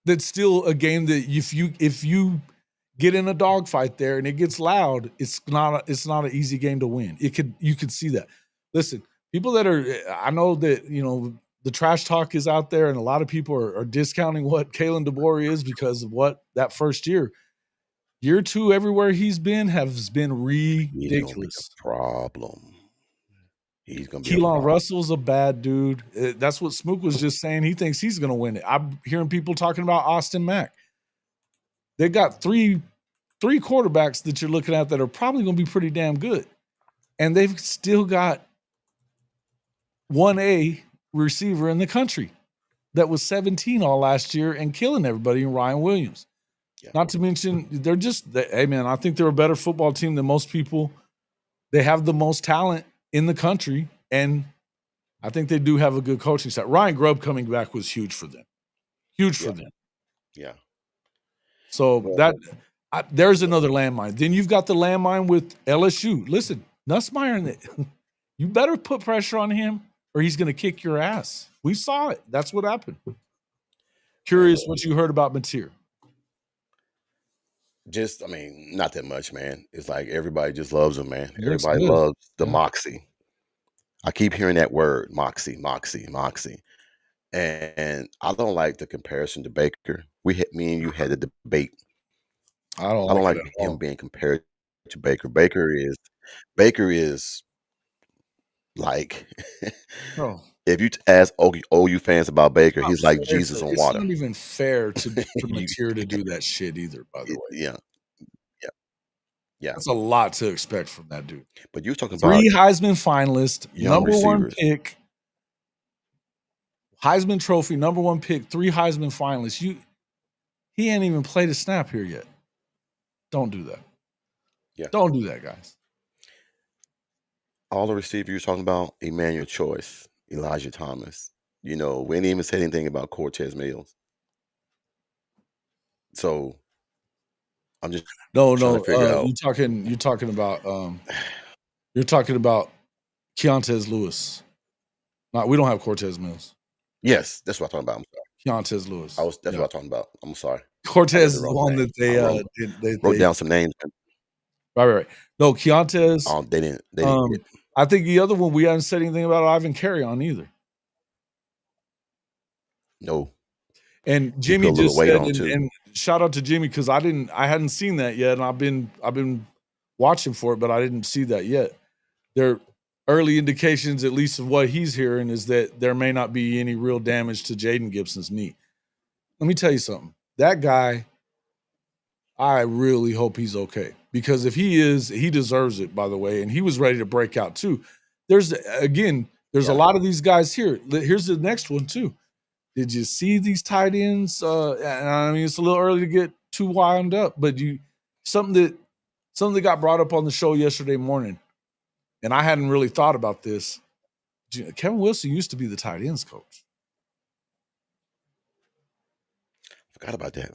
that's still a game that if you get in a dogfight there and it gets loud, it's not an easy game to win. You could see that. Listen, people I know that, the trash talk is out there and a lot of people are discounting what Kalen DeBoer is because of what that first year. Year 2, everywhere he's been has been ridiculous. He's gonna be a problem. He's gonna be Keelan Russell's a bad dude. That's what Smook was just saying. He thinks he's going to win it. I'm hearing people talking about Austin Mack. They got three quarterbacks that you're looking at that are probably going to be pretty damn good, and they've still got 1A receiver in the country that was 17 all last year and killing everybody in Ryan Williams. Yeah. Not to mention, hey man, I think they're a better football team than most people. They have the most talent in the country, and I think they do have a good coaching staff. Ryan Grubb coming back was huge for them. Huge for them. Yeah. So there's another landmine. Then you've got the landmine with LSU. Listen, Nussmeier, you better put pressure on him or he's going to kick your ass. We saw it. That's what happened. Curious And what you heard about Mateer. just, I mean, not that much, man. It's like everybody just loves him, man. He looks Everybody good. loves the Yeah. moxie. I keep hearing that word, moxie, moxie, moxie. And I don't like the comparison to Baker. Me and you had a debate. I don't I don't like it like at him all. being compared to Baker. Baker is like No. if you ask OU fans about Baker, he's like Fair Jesus on it's water. not even fair to You- Mateer to do that shit either, by the way. yeah, yeah, yeah. That's a lot to expect from that dude. But you're talking about 3 Heisman finalists, young number 1 receivers. pick, Heisman Trophy, number 1 pick, 3 Heisman finalists. He ain't even played a snap here yet. Don't do that. Yeah. Don't do that, guys. All the receivers you're talking about, Emmanuel Choice, Elijah Thomas. We didn't even say anything about Cortez Mills. So I'm just No, trying to figure out. you're talking about Keontez Lewis. We don't have Cortez Mills. Yes, that's what I'm talking about. I'm sorry. Keontez Lewis. That's what I'm talking about. I'm sorry. Cortez is the one that they wrote down some names. Right. No, Keontez. They didn't get. I think the other one we haven't said anything about Ivan Carry-On either. No. And Jimmy just said, and shout out to Jimmy because I hadn't seen that yet, and I've been watching for it, but I didn't see that yet. There early indications, at least of what he's hearing, is that there may not be any real damage to Jaden Gibson's knee. Let me tell you something. That guy, I really hope he's okay because if he is, he deserves it, by the way, and he was ready to break out too. There's a lot of these guys here. Here's the next one too. Did you see these tight ends? And I mean, it's a little early to get too wound up, but something that got brought up on the show yesterday morning, and I hadn't really thought about this. Kevin Wilson used to be the tight ends coach. Forgot about that.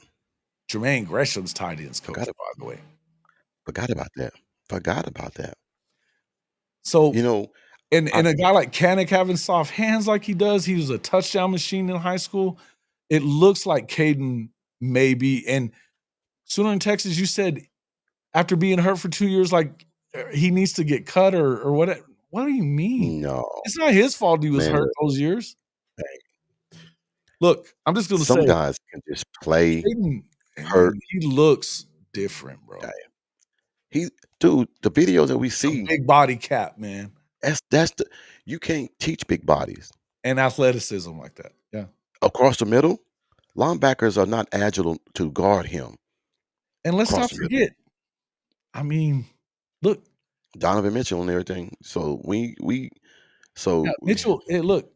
Jermaine Gresham's tight ends coach, by the way. Forgot about that. So, and a guy like Kanik having soft hands like he does, he was a touchdown machine in high school. It looks like Caden may be. And Sooner in Texas, you said after being hurt for 2 years, like he needs to get cut or what? What do you mean? No. It's not his fault he was hurt those years. Hey. Look, I'm just going to say. Some guys can just play hurt. He looks different, bro. Dude, the videos that we see. Big body cap, man. You can't teach big bodies. And athleticism like that. Yeah. Across the middle, linebackers are not agile to guard him. And let's not forget, I mean, look. Donovan Mitchell and everything. So Mitchell, look.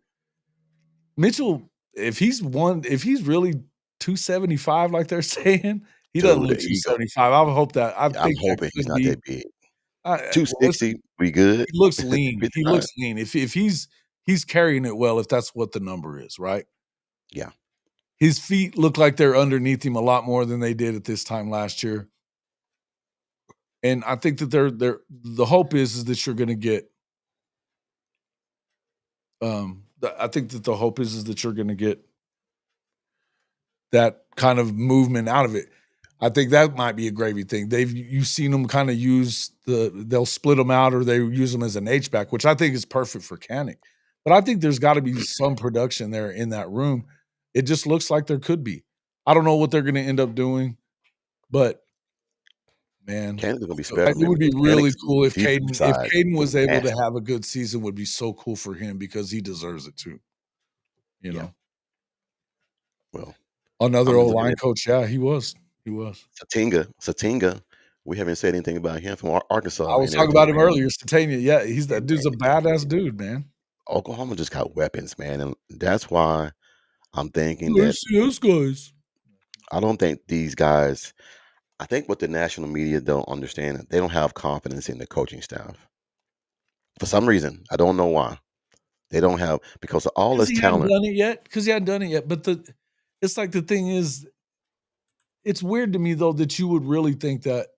Mitchell, if he's really 275 like they're saying, he doesn't look 275. I hope that. I'm hoping he's not that big. 260, we good. He looks lean. He looks lean. If he's carrying it well, if that's what the number is, right? Yeah. His feet look like they're underneath him a lot more than they did at this time last year. And I think that the hope is that you're going to get. I think that the hope is that you're going to get that kind of movement out of it. I think that might be a gravy thing. You've seen them kind of use they'll split them out or they use them as an H-back, which I think is perfect for Kanik. But I think there's got to be some production there in that room. It just looks like there could be. I don't know what they're going to end up doing, but man, Kanik's going to be special. It would be really cool if Caden was able to have a good season. Would be so cool for him because he deserves it too. You know. Well, another old line coach. Yeah, he was. Satinga. We haven't said anything about him from Arkansas. I was talking about him earlier. Satinga. Yeah, that dude's a badass dude, man. Oklahoma just got weapons, man, and that's why I'm thinking those guys. I don't think these guys. I think what the national media don't understand, they don't have confidence in the coaching staff. For some reason, I don't know why. They don't have because of all this talent. Because he hadn't done it yet. But it's like the thing is, it's weird to me though that you would really think that.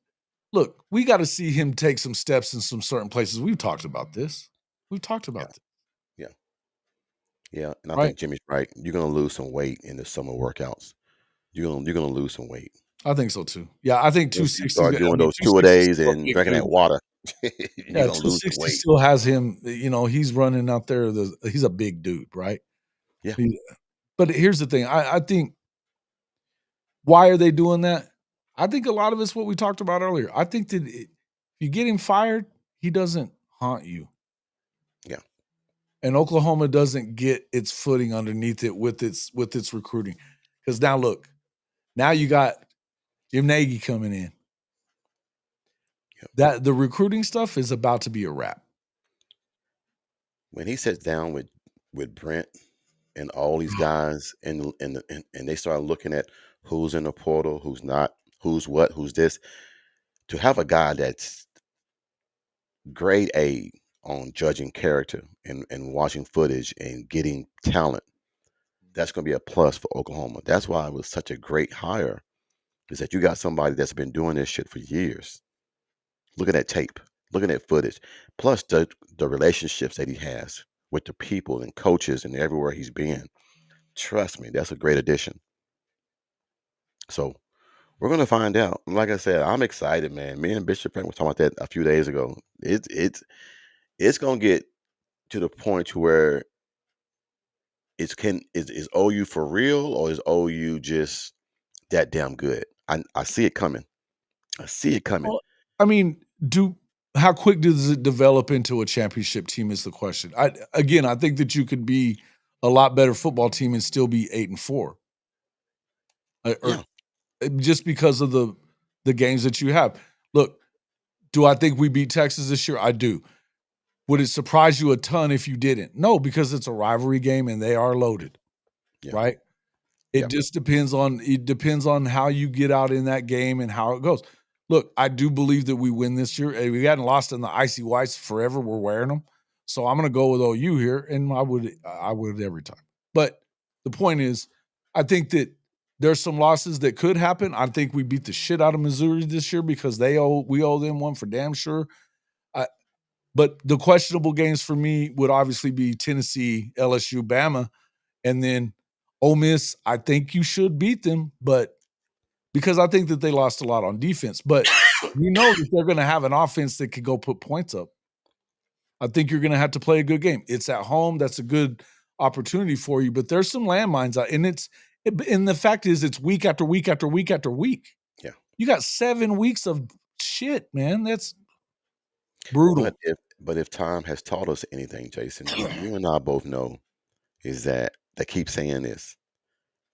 Look, we got to see him take some steps in some certain places. We've talked about this. Yeah. Yeah, and I right? think Jimmy's right. You're gonna lose some weight in the summer workouts. You're gonna lose some weight. I think so too. Yeah, I think Once you 260. start I doing mean, those 260 is two-a-days still a and big drinking that dude. water, Yeah, you're gonna lose some 260 weight. still has him. He's running out there. He's a big dude, right? Yeah. But here's the thing. I think why are they doing that? I think a lot of it's what we talked about earlier. I think that if you get him fired, he doesn't haunt you. Yeah. And Oklahoma doesn't get its footing underneath it with its recruiting. Because now look, now you got Jim Nagy coming in. Yep. That the recruiting stuff is about to be a wrap. When he sits down with Brent and all these guys and they start looking at who's in the portal, who's not, who's what, who's this, to have a guy that's grade A on judging character and watching footage and getting talent, that's going to be a plus for Oklahoma. That's why it was such a great hire, is that you got somebody that's been doing this shit for years. Looking at tape, looking at footage, plus the relationships that he has with the people and coaches and everywhere he's been. Trust me, that's a great addition. So we're gonna find out. Like I said, I'm excited, man. Me and Bishop Frank were talking about that a few days ago. It's gonna get to the point to where is OU for real or is OU just that damn good? I see it coming. I see it coming. Well, I mean, how quick does it develop into a championship team is the question. I think that you could be a lot better football team and still be 8-4. Or Yeah, just because of the games that you have. Look, do I think we beat Texas this year? I do. Would it surprise you a ton if you didn't? No, because it's a rivalry game and they are loaded, yeah, right? yeah. It just depends on how you get out in that game and how it goes. Look, I do believe that we win this year. We hadn't lost in the icy whites forever. We're wearing them. So I'm going to go with OU here, and I would every time. But the point is, I think that there's some losses that could happen. I think we beat the shit out of Missouri this year because we owe them one for damn sure. But the questionable games for me would obviously be Tennessee, LSU, Bama, and then Ole Miss. I think you should beat them, but because I think that they lost a lot on defense. But you know that they're going to have an offense that could go put points up. I think you're going to have to play a good game. It's at home. That's a good opportunity for you. But there's some landmines out, and the fact is, it's week after week after week after week. Yeah. You got 7 weeks of shit, man. That's brutal. But if time has taught us anything, Jason, you and I both know is that they keep saying this.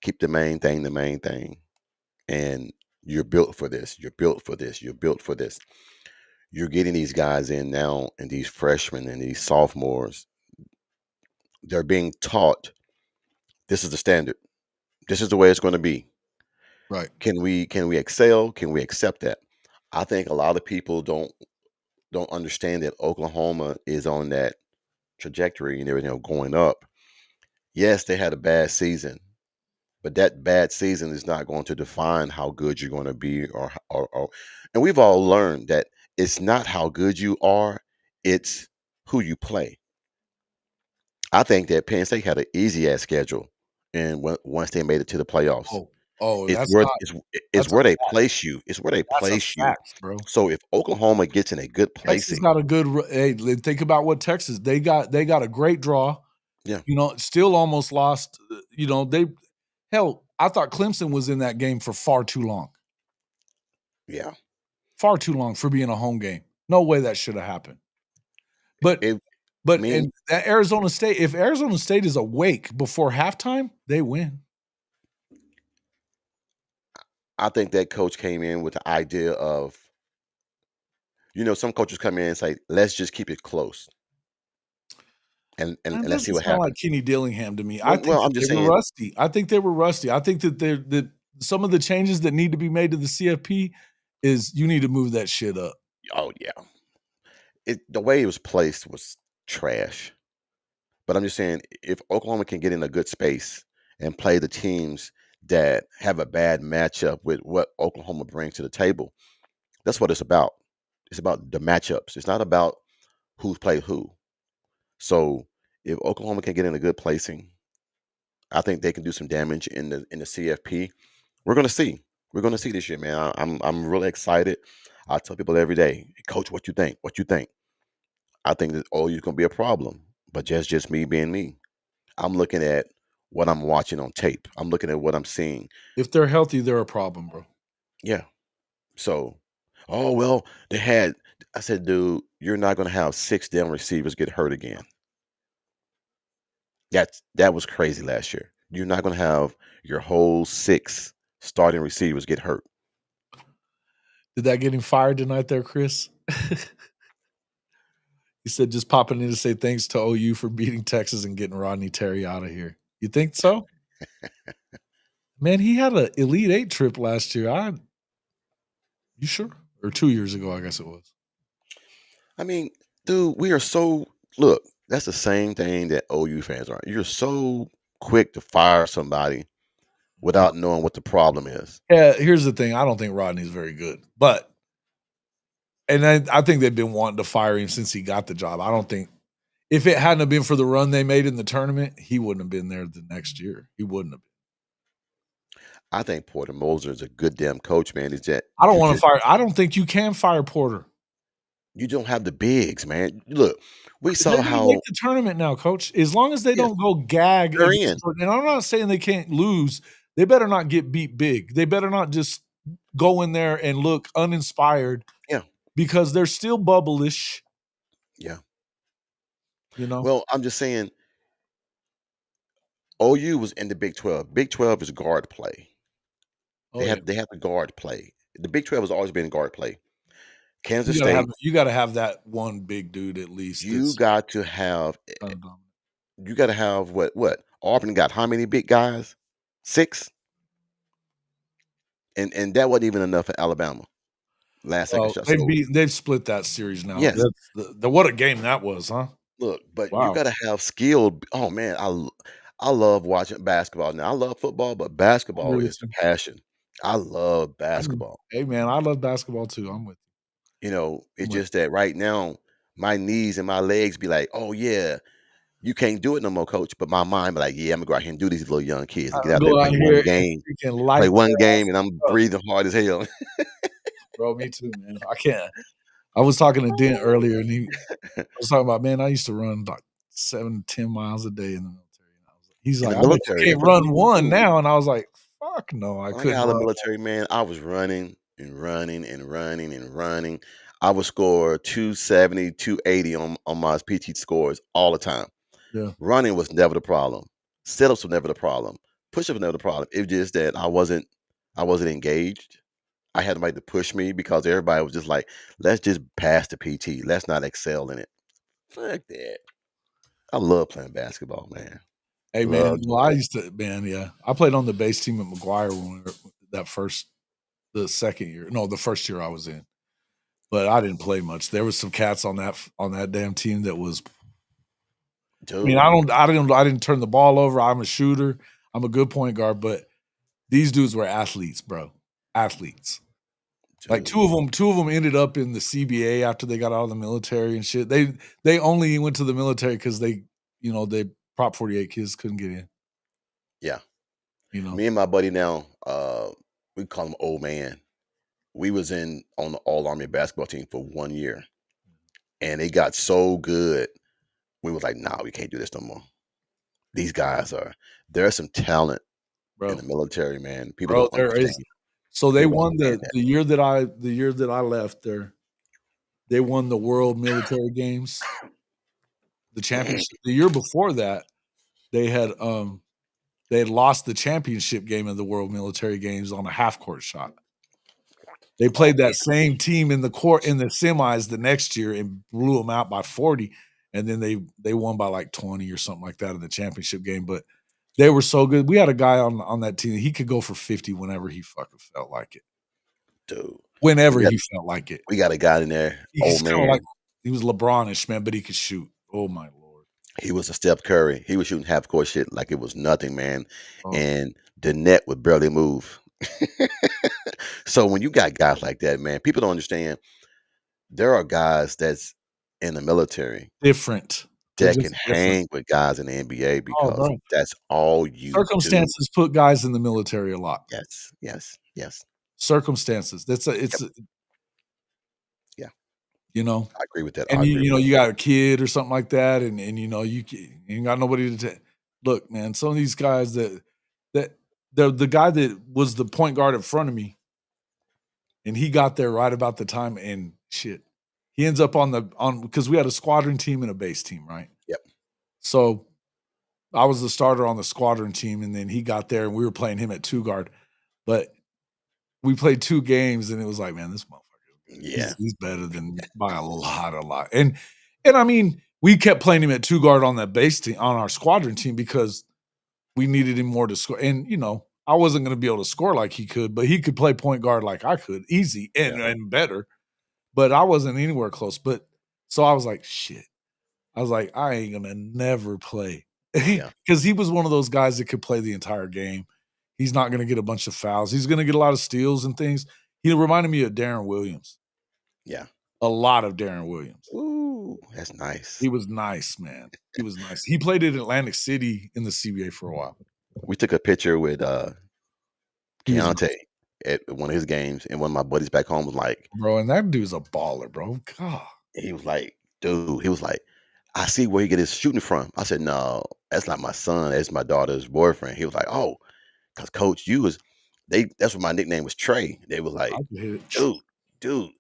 Keep the main thing the main thing. And you're built for this. You're built for this. You're built for this. You're getting these guys in now and these freshmen and these sophomores. They're being taught this is the standard. This is the way it's going to be. Right. Can we excel? Can we accept that? I think a lot of people don't understand that Oklahoma is on that trajectory and everything going up. Yes, they had a bad season, but that bad season is not going to define how good you're going to be or and we've all learned that it's not how good you are, it's who you play. I think that Penn State had an easy ass schedule and once they made it to the playoffs. It's That's where not. it's That's a where they fact. place you. It's where they That's a place you. fact, bro. So if Oklahoma gets in a good Texas placing, got a good. Hey, think about what Texas they got. They got a great draw. yeah, Still almost lost. I thought Clemson was in that game for far too long. yeah. Far too long for being a home game. No way that should have happened. But It me and that Arizona State, if Arizona State is awake before halftime, they win. I think that coach came in with the idea of, some coaches come in and say, let's just keep it close and That let's see doesn't what sound like happens. Kenny Dillingham to me. I think Well, that I'm they just were saying, rusty. I think they were rusty. I think that some of the changes that need to be made to the CFP is you need to move that shit up. oh yeah. The way it was placed was trash. But I'm just saying, if Oklahoma can get in a good space and play the teams that have a bad matchup with what Oklahoma brings to the table, that's what it's about. It's about the matchups. It's not about who's played who. So if Oklahoma can get in a good placing, I think they can do some damage in the CFP. We're gonna see. We're gonna see this year, man. I'm really excited. I tell people every day, Coach, what you think? What you think? I think that OU is gonna be a problem, but just me being me. I'm looking at what I'm watching on tape. I'm looking at what I'm seeing. If they're healthy, they're a problem, bro. Yeah. So, oh well, they had. I said, dude, you're not gonna have 6 damn receivers get hurt again. That was crazy last year. You're not gonna have your whole 6 starting receivers get hurt. Did that get him fired tonight there, Chris? He said just popping in to say thanks to OU for beating Texas and getting Rodney Terry out of here. You think so? Man, he had an Elite 8 trip last year. You sure? Or 2 years ago, I guess it was. I mean, dude, we are so look, that's the same thing that OU fans are. You're so quick to fire somebody without knowing what the problem is. Yeah, here's the thing. I don't think Rodney's very good. But I think they've been wanting to fire him since he got the job. I don't think if it hadn't have been for the run they made in the tournament, he wouldn't have been there the next year. He wouldn't have been. I think Porter Moser is a good damn coach, man. Is that I don't want to fire. I don't think you can fire Porter. You don't have the bigs, man. Look, we They're saw going to how make the tournament now, Coach. As long as they Yes, don't go gag. they're in. And I'm not saying they can't lose. They better not get beat big. They better not just go in there and look uninspired. Yeah. Because they're still bubblish. Yeah. You know? Well, I'm just saying OU was in the Big 12. Big 12 is guard play. They have the guard play. The Big 12 has always been guard play. Kansas State. You got to have that one big dude at least. You got to have what? Auburn got how many big guys? 6? And that wasn't even enough for Alabama. Last second shot. They've split that series now. Yes. What a game that was, huh? Look, but you got to have skilled. Oh man, I love watching basketball. Now I love football, but basketball is the passion. I love basketball. Hey man, I love basketball too. I'm with you. You know, it's just that right now my knees and my legs be like, oh yeah, you can't do it no more, coach. But my mind be like, yeah, I'm gonna go out here and do these little young kids and get out there and play one game. Play one game and I'm breathing hard as hell. Bro, me too, man. I can't. I was talking to Dent earlier and he was talking about, man, I used to run about 7 to 10 miles a day in the military. He's like, I can't run one now. And I was like, fuck no, I couldn't. Out of the military, man, I was running and running and running and running. I would score 270, 280 on my PT scores all the time. Yeah. Running was never the problem. Sit-ups were never the problem. Push-ups were never the problem. It was just that I wasn't engaged. I had somebody to push me because everybody was just like, let's just pass the PT. Let's not excel in it. Fuck that. I love playing basketball, man. Hey, man. Well, I used to, man, yeah. I played on the base team at McGuire when the first year I was in. But I didn't play much. There was some cats on that damn team that was. Dude. I mean, I didn't turn the ball over. I'm a shooter. I'm a good point guard, but these dudes were athletes, bro. Athletes. Dude. Like two of them ended up in the CBA after they got out of the military and shit. They only went to the military because they Prop 48 kids couldn't get in. Yeah. You know. Me and my buddy now, we call him old man. We was on the all army basketball team for 1 year. And they got so good. We was like, nah, we can't do this no more. These guys there's some talent in the military, man. People don't understand. So they won the year that I left there. They won the World Military Games, the championship. The year before that, they had lost the championship game of the World Military Games on a half court shot. They played that same team in the semis the next year and blew them out by 40, and then they won by like 20 or something like that in the championship game. But they were so good. We had a guy on that team. He could go for 50 whenever he fucking felt like it. Dude. Whenever he felt like it. We got a guy in there. Old man. He was LeBron-ish, man, but he could shoot. Oh, my Lord. He was a Steph Curry. He was shooting half-court shit like it was nothing, man. Oh. And the net would barely move. So when you got guys like that, man, people don't understand. There are guys that's in the military. Different. that can hang with guys in the NBA Oh, because bro. that's all you do. Circumstances put guys in the military a lot. Yes, yes, yes. Circumstances. It's Yeah, you know, I agree with that. and I agree with you got a kid or something like that, and you ain't got nobody to look, man. Some of these guys that the guy that was the point guard in front of me, and he got there right about the time, and shit, he ends up on because we had a squadron team and a base team, right? Yep. So I was the starter on the squadron team, and then he got there, and we were playing him at two guard, but we played 2 games, and it was like, man, this motherfucker, Yeah, he's better than me by a lot. And I mean, we kept playing him at two guard on that base team on our squadron team because we needed him more to score. And I wasn't going to be able to score like he could, but he could play point guard like I could, easy and better. But I wasn't anywhere close. But so I was like, shit. I was like, I ain't gonna never play yeah, because he was one of those guys that could play the entire game. He's not gonna get a bunch of fouls. He's gonna get a lot of steals and things. He reminded me of Darren Williams. yeah. A lot of Darren Williams. Ooh, that's nice. He was nice, man. He was nice. He played at Atlantic City in the CBA for a while. We took a picture with He was Keontae nice, at one of his games, and one of my buddies back home was like, bro, and that dude's a baller, bro. God. he was like, dude, he was like, I see where he get his shooting from. I said, no, that's not my son. That's my daughter's boyfriend. He was like, oh, because Coach, that's what my nickname was, Trey. They was like, I could hit it. dude,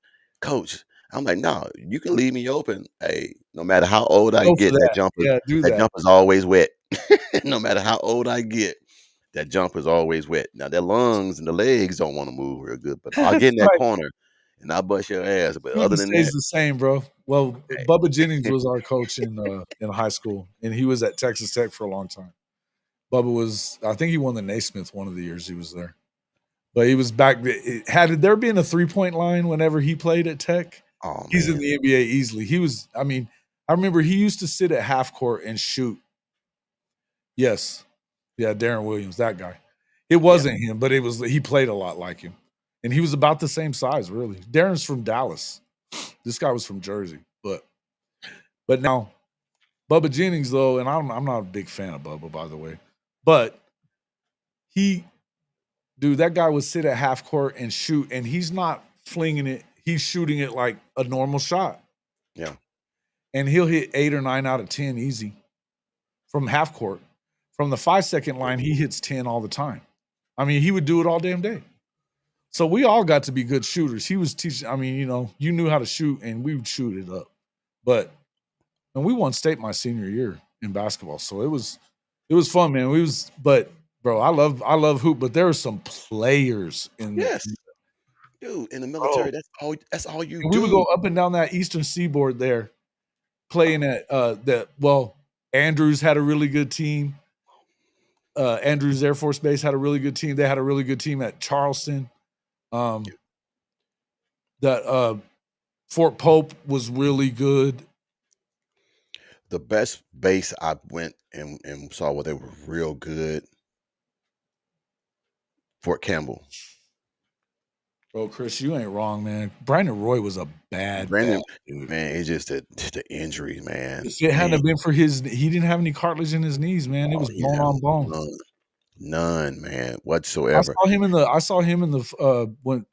Coach. I'm like, no, you can leave me open. Hey, no matter how old I Go for get, that. Yeah, do that that. jumper's always wet. No matter how old I get, that jumper's always wet. Now their lungs and the legs don't want to move real good, but I'll get in that Right. corner and I'll bust your ass. But Shooting other than that, stays the same, bro. Well, hey, Bubba Jennings was our coach in high school, and he was at Texas Tech for a long time. Bubba was, I think he won the Naismith one of the years he was there. But he was back. Had there been a 3-point line whenever he played at Tech, oh he's in man, the NBA easily. He was, I mean, I remember he used to sit at half court and shoot. Yes. Yeah, Darren Williams, that guy. It yeah, wasn't him, but he played a lot like him. And he was about the same size, really. Darren's from Dallas. This guy was from Jersey. But now Bubba Jennings, though, and I'm not a big fan of Bubba, by the way, but that guy would sit at half court and shoot, and he's not flinging it. He's shooting it like a normal shot. yeah. And he'll hit 8 or 9 out of 10 easy from half court. From the 5-second line, he hits 10 all the time. I mean, he would do it all damn day. So we all got to be good shooters. He was teaching, I mean, you knew how to shoot, and we would shoot it up. And we won state my senior year in basketball. So it was fun, man. But bro, I love hoop, but there are some players in Yes, dude. In the military, that's all you and we do. would go up and down that eastern seaboard there, playing at Andrews had a really good team. Andrews Air Force Base had a really good team. They had a really good team at Charleston. That Fort Pope was really good. The best base I went and saw where they were real good, Fort Campbell. Bro, Chris, you ain't wrong, man. Brandon Roy was a bad Brandon, dude. man, it's just the injuries, man. If it hadn't been for he didn't have any cartilage in his knees, man. It was bone on bone. None, man, whatsoever. I saw him in the when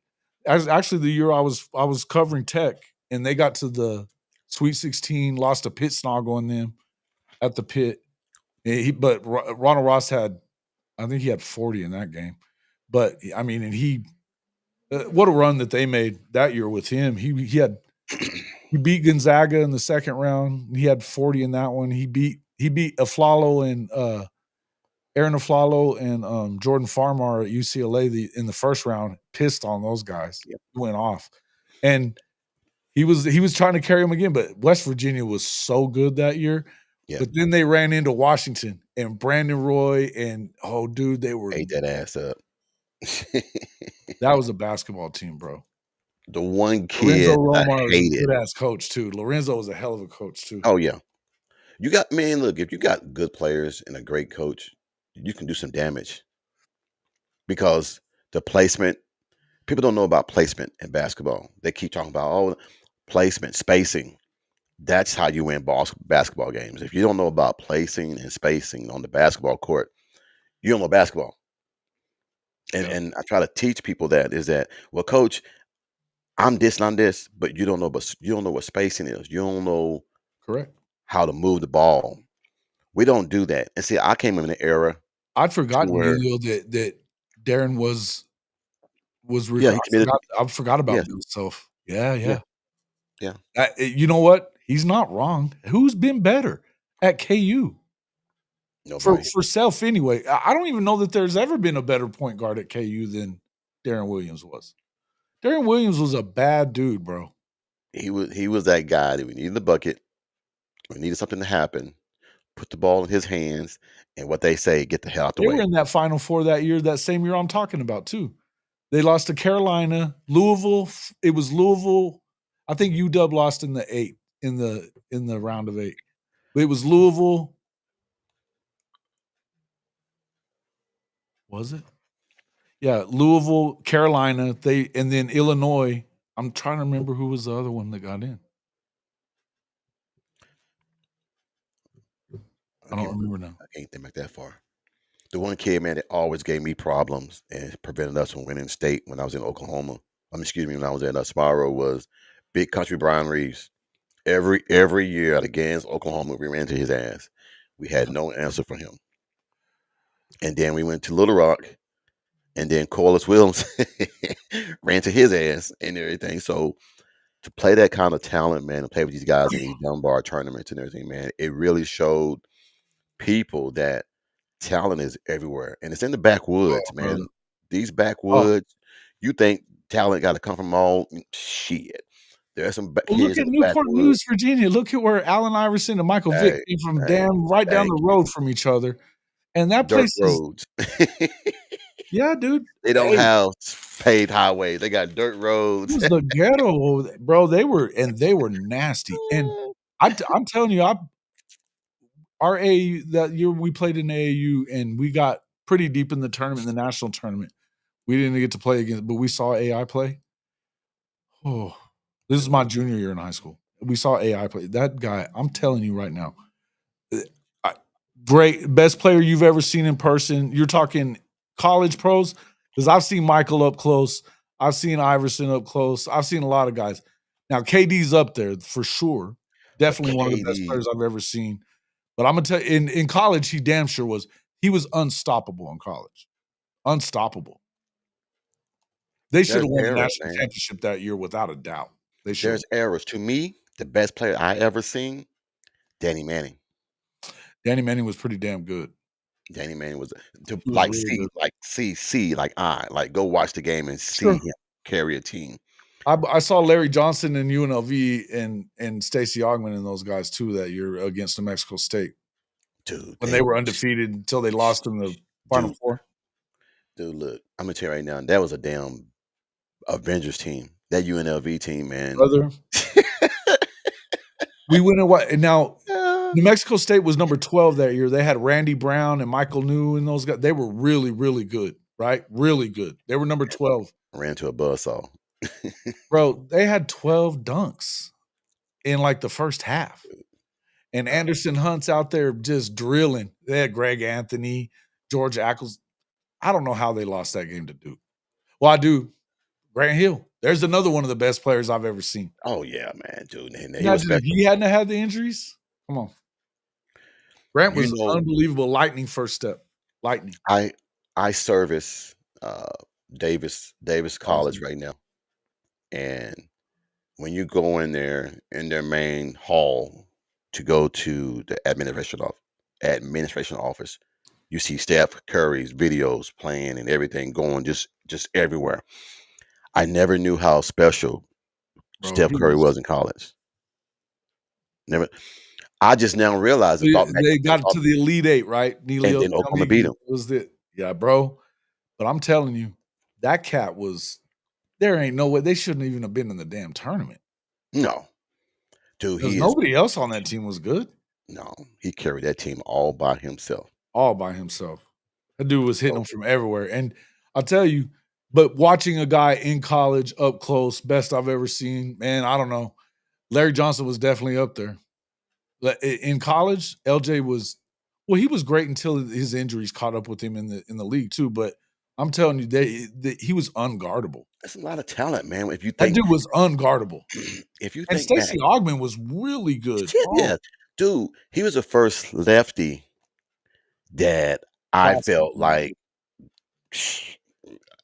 actually the year I was covering Tech, and they got to the Sweet 16, lost to Pitt Snoggle on them at the pit. But Ronald Ross I think he had 40 in that game. But I mean, and he what a run that they made that year with him. He beat Gonzaga in the second round. He had 40 in that one. He beat Aflalo and Aaron Aflalo and Jordan Farmar at UCLA in the first round. Pissed on those guys. Yep. Went off, and he was trying to carry him again. But West Virginia was so good that year. Yep. But then they ran into Washington and Brandon Roy and they were ate that ass up. That was a basketball team, bro. The one kid Lorenzo Romar was a hated. good ass coach too. Lorenzo was a hell of a coach too. Oh yeah, look, if you got good players and a great coach, you can do some damage. Because the placement, people don't know about placement in basketball. They keep talking about placement, spacing. That's how you win basketball games. If you don't know about placing and spacing on the basketball court, you don't know basketball. And Yeah. and I try to teach people that is that, well, coach, I'm this and I'm this, but you don't know, but you don't know what spacing is. You don't know Correct. how to move the ball. We don't do that. And see, I came in an era I'd to forgotten, where, Neilio, that Darren was yeah, he committed, I forgot about yes, Bill Self. Yeah, yeah, yeah. yeah, You know what? He's not wrong. Who's been better at KU? nobody. For Self anyway. I don't even know that there's ever been a better point guard at KU than Darren Williams was. Darren Williams was a bad dude, bro. He was that guy that we needed the bucket, we needed something to happen, put the ball in his hands, and what they say, get the hell out the They were way. in that Final Four that same year I'm talking about too. They lost to Carolina, Louisville. It was Louisville. I think UW lost in the 8 in the round of 8. But it was Louisville. Was it? Yeah, Louisville, Carolina, and then Illinois. I'm trying to remember who was the other one that got in. I don't remember now. I can't think back that far. The one kid, man, that always gave me problems and prevented us from winning state when I was in Oklahoma. Excuse me, when I was at Sparrow, was Big Country Brian Reeves. Every year out against Oklahoma, we ran to his ass. We had no answer for him. And then we went to Little Rock, and then Corliss Williams ran to his ass and everything. So to play that kind of talent, man, and play with these guys in these Dunbar tournaments and everything, man, it really showed people that talent is everywhere, and it's in the Oh, backwoods, brother. man. These Oh, backwoods, you think talent got to come from all shit. There are some well, look kids in at the Newport backwoods. News, Virginia. Look at where Allen Iverson and Michael Vick Hey, came from hey, right down thank the you. road from each other. And that Dirt place is roads. yeah, dude. They don't Hey, have paved highways. They got dirt it roads. was the ghetto over there, bro. They were nasty. And I'm telling you, our AAU that year we played in AAU and we got pretty deep in the tournament, the national tournament. We didn't get to play against, but we saw AI play. Oh, this is my junior year in high school. We saw AI play. That guy, I'm telling you right now, uh, I, great, best player you've ever seen in person. You're talking college pros, because I've seen Michael up close. I've seen Iverson up close. I've seen a lot of guys. Now KD's up there for sure. But Definitely one of the best KD, players I've ever seen. But I'm gonna tell you, in college, he damn sure was. He was unstoppable in college. Unstoppable. They should there's have won the errors, national man. championship that year without a doubt. They should have. There's errors. To me, the best player I ever seen, Danny Manning. Danny Manning was pretty damn good. Danny Manning was to He was like really see, good. like see, like go watch the game and see Sure. him carry a team. I saw Larry Johnson and UNLV and Stacey Augmon and those guys too that year against New Mexico State Dude, when they were undefeated until they lost in the Final dude, Four. dude, look, I'm gonna tell you right now, that was a damn Avengers team. That UNLV team, man. Brother, we went and what? And now Uh, New Mexico State was number 12 that year. They had Randy Brown and Michael New and those guys. They were really, really good, right? Really good. They were number 12. ran to a buzzsaw. Bro, they had 12 dunks in like the first half. And Bro, Anderson Hunt's out there just drilling. They had Greg Anthony, George Ackles. I don't know how they lost that game to Duke. Well, I do. Grant Hill. There's another one of the best players I've ever seen. oh yeah, man, dude, and he was Imagine if special. he hadn't had the injuries. Come on. Grant You was know, unbelievable. Lightning first step. Lightning. I I service Davis College Awesome. right now, and when you go in there in their main hall to go to the administration office, you see Steph Curry's videos playing and everything going just everywhere. I never knew how special Bro, Steph he Curry was was in college. Never. I just now realize it's about they got to the Elite Eight, right? and Neilio, then tell Oklahoma me beat him. it was the yeah, bro. But I'm telling you, that cat was there ain't no way they shouldn't even have been in the damn tournament. No, dude, Because he is nobody else on that team was good. no. He carried that team all by himself. All by himself. That dude was hitting So them from everywhere. And I'll tell you, but watching a guy in college up close, best I've ever seen, man, I don't know. Larry Johnson was definitely up there. In college, LJ was he was great until his injuries caught up with him in the league too. But I'm telling you, he was unguardable. That's a lot of talent, man. If you That think dude was unguardable. if you And think back, Stacey Augmon was really good. shit, Oh, yeah, dude, he was the first lefty that I classic, felt man. like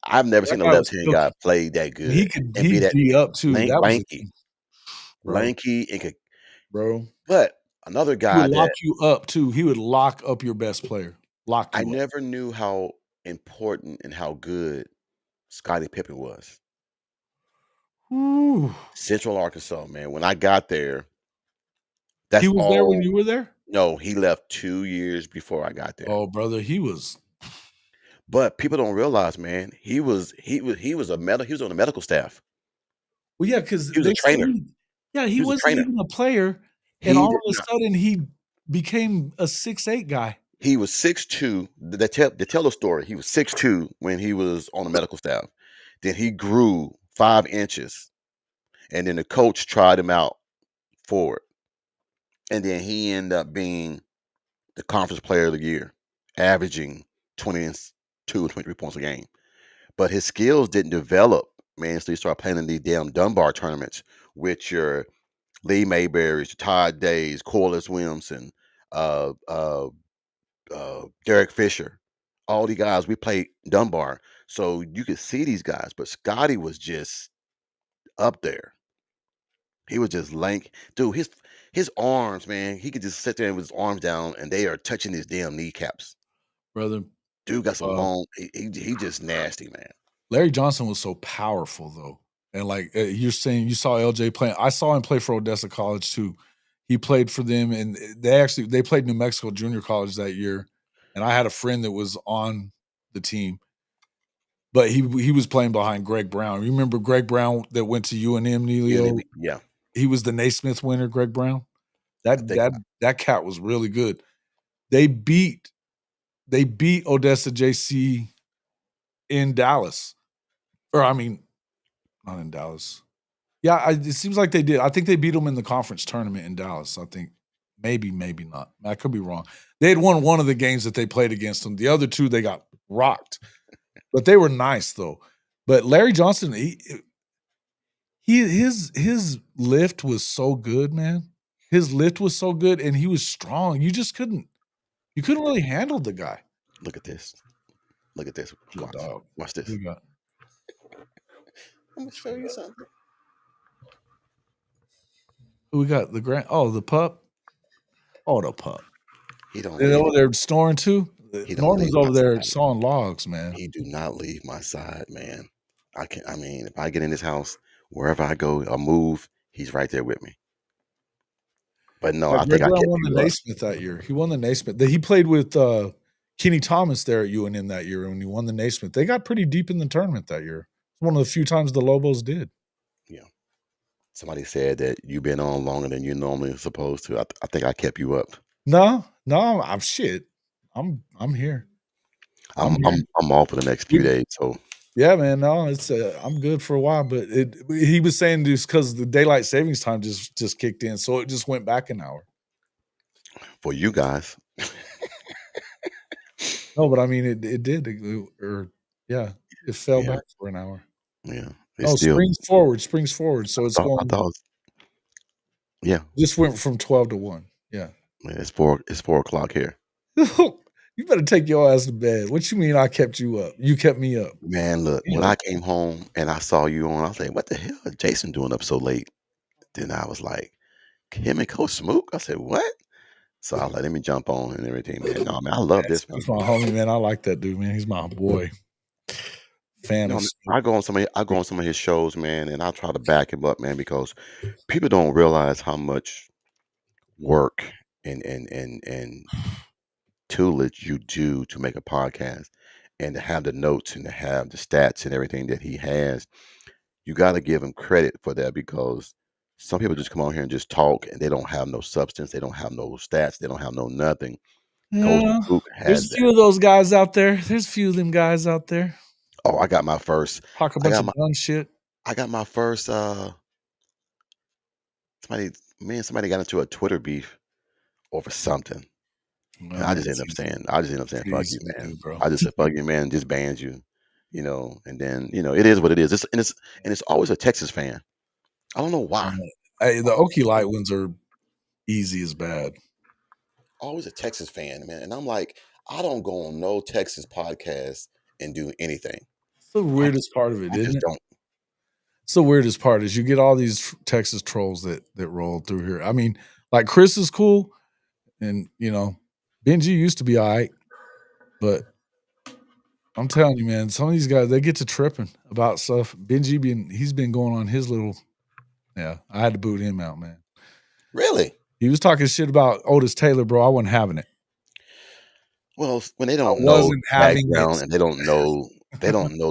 I've never That seen a guy was left-handed guy filthy. play that And he good could and be he'd that D up too. That was the lanky, thing, bro. lanky, and could. Bro. But another He would guy lock that you up too. He would lock up your best player. Lock I you up. never knew how important and how good Scottie Pippen was. Ooh. Central Arkansas, man. When I got there, He that's was there when all. you were there? No, he left 2 years before I got there. Oh, brother, he was But people don't realize, man, he was on the medical staff. well, yeah, because He was a they said trainer. he He was a wasn't trainer. even a player, and He all did of a not. sudden he became a 6'8" guy. He was 6'2". They tell the story. He was 6'2" when he was on the medical staff. Then he grew 5 inches, and then the coach tried him out for it. And then he ended up being the conference player of the year, averaging 22 and 23 points a game. But his skills didn't develop, man. So he started playing in these damn Dunbar tournaments with your Lee Mayberries, Todd Days, Corliss Williamson, uh, uh, Derek Fisher. All the guys we played Dunbar, so you could see these guys. But Scotty was just up there. He was just lank, dude. His arms, man. He could just sit there with his arms down, and they are touching his damn kneecaps. Brother, Dude got some long. He just nasty, man. Larry Johnson was so powerful though. And like you're saying, you saw LJ playing. I saw him play for Odessa College too. He played for them, and they played New Mexico Junior College that year. And I had a friend that was on the team, but he was playing behind Greg Brown. You remember Greg Brown that went to UNM, Neilio? Yeah, He was the Naismith winner, Greg Brown. I think That cat was really good. They beat Odessa JC in Dallas. Or I mean, not in Dallas. Yeah, it seems like they did. I think they beat them in the conference tournament in Dallas. I think maybe not. I could be wrong. They had won one of the games that they played against them. The other two they got rocked, but they were nice though. But Larry Johnson, his lift was so good, man. His lift was so good, and he was strong. You couldn't really handle the guy. Look at this. Look at this. Good dog. Watch this. We got. I'm gonna show you something. Who we got? The the pup. Oh, the pup. He don't They're leave. over there snoring too. He don't Norman's leave over my there side. sawing logs, man. He do not leave my side, man. I mean, if I get in this house, wherever I go or move, he's right there with me. But no, I Greg think I Brown kept won the you up. Naismith that year. He won the Naismith. He played with Kenny Thomas there at UNM that year when he won the Naismith. They got pretty deep in the tournament that year. It's one of the few times the Lobos did. Yeah. Somebody said that you've been on longer than you normally supposed to. I think I kept you up. No, I'm shit. I'm here. I'm off for the next few days. So yeah, man. No, it's I'm good for a while. But he was saying this because the daylight savings time just kicked in, so it just went back an hour. For you guys. No, but I mean it did. It fell back for an hour. Yeah. Oh, springs forward. So it's I going. thought yeah. Just went from 12 to 1. Yeah. Man, it's 4:00 here. You better take your ass to bed. What you mean I kept you up? You kept me up. Man, look, when I came home and I saw you on, I was like, what the hell is Jason doing up so late? Then I was like, him and Coach Smook? I said, what? So I was like, let me jump on and everything, man. No, man, I love this, man. That's my homie, man. I like that dude, man. He's my boy. Fan of I go on some of his shows, man, and I try to back him up, man, because people don't realize how much work and toolage you do to make a podcast, and to have the notes and to have the stats and everything that he has. You got to give him credit for that, because some people just come on here and just talk and they don't have no substance, they don't have no stats, they don't have no nothing. Coach Yeah. Smook There's has a few that. of those guys out there. There's a few of them guys out there. Oh, I got my first. Talk a I bunch got of my. dumb shit. I got my first. somebody got into a Twitter beef over something. And I just ended up saying, fuck you, man. bro. I just said, fuck you, man, just banned you. And then, it is what it is. It's always a Texas fan. I don't know why. Hey, the Okie Light ones are easy as bad. Always a Texas fan, man. And I'm like, I don't go on no Texas podcast and do anything. It's the weirdest part of it, isn't it? Don't. It's the weirdest part is you get all these Texas trolls that roll through here. I mean, like Chris is cool, and Benji used to be all right, but I'm telling you, man, some of these guys, they get to tripping about stuff. Benji he's been going on his little, I had to boot him out, man. Really? He was talking shit about Otis Taylor, bro. I wasn't having it. Well, when they don't know background and they don't know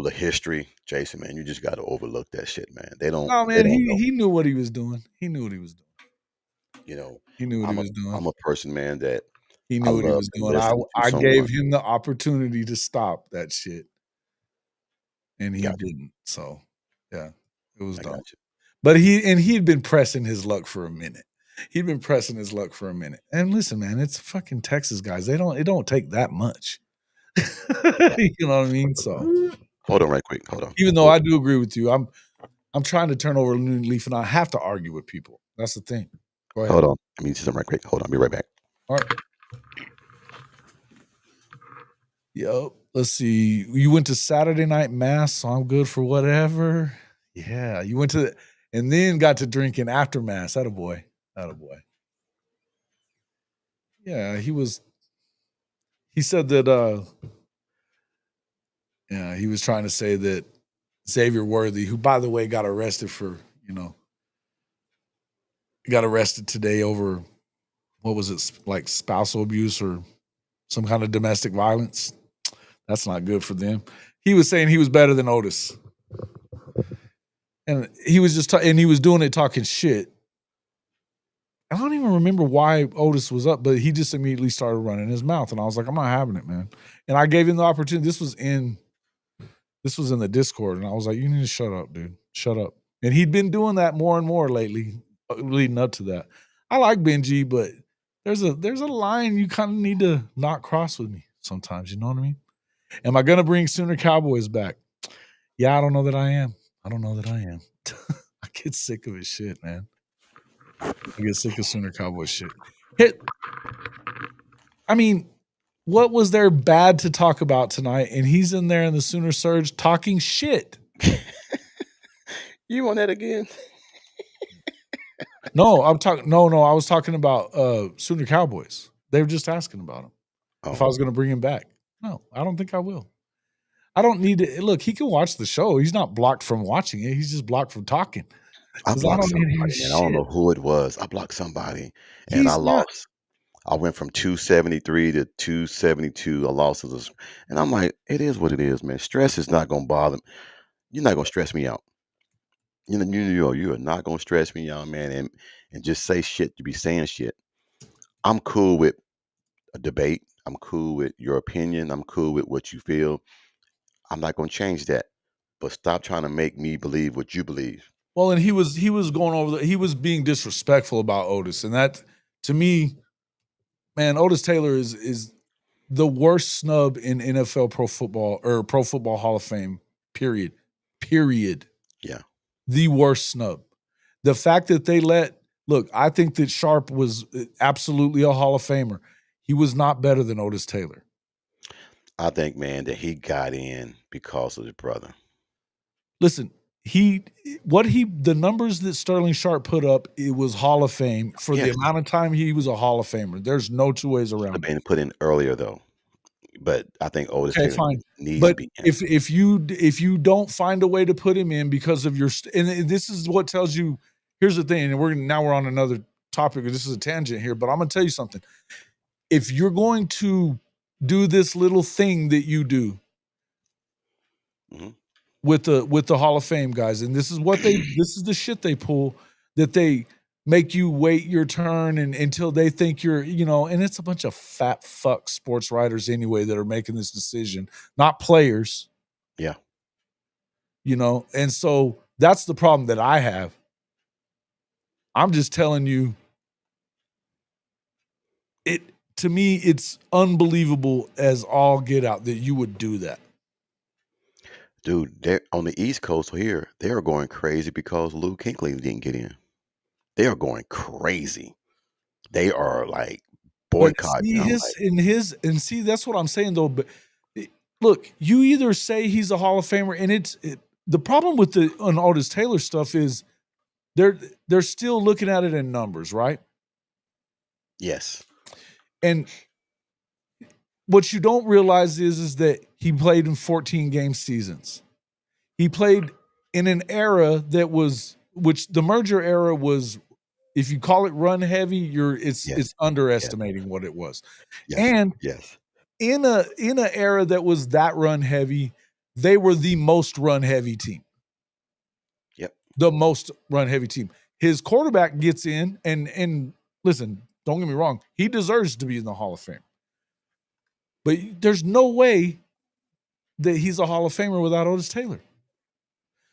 the history, Jason, man, you just got to overlook that shit, man. They don't. No, man, he knew what he was doing. He knew what he was doing. He knew what he was doing. I'm a person, man, that he knew what he was doing. I gave him the opportunity to stop that shit, and he didn't. So, yeah, it was dumb. But he'd been pressing his luck for a minute. And listen, man, it's fucking Texas guys. It don't take that much. You know what I mean? So hold on right quick. Hold on. Even though I do agree with you, I'm trying to turn over a new leaf and I have to argue with people. That's the thing. Go ahead. Hold on. Let me see something right quick. Hold on. I'll be right back. All right. Yo, let's see. You went to Saturday night mass, so I'm good for whatever. Yeah, you went to and then got to drinking after mass. Attaboy. Yeah, he said that he was trying to say that Xavier Worthy, who by the way got arrested today over what was it, like spousal abuse or some kind of domestic violence. That's not good for them. He was saying he was better than Otis. And he was just and he was doing it talking shit. I don't even remember why Otis was up, but he just immediately started running his mouth. And I was like, I'm not having it, man. And I gave him the opportunity. This was in the Discord. And I was like, you need to shut up, dude. Shut up. And he'd been doing that more and more lately, leading up to that. I like Benji, but there's a line you kind of need to not cross with me sometimes. You know what I mean? Am I going to bring Sooner Cowboys back? Yeah, I don't know that I am. I get sick of his shit, man. I get sick of Sooner Cowboys shit. I mean, what was there bad to talk about tonight? And he's in there in the Sooner Surge talking shit. You want that again? No, I was talking about Sooner Cowboys. They were just asking about him. If I was going to bring him back. No, I don't think I will. I don't need to look. He can watch the show. He's not blocked from watching it. He's just blocked from talking. I blocked somebody, man. I don't know who it was. I blocked somebody, and I lost. I went from 273 to 272. I lost this, and I'm like, it is what it is, man. Stress is not gonna bother me. You're not gonna stress me out. You are not gonna stress me out, man, and just say shit. You be saying shit. I'm cool with a debate. I'm cool with your opinion. I'm cool with what you feel. I'm not going to change that, but stop trying to make me believe what you believe. Well, and he was going over he was being disrespectful about Otis, and that to me, man, Otis Taylor is the worst snub in NFL Pro Football Hall of Fame. Period. Yeah, the worst snub. The fact that they I think that Sharp was absolutely a Hall of Famer. He was not better than Otis Taylor. I think, man, that he got in because of his brother. Listen, the numbers that Sterling Sharp put up, it was Hall of Fame for the amount of time he was a Hall of Famer. There's no two ways around it. Been put in earlier though, but I think Otis Taylor needs to be in. If you don't find a way to put him in because of your and this is what tells you. Here's the thing, and we're on another topic. This is a tangent here, but I'm going to tell you something. If you're going to do this little thing that you do with the Hall of Fame guys, and this is the shit they pull, that they make you wait your turn and until they think you're, and it's a bunch of fat fuck sports writers anyway that are making this decision, not players. Yeah. And so that's the problem that I have. I'm just telling you, to me, it's unbelievable as all get out that you would do that. Dude, they're on the East Coast here. They are going crazy because Luke Kuechly didn't get in. They are going crazy. They are like But boycotting. see see, that's what I'm saying though. But look, you either say he's a Hall of Famer, and the problem with the Otis Taylor stuff is they're still looking at it in numbers, right? Yes. And what you don't realize is that he played in 14 game seasons. He played in an era that was, which the merger era was, if you call it run heavy, it's underestimating what it was. Yes. And Yes. in a era that was that run heavy, they were the most run heavy team. Yep. The most run heavy team. His quarterback gets in, and listen, don't get me wrong, he deserves to be in the Hall of Fame. But there's no way that he's a Hall of Famer without Otis Taylor.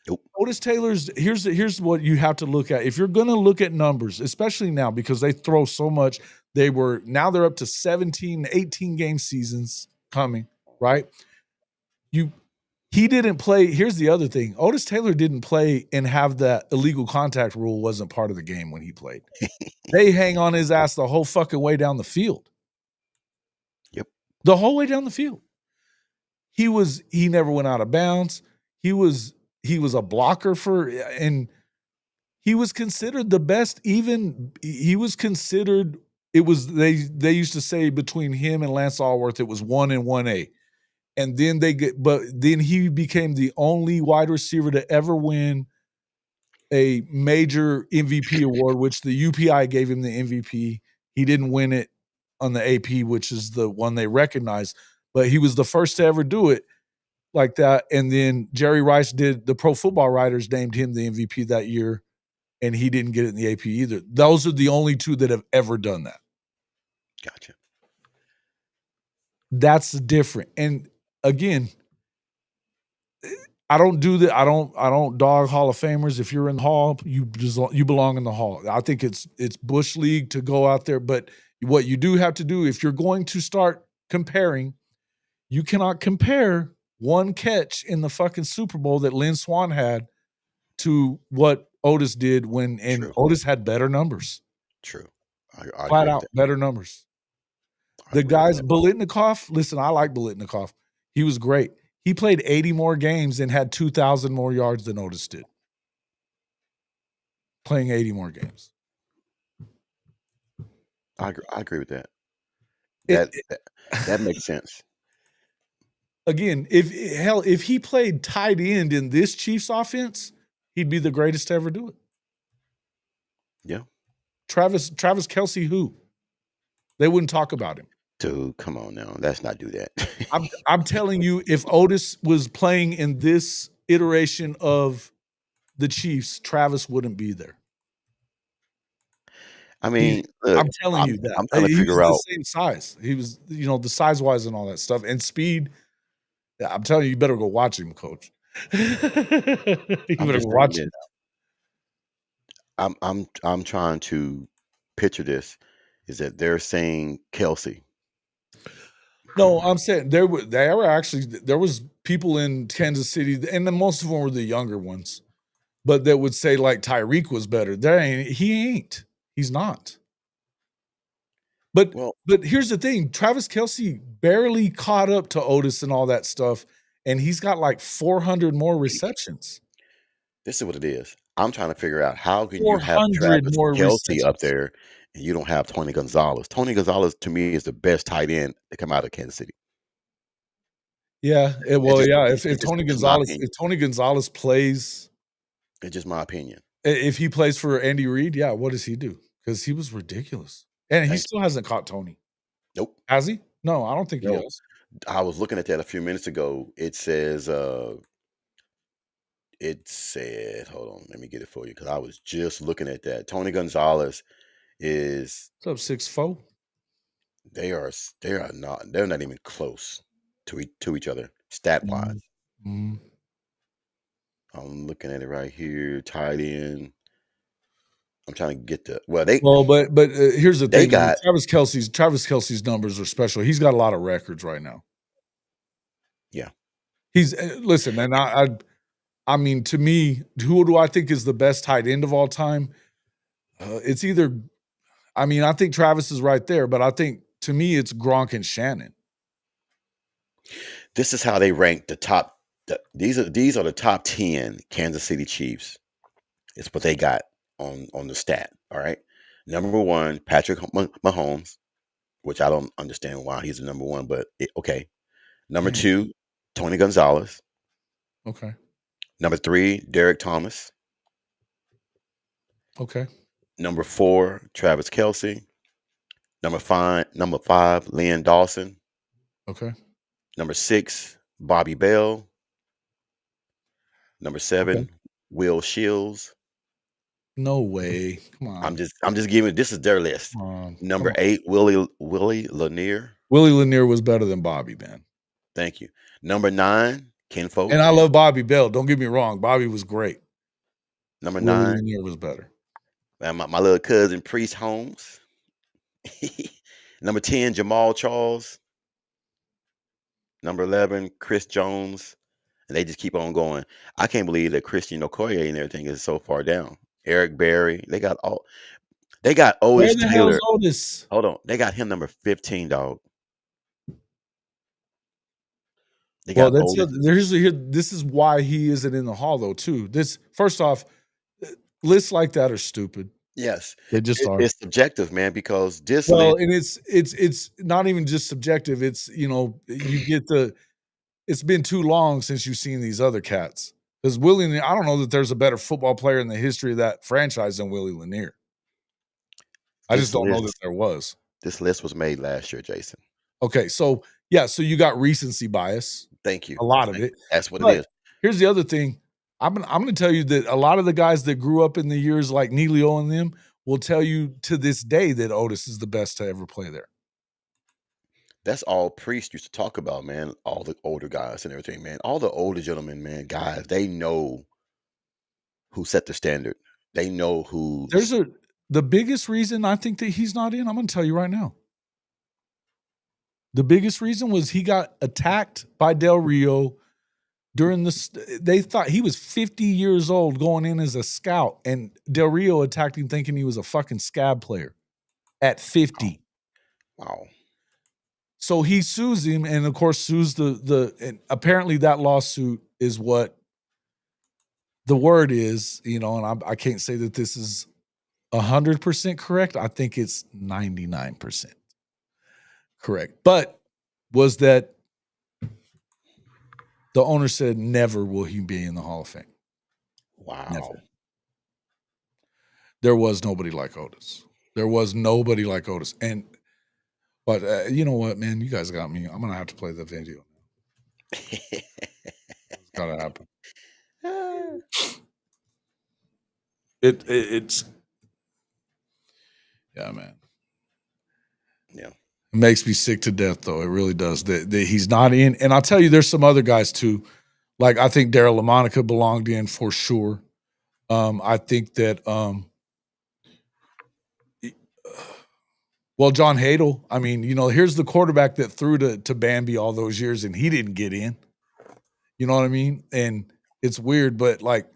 Nope. Otis Taylor's, here's what you have to look at. If you're going to look at numbers, especially now because they throw so much, now they're up to 17, 18 game seasons coming, right? He didn't play. Here's the other thing. Otis Taylor didn't play and have that illegal contact rule wasn't part of the game when he played. They hang on his ass the whole fucking way down the field. Yep. The whole way down the field. He never went out of bounds. He was a blocker and he was considered the best. He was considered, they used to say between him and Lance Allworth, it was 1 and 1A. And then then he became the only wide receiver to ever win a major MVP award, which the UPI gave him the MVP. He didn't win it on the AP, which is the one they recognize, but he was the first to ever do it like that. And then Jerry Rice the Pro Football Writers named him the MVP that year, and he didn't get it in the AP either. Those are the only two that have ever done that. Gotcha. That's different. And again, I don't do that. I don't dog Hall of Famers. If you're in the Hall, you belong in the Hall. I think it's Bush League to go out there. But what you do have to do, if you're going to start comparing, you cannot compare one catch in the fucking Super Bowl that Lynn Swann had to what Otis did and Otis had better numbers. True. I Flat out better numbers. The guys, Biletnikoff, listen, I like Biletnikoff. He was great. He played 80 more games and had 2,000 more yards than Otis did. Playing 80 more games. I agree with that. That makes sense. Again, if he played tight end in this Chiefs offense, he'd be the greatest to ever do it. Yeah. Travis Kelce, who? They wouldn't talk about him. Dude, come on now. Let's not do that. I'm telling you, if Otis was playing in this iteration of the Chiefs, Travis wouldn't be there. I mean, look, I'm telling you that. I'm trying to figure out the same size. He was, the size wise and all that stuff and speed. Yeah, I'm telling you, you better go watch him, coach. You better go watch him. I'm trying to picture this. Is that they're saying Kelce? No, I'm saying there was people in Kansas City, and most of them were the younger ones, but that would say like Tyreek was better. He ain't. He's not. But here's the thing: Travis Kelce barely caught up to Otis and all that stuff, and he's got like 400 more receptions. This is what it is. I'm trying to figure out how can you have Travis Kelce up there and you don't have Tony Gonzalez. Tony Gonzalez to me is the best tight end to come out of Kansas City. Yeah, if Tony Gonzalez plays, it's just my opinion. If he plays for Andy Reid, yeah, what does he do? Because he was ridiculous, and he still hasn't caught Tony. Nope. Has he? No, I don't think he has. I was looking at that a few minutes ago. It says, hold on, let me get it for you because I was just looking at that. Tony Gonzalez is what's up, 6'4". They're not even close to each other stat wise. Mm-hmm. I'm looking at it right here. Tight end. I'm trying to get the but here's the they thing. got Travis Kelce's numbers are special. He's got a lot of records right now. Yeah. He's listen, and I mean, to me, who do I think is the best tight end of all time? It's either, I mean, I think Travis is right there, but I think to me it's Gronk and Shannon. This is how they rank the top. These are the top 10 Kansas City Chiefs. It's what they got on the stat. All right. Number 1, Patrick Mahomes, which I don't understand why he's the number 1, but okay. Number 2, Tony Gonzalez. Okay. Number 3, Derek Thomas. Okay. Number 4, Travis Kelce. Number 5, Leon Dawson. Okay. Number 6, Bobby Bell. Number 7, Will Shields. No way. Come on. I'm just giving, this is their list. Number 8, Willie Lanier. Willie Lanier was better than Bobby, man. Thank you. Number 9, Ken Folk. And I love Bobby Bell. Don't get me wrong. Bobby was great. Number Willie 9, Lanier was better. And my little cousin, Priest Holmes. Number 10, Jamal Charles. Number 11, Chris Jones. And they just keep on going. I can't believe that Christian Okoye and everything is so far down. Eric Berry. They got Otis Where the Taylor. hell's Otis? Hold on. They got him number 15, dog. They got this is why he isn't in the hall, though, too. This, first off, lists like that are stupid. Yes. They just are. It's subjective, man, because this and it's not even just subjective. It's, you get it's been too long since you've seen these other cats. Because Willie, I don't know that there's a better football player in the history of that franchise than Willie Lanier. I just don't know that there was. This list was made last year, Jason. Okay, so yeah, so you got recency bias. Thank you. A lot of it. That's what it is. Here's the other thing. I'm gonna tell you that a lot of the guys that grew up in the years like Neilio and them will tell you to this day that Otis is the best to ever play there. That's all Priest used to talk about, man. All the older guys and everything, man. All the older gentlemen, man, guys, they know who set the standard. They know who. The biggest reason I think that he's not in, I'm going to tell you right now. The biggest reason was he got attacked by Del Rio during they thought he was 50 years old going in as a scout, and Del Rio attacked him thinking he was a fucking scab player at 50. Wow. So he sues him, and of course sues and apparently that lawsuit is what the word is, and I can't say that this is 100% correct. I think it's 99% correct. But was that the owner said never will he be in the Hall of Fame. Wow. Never. There was nobody like Otis. But you know what, man? You guys got me. I'm going to have to play the video. It's got to happen. It's yeah, man. Yeah. It makes me sick to death, though. It really does. That he's not in. And I'll tell you, there's some other guys, too. Like, I think Darryl LaMonica belonged in for sure. I think that John Hadle, I mean, here's the quarterback that threw to Bambi all those years, and he didn't get in. You know what I mean? And it's weird, but, like,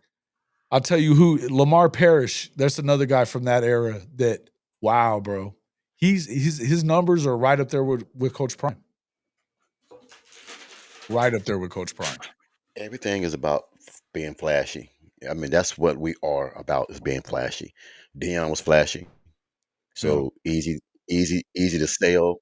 I'll tell you who, Lamar Parrish, that's another guy from that era that, wow, bro. His numbers are right up there with Coach Prime. Right up there with Coach Prime. Everything is about being flashy. I mean, that's what we are about, is being flashy. Deion was flashy. So easy to sell.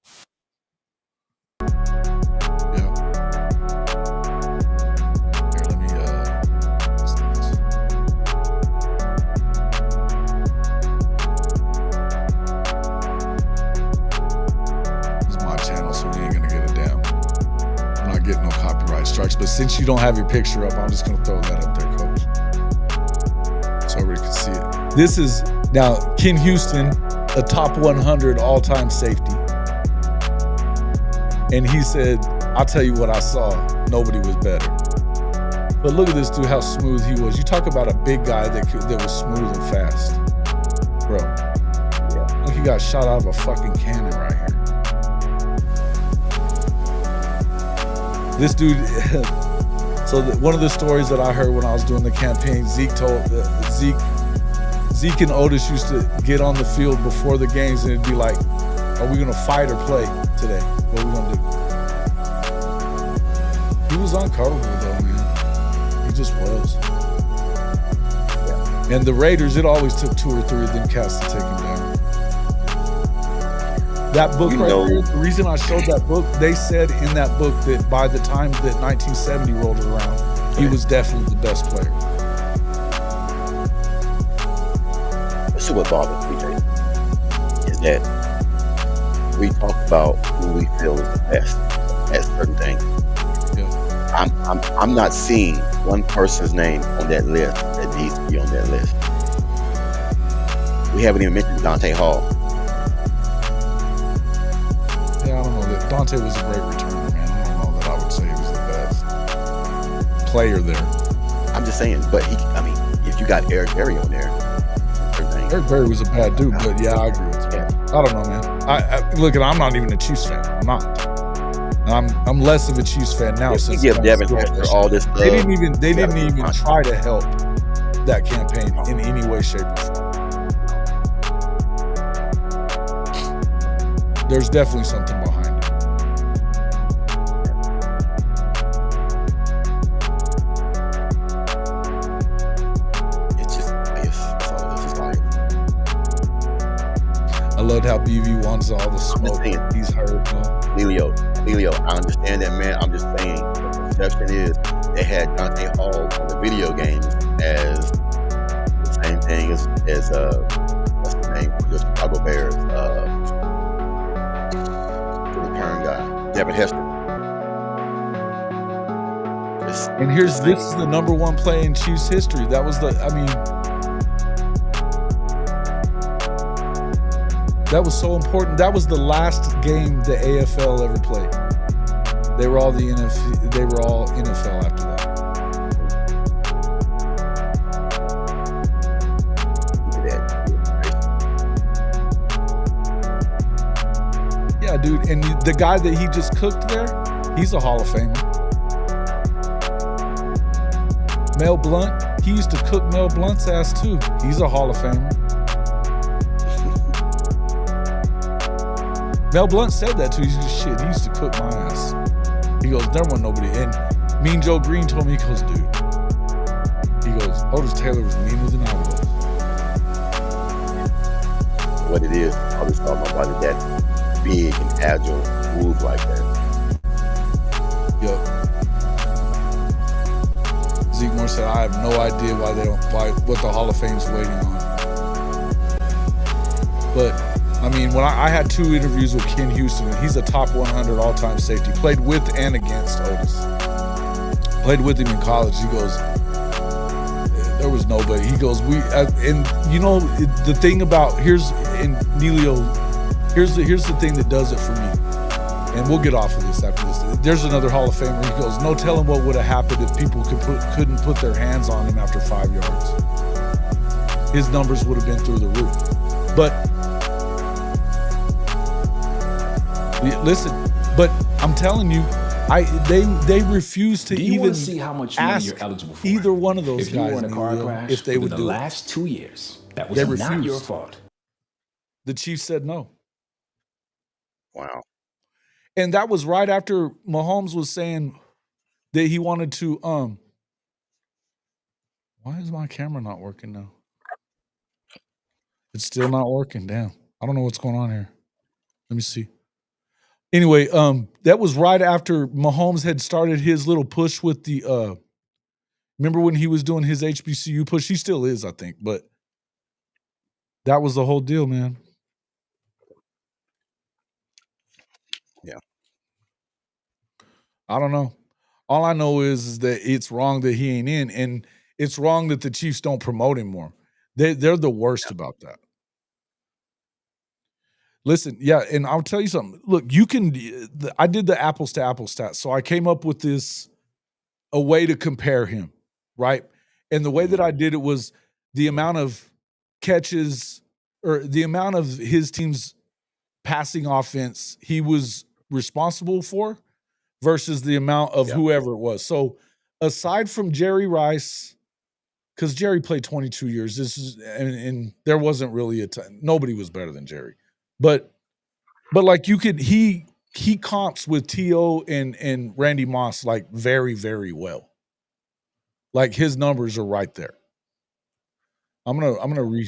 Strikes, but since you don't have your picture up, I'm just going to throw that up there, Coach, so everybody can see it. This is now Ken Houston, a top 100 all-time safety, and he said, "I'll tell you what I saw. Nobody was better." But look at this dude, how smooth he was. You talk about a big guy that was smooth and fast. Bro. Yeah. Like he got shot out of a fucking cannon right here. This dude, so one of the stories that I heard when I was doing the campaign, Zeke and Otis used to get on the field before the games and it'd be like, are we gonna fight or play today? What are we gonna do? He was uncoverable though, man. He just was. Yeah. And the Raiders, it always took 2 or 3 of them cats to take him down. That book there, the reason I showed that book, they said in that book that by the time that 1970 rolled around, he was definitely the best player. This is what bothers me, Jay, is that we talk about who we feel is the best at certain things. Yeah. I'm not seeing one person's name on that list that needs to be on that list. We haven't even mentioned Dante Hall. Yeah, I don't know that Dante was a great returner, man. I don't know that I would say he was the best player there. I'm just saying, but if you got Eric Berry on there, Eric Berry was a bad dude, but yeah, I agree with you. Yeah. I don't know, man. Look, I'm not even a Chiefs fan. I'm not. I'm less of a Chiefs fan now. If since we give Devin Hester all this stuff, they didn't even try to help that campaign in any way, shape, or form. There's definitely something behind it. It's all this is like. I loved how BV wants all the smoke. He's hurt. Lelio, I understand that, man. I'm just saying, the perception is they had Dante Hall on the video games as the same thing as what's the name for the Chicago Bears? The return guy, Devin Hester. And this is the number 1 play in Chiefs history. That was that was so important. That was the last game the AFL ever played. They were all NFL after that. Yeah, dude. And the guy that he just cooked there, he's a Hall of Famer. Mel Blount, he used to cook Mel Blount's ass too. He's a Hall of Famer. Mel Blount said that too. He said, shit, he used to cook my ass. He goes, there wasn't nobody. And Mean Joe Green told me, he goes, dude. He goes, Otis Taylor was meaner than I was. What it is, I was talking about that big and agile move like that. Yep. Zeke Moore said, I have no idea why what the Hall of Fame's waiting on. But I mean, when I had 2 interviews with Ken Houston, and he's a top 100 all-time safety. Played with and against Otis. Played with him in college. He goes, there was nobody. He goes, and you know the thing about Nelio, here's the thing that does it for me. And we'll get off of this after this. There's another Hall of Famer. He goes, no telling what would have happened if people couldn't put their hands on him after 5 yards. His numbers would have been through the roof. But listen, but I'm telling you, they refuse to even see how much money ask you're eligible for? either one of those If you guys were in a car crash if they would within do the it. last 2 years, that was They not your refused. fault. The Chiefs said no. Wow. And that was right after Mahomes was saying that he wanted to why is my camera not working now? It's still not working. Damn. I don't know what's going on here. Let me see. Anyway, that was right after Mahomes had started his little push with the remember when he was doing his HBCU push? He still is, I think, but that was the whole deal, man. Yeah. I don't know. All I know is that it's wrong that he ain't in, and it's wrong that the Chiefs don't promote him more. They're the worst about that. Listen, yeah, and I'll tell you something. Look, I did the apples to apples stats, so I came up with a way to compare him, right? And the way that I did it was the amount of catches or the amount of his team's passing offense he was responsible for versus the amount of whoever it was. So aside from Jerry Rice, because Jerry played 22 years, this is and there wasn't really a time. Nobody was better than Jerry, but like you could he comps with T.O. and Randy Moss like very, very well. Like his numbers are right there. I'm gonna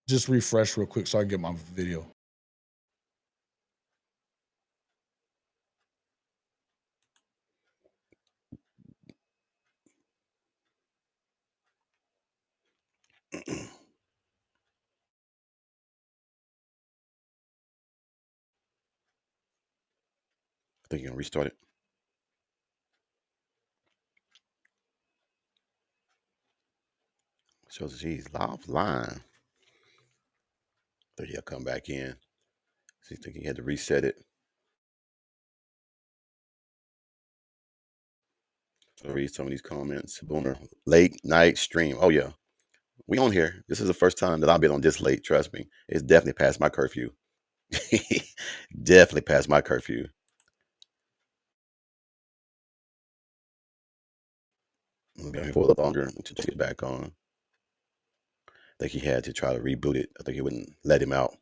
just refresh real quick so I can get my video. I think you're gonna restart it. Shows that he's offline. So he'll come back in. So you think he had to reset it. So read some of these comments. Boomer, late night stream. Oh yeah, we on here. This is the first time that I've been on this late. Trust me, it's definitely past my curfew. Definitely past my curfew. For a little longer to get back on. I think he had to try to reboot it. I think he wouldn't let him out.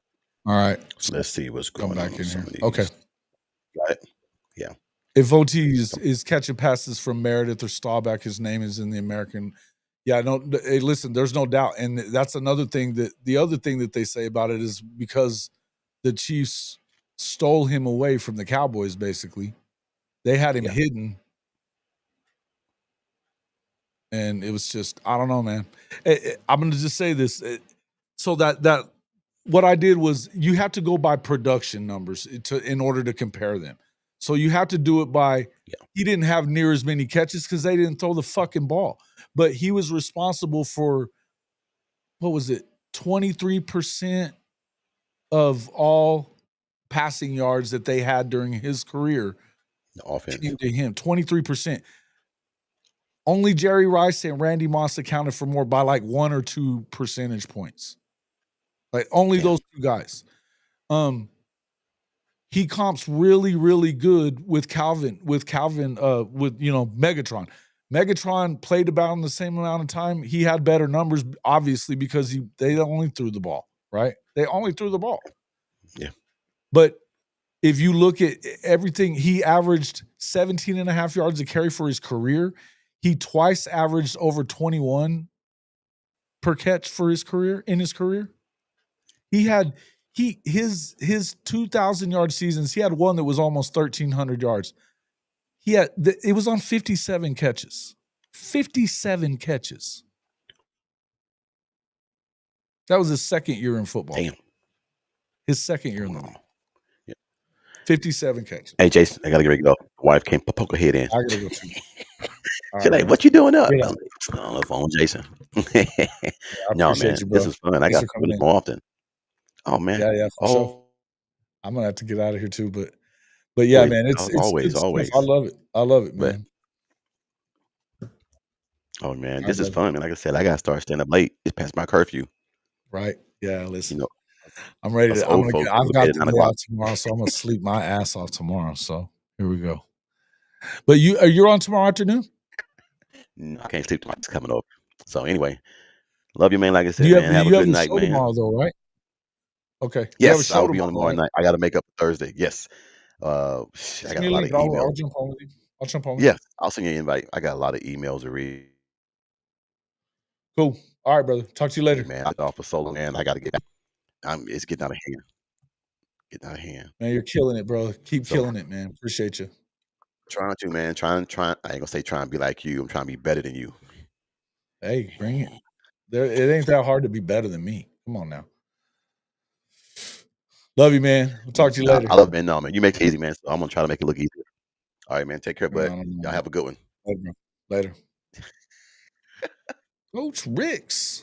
All right. So let's see what's going on in some of these. Okay. Got it? Yeah. If OT is catching passes from Meredith or Staubach, his name is in the American. Yeah, no, hey, listen, there's no doubt. And that's another thing the other thing that they say about it is because the Chiefs stole him away from the Cowboys, basically. They had him hidden. And it was just, I don't know, man. I'm going to just say this. So that what I did was you have to go by production numbers in order to compare them. So you have to do it by, he didn't have near as many catches because they didn't throw the fucking ball. But he was responsible for, what was it, 23% of all passing yards that they had during his career. The offense. Came to him, 23%. Only Jerry Rice and Randy Moss accounted for more by like 1 or 2 percentage points. Like only those two guys. He comps really, really good with Calvin, with Megatron. Megatron played about in the same amount of time. He had better numbers, obviously, because they only threw the ball, right? They only threw the ball. Yeah. But if you look at everything, he averaged 17.5 yards a carry for his career. He twice averaged over 21 per catch for his career, in his career. He had his 2,000-yard seasons, he had one that was almost 1,300 yards. It was on 57 catches. 57 catches. That was his second year in football. Damn. His second year in the league. Yeah. 57 catches. Hey, Jason, I got to get ready to go. The wife came poke her head in. I got to go too. She's like, what you doing up? Yeah. I'm on the phone, Jason. No, man, you, this is fun. I got to do this more often. Oh, man. Yeah, for sure. I'm going to have to get out of here too, but yeah, man, it's always. I love it, man. Oh, man, this is fun, man. Like I said, I got to start staying up late. It's past my curfew. Right. Yeah, listen. I'm ready to. I've got to go out tomorrow, so I'm gonna sleep my ass off tomorrow. So here we go. But you're on tomorrow afternoon? No, I can't sleep tomorrow. It's coming over. So anyway, love you, man. Like I said, man, have a good night, man. Tomorrow, though, right? Okay. Yes, I'll be on tomorrow night. I got to make up Thursday. Yes. I got a lot of emails. I'll jump on with you. I'll Yeah, I'll send you an invite. I got a lot of emails to read. Cool. All right, brother. Talk to you later. Man, I'm off for so long, man. I got to get back. It's getting out of hand. Man, you're killing it, bro. Keep killing it, man. Appreciate you. Trying to, man. Trying. I ain't gonna say trying to be like you. I'm trying to be better than you. Hey, bring it. It ain't that hard to be better than me. Come on now. Love you, man. We'll talk to you later. I love man. No, man. You make it easy, man. So I'm gonna try to make it look easier. All right, man. Take care, bud. Y'all have a good one. Later. Coach Ricks.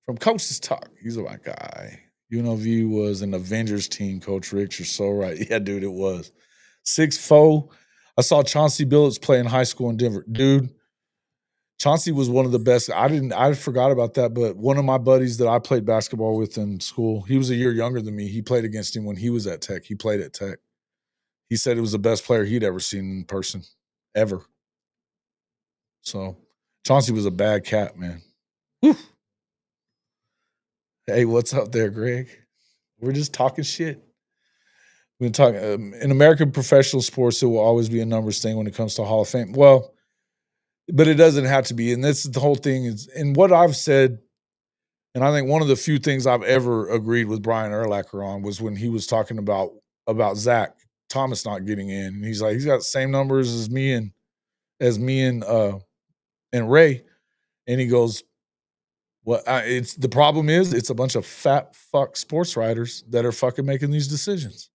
From Coach's Talk. He's my guy. UNLV was an Avengers team, Coach Ricks. You're so right. Yeah, dude, it was. 6'4". I saw Chauncey Billups play in high school in Denver. Dude, Chauncey was one of the best. I forgot about that, but one of my buddies that I played basketball with in school, he was a year younger than me. He played against him when he was at Tech. He played at Tech. He said it was the best player he'd ever seen in person, ever. So Chauncey was a bad cat, man. Whew. Hey, what's up there, Greg? We're just talking shit. We're talking in American professional sports. It will always be a numbers thing when it comes to Hall of Fame. Well, but it doesn't have to be. And this is the whole thing. Is and what I've said, and I think one of the few things I've ever agreed with Brian Urlacher on was when he was talking about Zach Thomas not getting in. And he's like, he's got the same numbers as me and Ray. And he goes, well, it's the problem is it's a bunch of fat fuck sports writers that are fucking making these decisions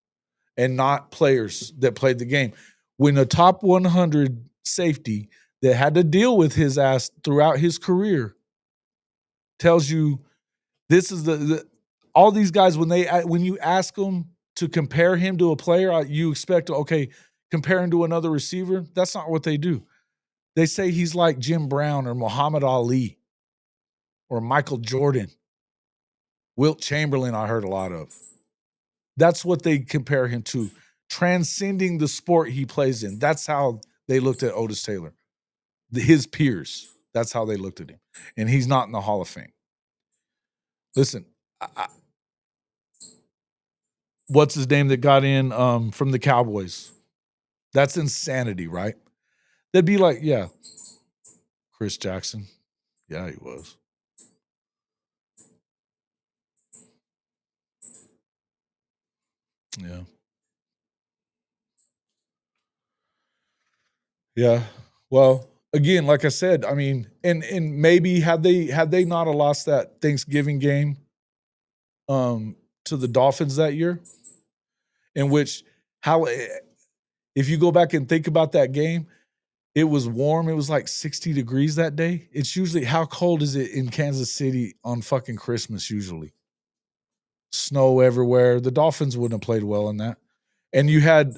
and not players that played the game. When a top 100 safety that had to deal with his ass throughout his career tells you this is all these guys, when you ask them to compare him to a player, you expect, okay, compare him to another receiver. That's not what they do. They say he's like Jim Brown or Muhammad Ali or Michael Jordan. Wilt Chamberlain, I heard a lot of. That's what they compare him to, transcending the sport he plays in. That's how they looked at Otis Taylor, his peers. That's how they looked at him. And he's not in the Hall of Fame. Listen, what's his name that got in from the Cowboys? That's insanity, right? They'd be like, yeah, Chris Jackson. Yeah, he was. Yeah. Yeah. Well, again, like I said, I mean, and maybe had they not have lost that Thanksgiving game to the Dolphins that year, in which if you go back and think about that game, it was warm. It was like 60 degrees that day. It's usually, how cold is it in Kansas City on fucking Christmas usually? Snow everywhere. The Dolphins wouldn't have played well in that. And you had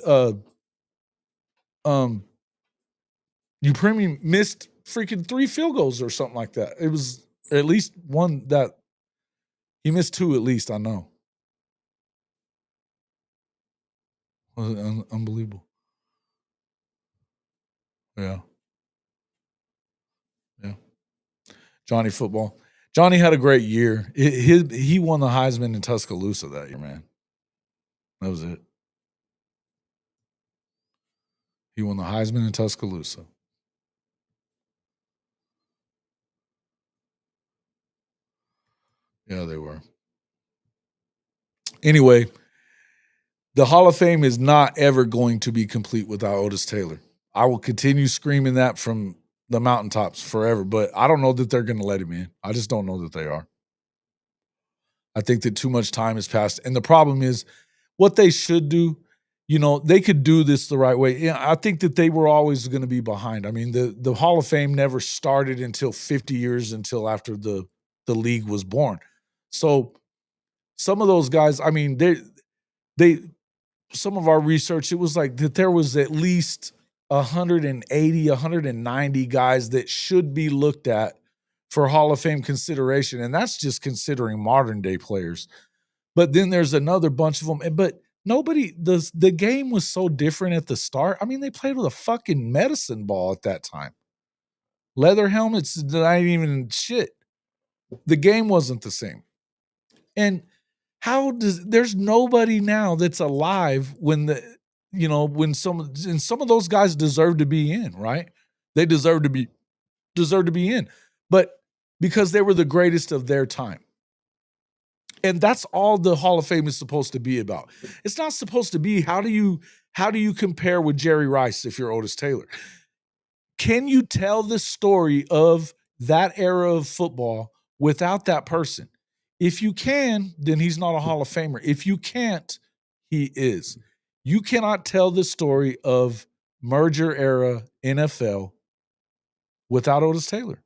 you premium missed freaking 3 field goals or something like that. It was at least one that he missed 2 at least, I know. Was it unbelievable? Yeah. Yeah. Johnny football. Johnny had a great year. He won the Heisman in Tuscaloosa that year, man. That was it. He won the Heisman in Tuscaloosa. Yeah, they were. Anyway, the Hall of Fame is not ever going to be complete without Otis Taylor. I will continue screaming that from the mountaintops forever, but I don't know that they're going to let him in. I just don't know that they are. I think that too much time has passed. And the problem is what they should do, they could do this the right way. Yeah, I think that they were always going to be behind. I mean, the Hall of Fame never started until 50 years until after the league was born. So some of those guys, I mean, they some of our research, it was like that there was at least 180, 190 guys that should be looked at for Hall of Fame consideration. And that's just considering modern day players. But then there's another bunch of them. But the game was so different at the start. I mean, they played with a fucking medicine ball at that time. Leather helmets, not even shit. The game wasn't the same. And there's nobody now that's alive when some of those guys deserve to be in, right? They deserve to be in, but because they were the greatest of their time. And that's all the Hall of Fame is supposed to be about. It's not supposed to be how do you compare with Jerry Rice if you're Otis Taylor? Can you tell the story of that era of football without that person? If you can, then he's not a Hall of Famer. If you can't, he is. You cannot tell the story of merger era NFL without Otis Taylor.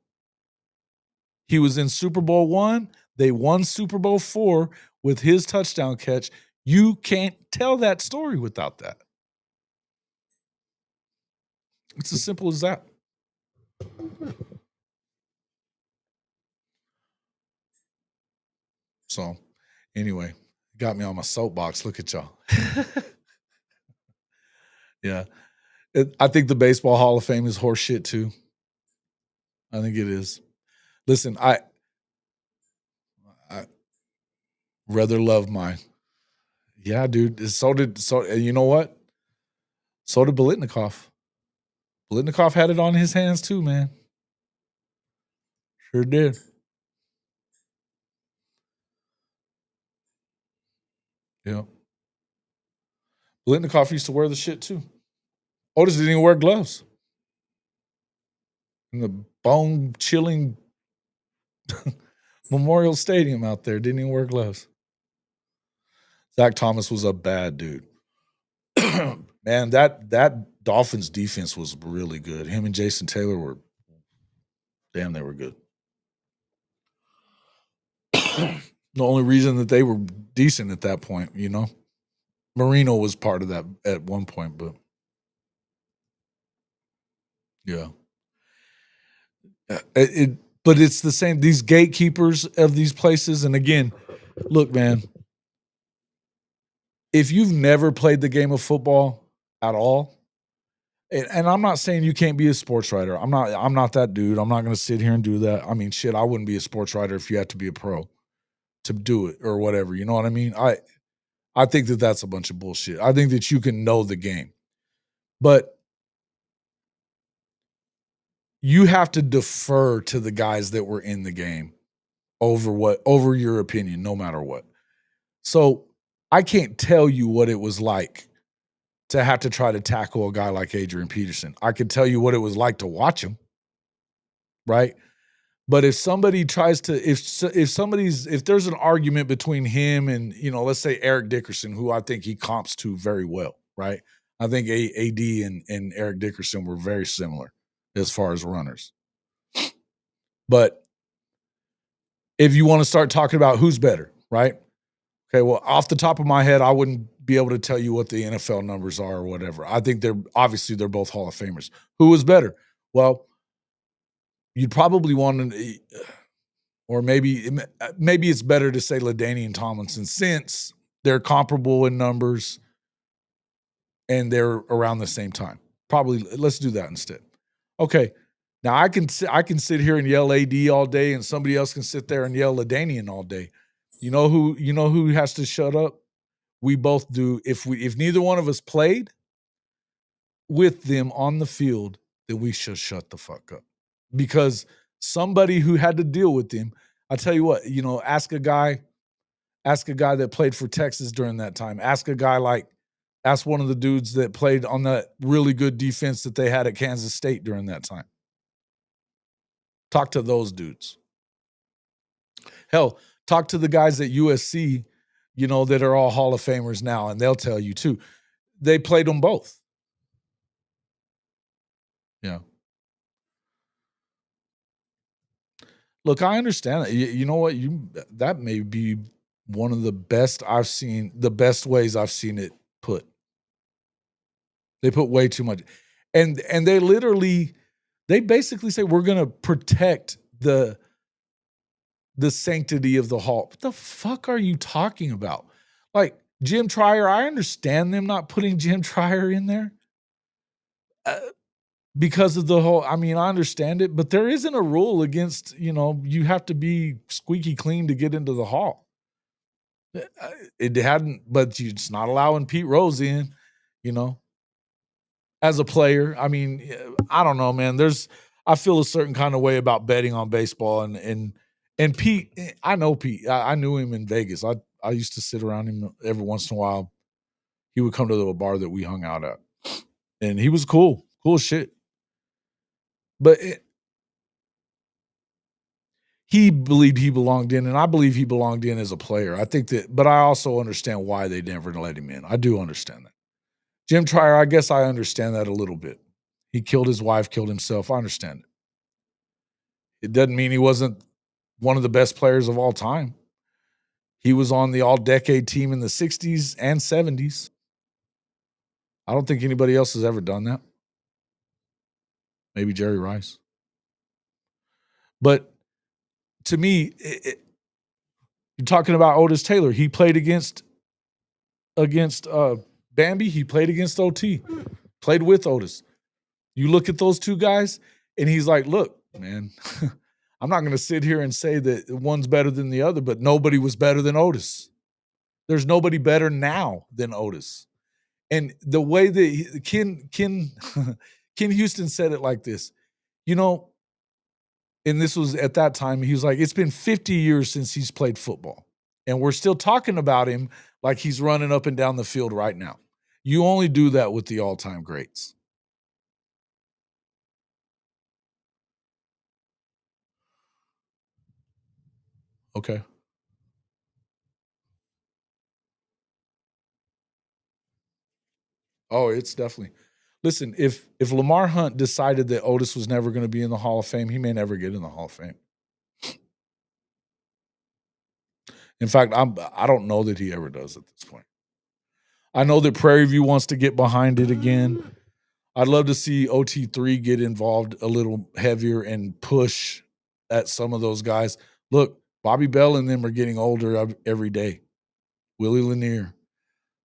He was in Super Bowl I. They won Super Bowl IV with his touchdown catch. You can't tell that story without that. It's as simple as that. So anyway, got me on my soapbox. Look at y'all. Yeah. I think the Baseball Hall of Fame is horse shit too. I think it is. Listen, I rather love mine. Yeah, dude. You know what? So did Biletnikoff. Biletnikoff had it on his hands too, man. Sure did. Yeah. Biletnikoff used to wear the shit too. Otis didn't even wear gloves. In the bone chilling Memorial Stadium out there, didn't even wear gloves. Zach Thomas was a bad dude. Man, that Dolphins defense was really good. Him and Jason Taylor were, damn, they were good. The only reason that they were decent at that point, you know, Marino was part of that at one point, but yeah. But it's the same, these gatekeepers of these places. And again, look, man, if you've never played the game of football at all, and I'm not saying you can't be a sports writer. I'm not that dude. I'm not going to sit here and do that. I mean, shit, I wouldn't be a sports writer if you had to be a pro to do it or whatever. You know what I mean? I think that that's a bunch of bullshit. I think that you can know the game, but you have to defer to the guys that were in the game over your opinion, no matter what. So I can't tell you what it was like to have to try to tackle a guy like Adrian Peterson. I could tell you what it was like to watch him, right? But if somebody tries to, if there's an argument between him and, you know, let's say Eric Dickerson, who I think he comps to very well, right? I think AD and Eric Dickerson were very similar as far as runners. But if you want to start talking about who's better, right? Okay, well, off the top of my head, I wouldn't be able to tell you what the NFL numbers are or whatever. I think they're both Hall of Famers. Who was better? Well, you'd probably want to, or maybe it's better to say LaDainian Tomlinson since they're comparable in numbers and they're around the same time. Probably let's do that instead. Okay. Now I can sit here and yell AD all day, and somebody else can sit there and yell LaDainian all day. You know who has to shut up? We both do. If neither one of us played with them on the field, then we should shut the fuck up. Because somebody who had to deal with him, I tell you what, you know, ask a guy that played for Texas during that time. Ask one of the dudes that played on that really good defense that they had at Kansas State during that time. Talk to those dudes. Hell, talk to the guys at USC, you know, that are all Hall of Famers now, and they'll tell you too. They played them both. Yeah. Look, I understand that. You know what? That may be one of the best ways I've seen it put. They put way too much. And they basically say we're going to protect the sanctity of the hall. What the fuck are you talking about? Like Jim Trier, I understand them not putting Jim Trier in there. Because of the whole, I mean, I understand it, but there isn't a rule against, you know, you have to be squeaky clean to get into the hall. It hadn't, but it's not allowing Pete Rose in, you know, as a player. I mean, I don't know, man. I feel a certain kind of way about betting on baseball, and Pete, I know Pete. I knew him in Vegas. I used to sit around him every once in a while. He would come to a bar that we hung out at, and he was cool shit. But he believed he belonged in, and I believe he belonged in as a player. I think that, but I also understand why they never let him in. I do understand that. Jim Trier, I guess I understand that a little bit. He killed his wife, killed himself. I understand it. It doesn't mean he wasn't one of the best players of all time. He was on the all-decade team in the 60s and 70s. I don't think anybody else has ever done that. Maybe Jerry Rice. But to me, You're talking about Otis Taylor. He played against Bambi. He played against OT. Played with Otis. You look at those two guys, and he's like, look, man, I'm not going to sit here and say that one's better than the other, but nobody was better than Otis. There's nobody better now than Otis. And the way that Ken Houston said it like this, you know, and this was at that time, he was like, it's been 50 years since he's played football. And we're still talking about him like he's running up and down the field right now. You only do that with the all-time greats. Okay. Oh, it's definitely. Listen, if Lamar Hunt decided that Otis was never going to be in the Hall of Fame, he may never get in the Hall of Fame. In fact, I don't know that he ever does at this point. I know that Prairie View wants to get behind it again. I'd love to see OT3 get involved a little heavier and push at some of those guys. Look, Bobby Bell and them are getting older every day. Willie Lanier,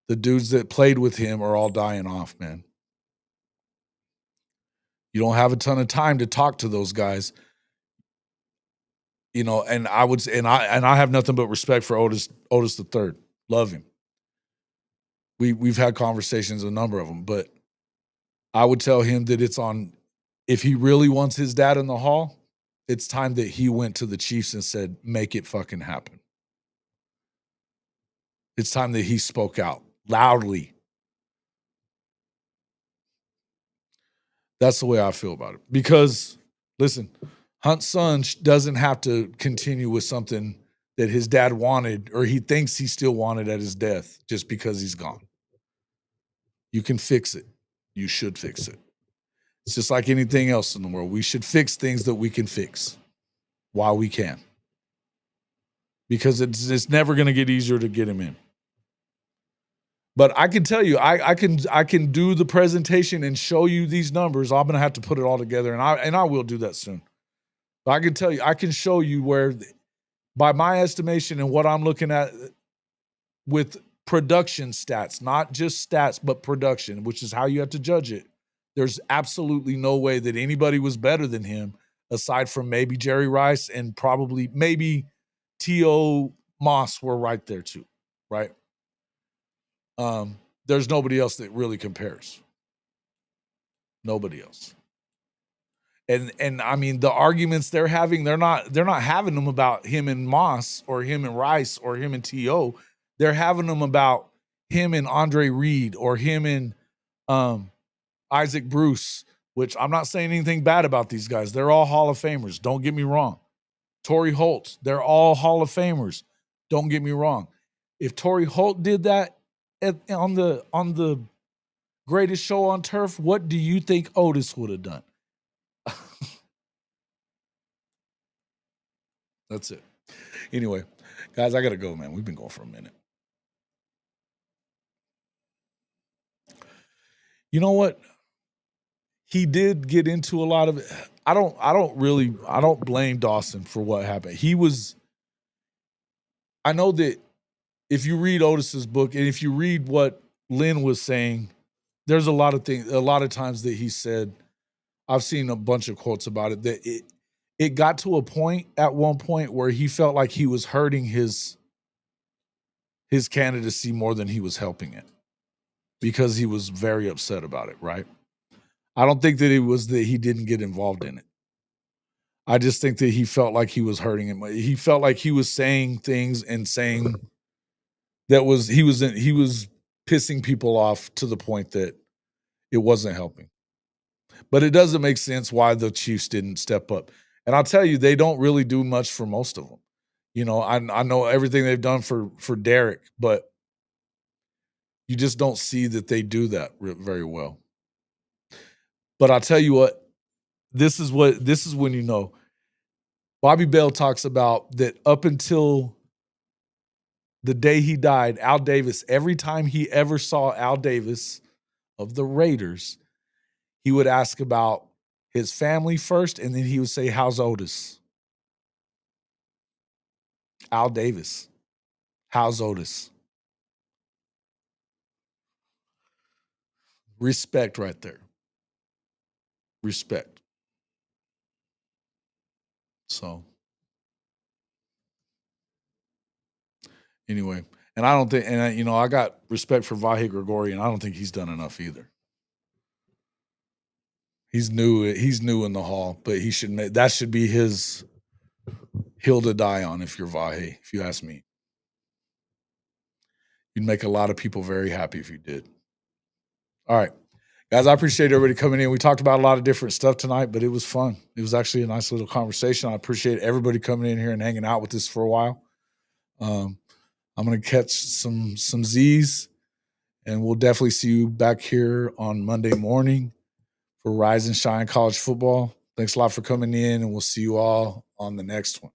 the dudes that played with him are all dying off, man. You don't have a ton of time to talk to those guys. You know, and I have nothing but respect for Otis the third. Love him. We've had conversations, a number of them, but I would tell him that it's on, if he really wants his dad in the Hall, it's time that he went to the Chiefs and said, make it fucking happen. It's time that he spoke out loudly. That's the way I feel about it. Because, listen, Hunt's son doesn't have to continue with something that his dad wanted or he thinks he still wanted at his death just because he's gone. You can fix it. You should fix it. It's just like anything else in the world. We should fix things that we can fix while we can. Because it's never going to get easier to get him in. But I can tell you, I can do the presentation and show you these numbers. I'm going to have to put it all together, and I will do that soon. But I can tell you, I can show you where, by my estimation and what I'm looking at with production stats, not just stats, but production, which is how you have to judge it. There's absolutely no way that anybody was better than him, aside from maybe Jerry Rice and probably maybe T.O. Moss were right there too, right? There's nobody else that really compares. Nobody else. And I mean, the arguments they're having, they're not having them about him and Moss or him and Rice or him and T.O. They're having them about him and Andre Reed or him and Isaac Bruce, which I'm not saying anything bad about these guys. They're all Hall of Famers. Don't get me wrong. Torrey Holt, they're all Hall of Famers. Don't get me wrong. If Torrey Holt did that on the greatest show on turf, what do you think Otis would have done? That's it. Anyway, guys, I got to go, man. We've been going for a minute. You know what? He did get into a lot of it. I don't blame Dawson for what happened. I know that if you read Otis's book and if you read what Lynn was saying, there's a lot of times that he said, I've seen a bunch of quotes about it, that it got to a point at one point where he felt like he was hurting his candidacy more than he was helping it because he was very upset about it, right? I don't think that it was that he didn't get involved in it. I just think that he felt like he was hurting him. He felt like he was saying things and saying that he was pissing people off to the point that it wasn't helping. But it doesn't make sense why the Chiefs didn't step up. And I'll tell you, they don't really do much for most of them. You know, I know everything they've done for Derek, but you just don't see that they do that very well. But I'll tell you what, this is when you know. Bobby Bell talks about that up until the day he died, Al Davis, every time he ever saw Al Davis of the Raiders, he would ask about his family first, and then he would say, how's Otis? Al Davis. How's Otis? Respect right there. Respect. So anyway, and I don't think, and I got respect for Vahe Gregorian. I don't think he's done enough either. He's new. He's new in the hall, but that should be his hill to die on. If you're Vahe, if you ask me, you'd make a lot of people very happy if you did. All right, guys, I appreciate everybody coming in. We talked about a lot of different stuff tonight, but it was fun. It was actually a nice little conversation. I appreciate everybody coming in here and hanging out with us for a while. I'm gonna catch some Z's, and we'll definitely see you back here on Monday morning for Rise and Shine College Football. Thanks a lot for coming in, and we'll see you all on the next one.